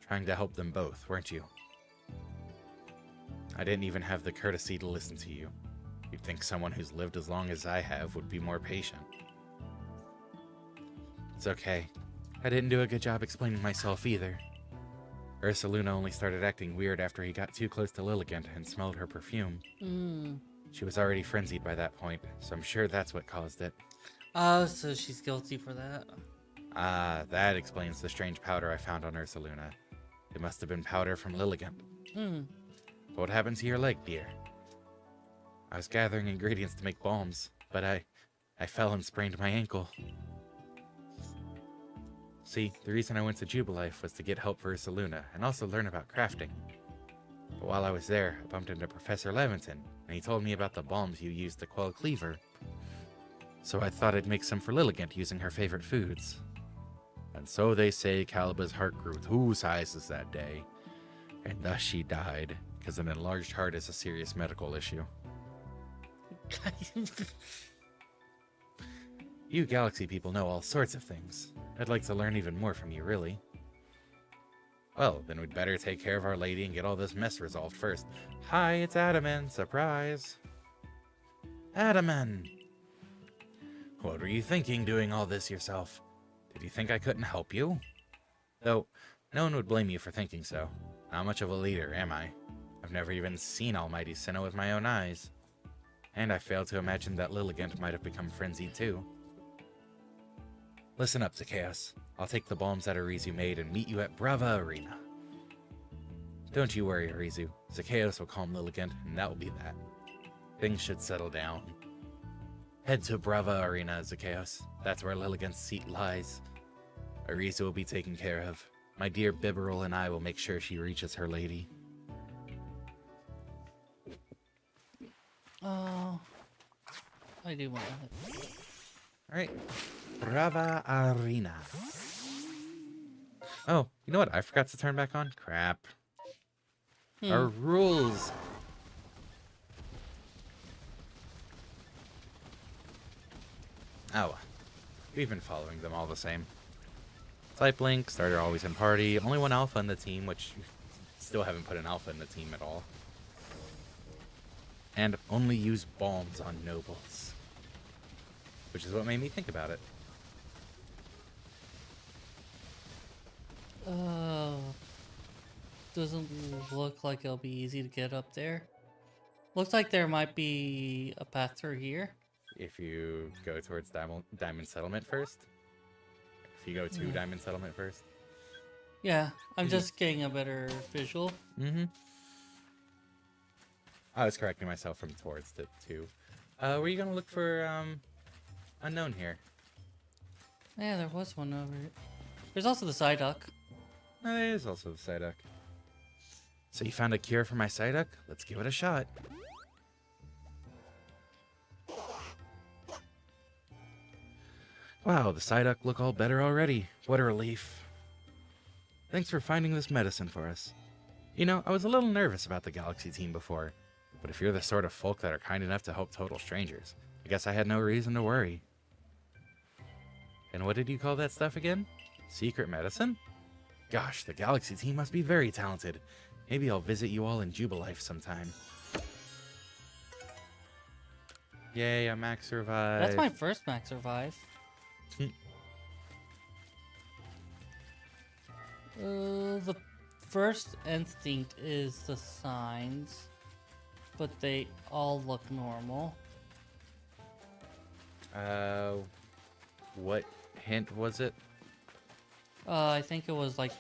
trying to help them both, weren't you? I didn't even have the courtesy to listen to you. You'd think someone who's lived as long as I have would be more patient. It's okay. I didn't do a good job explaining myself either. Ursaluna only started acting weird after he got too close to Lilligant and smelled her perfume. She was already frenzied by that point, so I'm sure that's what caused it. Oh, so she's guilty for that. Ah, that explains the strange powder I found on Ursaluna. It must have been powder from Lilligant. What happened to your leg, dear? I was gathering ingredients to make balms, but I fell and sprained my ankle. See, the reason I went to Jubilife was to get help for Ursaluna and also learn about crafting. But while I was there, I bumped into Professor Levinson, and he told me about the balms you used to quell Cleaver. So I thought I'd make some for Lilligant using her favorite foods. And so they say Caliba's heart grew 2 sizes that day, and thus she died, because an enlarged heart is a serious medical issue. You Galaxy people know all sorts of things. I'd like to learn even more from you, really. Well, then we'd better take care of Our Lady and get all this mess resolved first. Hi, it's Adaman. Surprise. Adaman! What were you thinking doing all this yourself? Did you think I couldn't help you? Though, no one would blame you for thinking so. Not much of a leader, am I? I've never even seen Almighty Sinnoh with my own eyes. And I fail to imagine that Lilligant might have become frenzied too. Listen up, Zacchaeus. I'll take the bombs that Arizu made and meet you at Brava Arena. Don't you worry, Arizu. Zacchaeus will calm Lilligant, and that will be that. Things should settle down. Head to Brava Arena, Zacchaeus. That's where Lilligant's seat lies. Arizu will be taken care of. My dear Bibarel and I will make sure she reaches Her Lady. Oh, I do want to. Alright. Brava Arena. Oh, you know what I forgot to turn back on? Crap. Our rules. Oh. We've been following them all the same. Type link, starter always in party, only one alpha in the team, which still haven't put an alpha in the team at all. And only use bombs on nobles. Which is what made me think about it. Doesn't look like it'll be easy to get up there. Looks like there might be a path through here. If you go towards Diamond Settlement first. If you go to Diamond Settlement first. Yeah, I'm just getting a better visual. Mm-hmm. I was correcting myself from towards the two. Were you gonna look for Unown here? Yeah, there was one over here. There's also the Psyduck. Oh, there is also the Psyduck. So you found a cure for my Psyduck? Let's give it a shot. Wow, the Psyduck look all better already. What a relief. Thanks for finding this medicine for us. You know, I was a little nervous about the Galaxy team before, but if you're the sort of folk that are kind enough to help total strangers, I guess I had no reason to worry. And what did you call that stuff again? Secret medicine? Gosh, the Galaxy team must be very talented. Maybe I'll visit you all in Jubilife sometime. Yay, a max survive. That's my first max survive. The first instinct is the signs, but they all look normal. What hint was it? I think it was like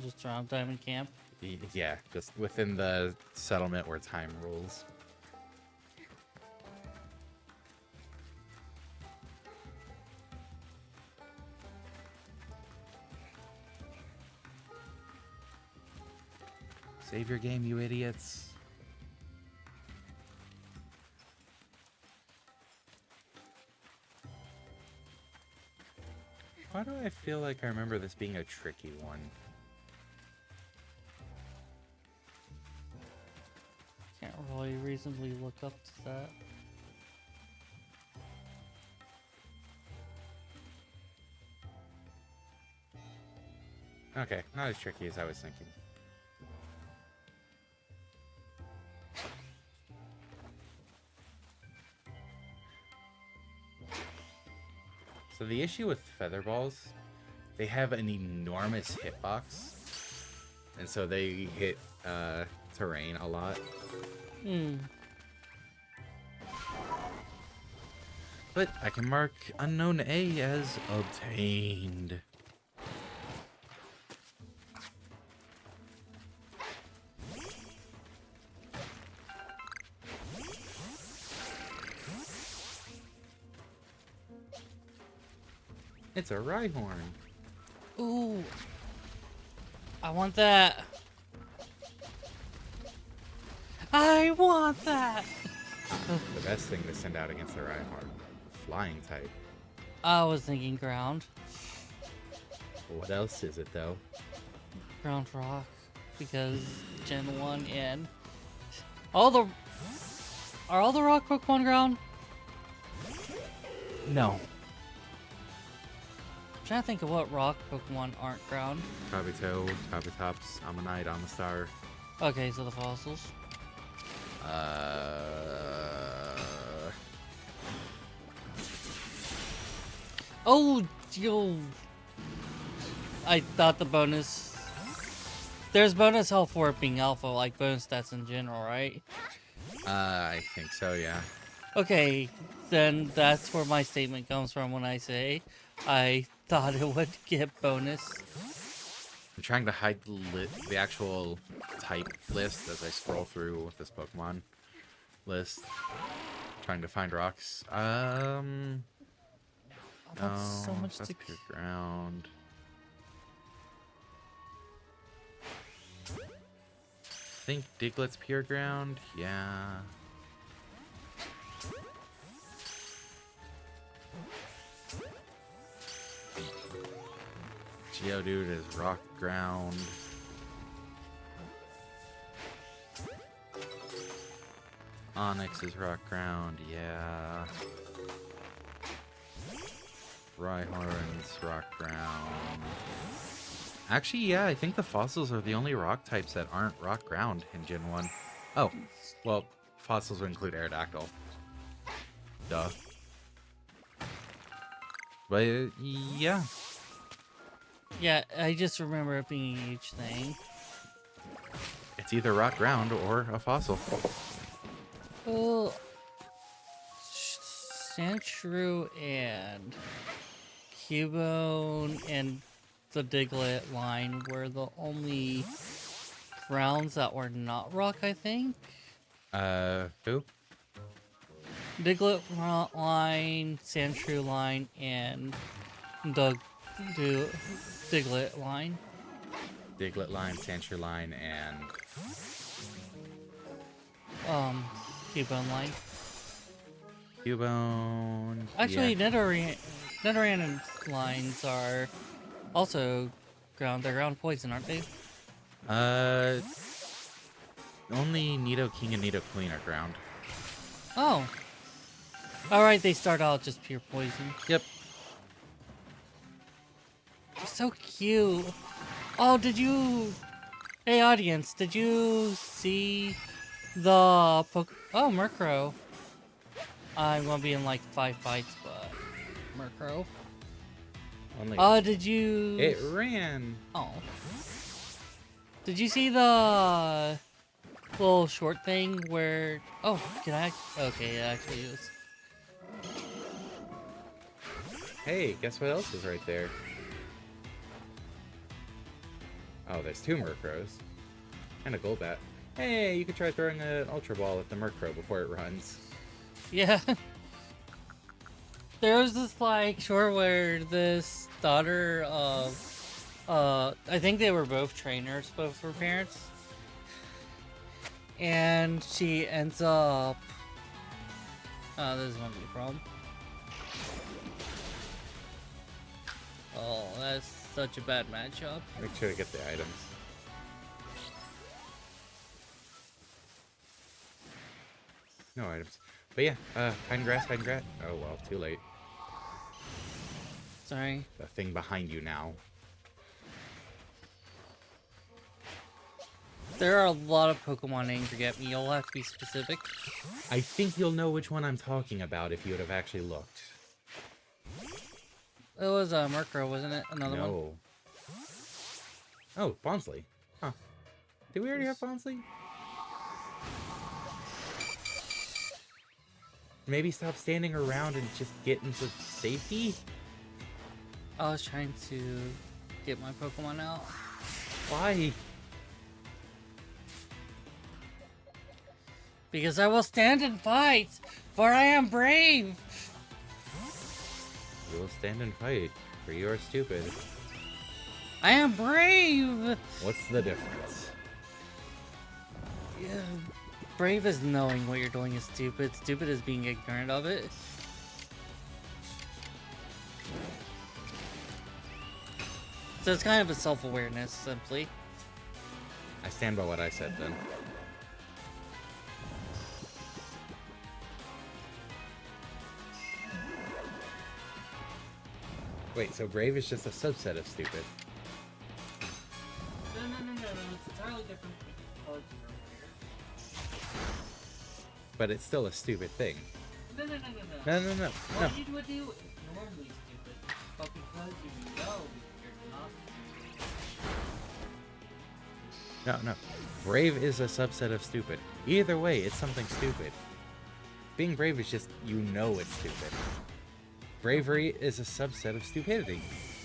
just around Diamond Camp. Yeah, just within the settlement where time rules. Save your game, you idiots. Why do I feel like I remember this being a tricky one? Can't really reasonably look up to that. Okay, not as tricky as I was thinking. So the issue with feather balls, they have an enormous hitbox, and so they hit terrain a lot. But I can mark Unknown A as obtained. It's a Rhyhorn. Ooh, I want that. I want that. The best thing to send out against the Rhyhorn. Flying type. I was thinking ground. What else is it though? Ground rock. Because Gen 1 and all the are all the rock Pokemon ground? No. trying to think of what rock Pokemon aren't ground. Kabuto, Kabutops, Ammonite, Amistar. Okay, so the fossils. Oh, yo. I thought the bonus. There's bonus health for it being alpha, like bonus stats in general, right? I think so, yeah. Okay, then that's where my statement comes from when I say I thought it would get bonus. I'm trying to hide the actual type list as I scroll through this Pokemon list. Trying to find rocks. Oh, that's No, so much that's to... pure ground. I think Diglett's pure ground. Yeah. Geodude is rock ground. Onyx is rock ground. Yeah. Rhyhorn's rock ground. Actually, yeah, I think the fossils are the only rock types that aren't rock ground in Gen 1. Oh, well, fossils would include Aerodactyl. Duh. But, yeah. Yeah, I just remember it being a huge thing. It's either rock ground or a fossil. Well, Sandshrew and Cubone and the Diglett line were the only grounds that were not rock, I think. Who? Diglett line, Sandshrew line, and the Diglett line. Diglett line, Sandshrew line, and... Cubone line. Cubone... Actually, yeah. Nidoran lines are also ground. They're ground poison, aren't they? Only Nidoking and Nidoqueen are ground. Oh. Alright, they start out just pure poison. Yep. They're so cute. Oh, did you... Hey, audience, did you see the... Oh, Murkrow. I'm gonna be in like 5 fights, but... Murkrow. Only Did you... it ran. Oh. Did you see the... little short thing where... Oh, can I... Okay, it actually is. Hey, guess what else is right there? Oh, there's 2 Murkrows. And a Golbat. Hey, you could try throwing an Ultra Ball at the Murkrow before it runs. Yeah. There was this, like, short where this daughter of... I think they were both trainers, both her parents. And she ends up... Oh, this is gonna be a problem. Oh, that's such a bad matchup. Make sure to get the items. No items. But yeah, hide and grass, hide and grass. Oh well, too late. Sorry. The thing behind you now. There are a lot of Pokemon named Forget Me. You'll have to be specific. I think you'll know which one I'm talking about if you would have actually looked. It was Murkrow, wasn't it? Another one? No. Oh, Bonsley. Huh. Did we already have Bonsley? Maybe stop standing around and just get into safety? I was trying to get my Pokemon out. Why? Because I will stand and fight, for I am brave! You will stand and fight, for you are stupid. I am brave! What's the difference? Yeah, brave is knowing what you're doing is stupid. Stupid is being ignorant of it. So it's kind of a self-awareness, simply. I stand by what I said then. Wait, so brave is just a subset of stupid. No. It's entirely different because you're But it's still a stupid thing. weird. No. No. What you would do is normally stupid, but because you know you're not stupid. No. Brave is a subset of stupid. Either way, it's something stupid. Being brave is just, you know it's stupid. Bravery is a subset of stupidity.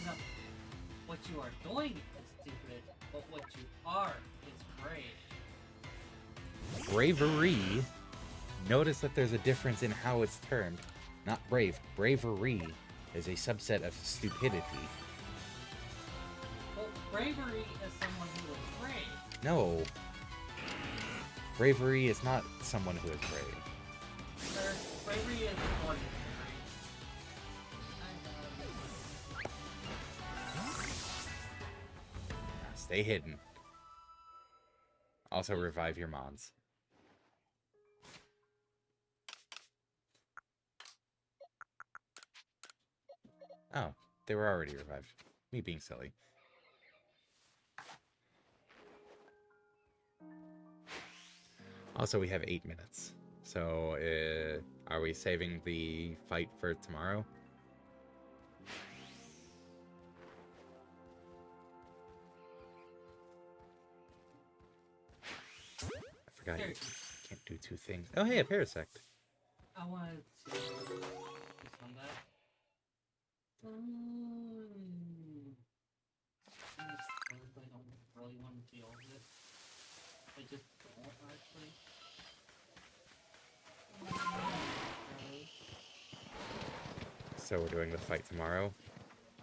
No. What you are doing is stupid, but what you are is brave. Bravery, notice that there's a difference in how it's termed. Not brave. Bravery is a subset of stupidity. Well, bravery is someone who is brave. No. Bravery is not someone who is brave. Sir, bravery is ordinary. Stay hidden. Also revive your mons. Oh, they were already revived. Me being silly. Also, we have 8 minutes. So, are we saving the fight for tomorrow? I forgot you can't do 2 things. Oh, hey, a parasect. I wanted to just on that. I don't really want to deal with it. I just don't actually. So we're doing the fight tomorrow?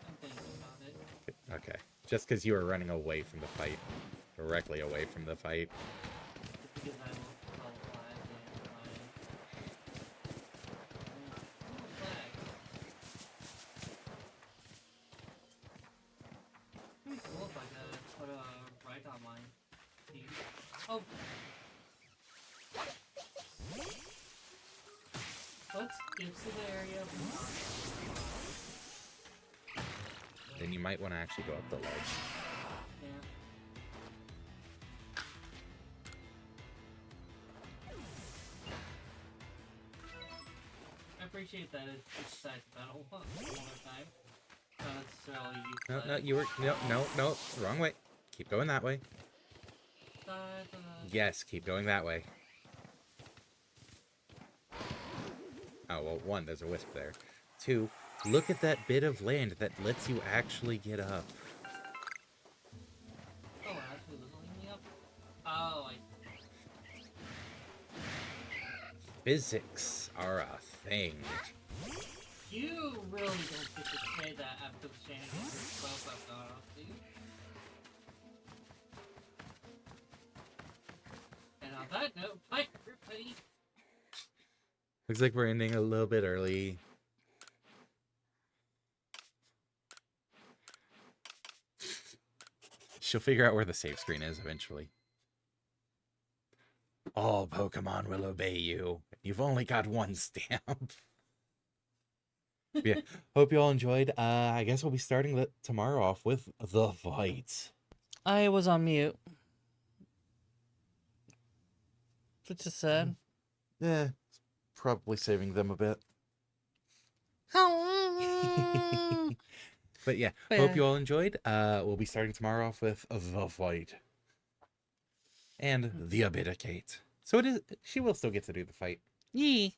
I'm thinking about it. Okay. Just because you were running away from the fight. Directly away from the fight. It's because I will level 5 and it'd be cool if I could put a right on my team. Oh! Let's get to the area. Then you might want to actually go up the ledge. Yeah. I appreciate that it decides battle one more time. Not necessarily you. No, you were... No, wrong way. Keep going that way. Yes, keep going that way. Oh, well, 1, there's a wisp there. 2, look at that bit of land that lets you actually get up. Oh, actually leveling me up? Oh, Physics are a thing. You really don't get to say that after the shenanigans both I've gone off to. And on that note, bye everybody! Looks like we're ending a little bit early. She'll figure out where the save screen is eventually. All Pokemon will obey you. You've only got 1 stamp. Yeah, hope you all enjoyed. I guess we'll be starting tomorrow off with the fight. I was on mute. Which is sad. Yeah, probably saving them a bit. But yeah, hope you all enjoyed. We'll be starting tomorrow off with the fight. And the Abita Cait. So she will still get to do the fight. Yee.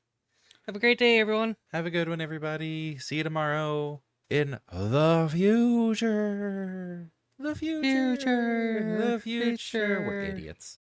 Have a great day, everyone. Have a good one, everybody. See you tomorrow in the future. The future. The future. We're idiots.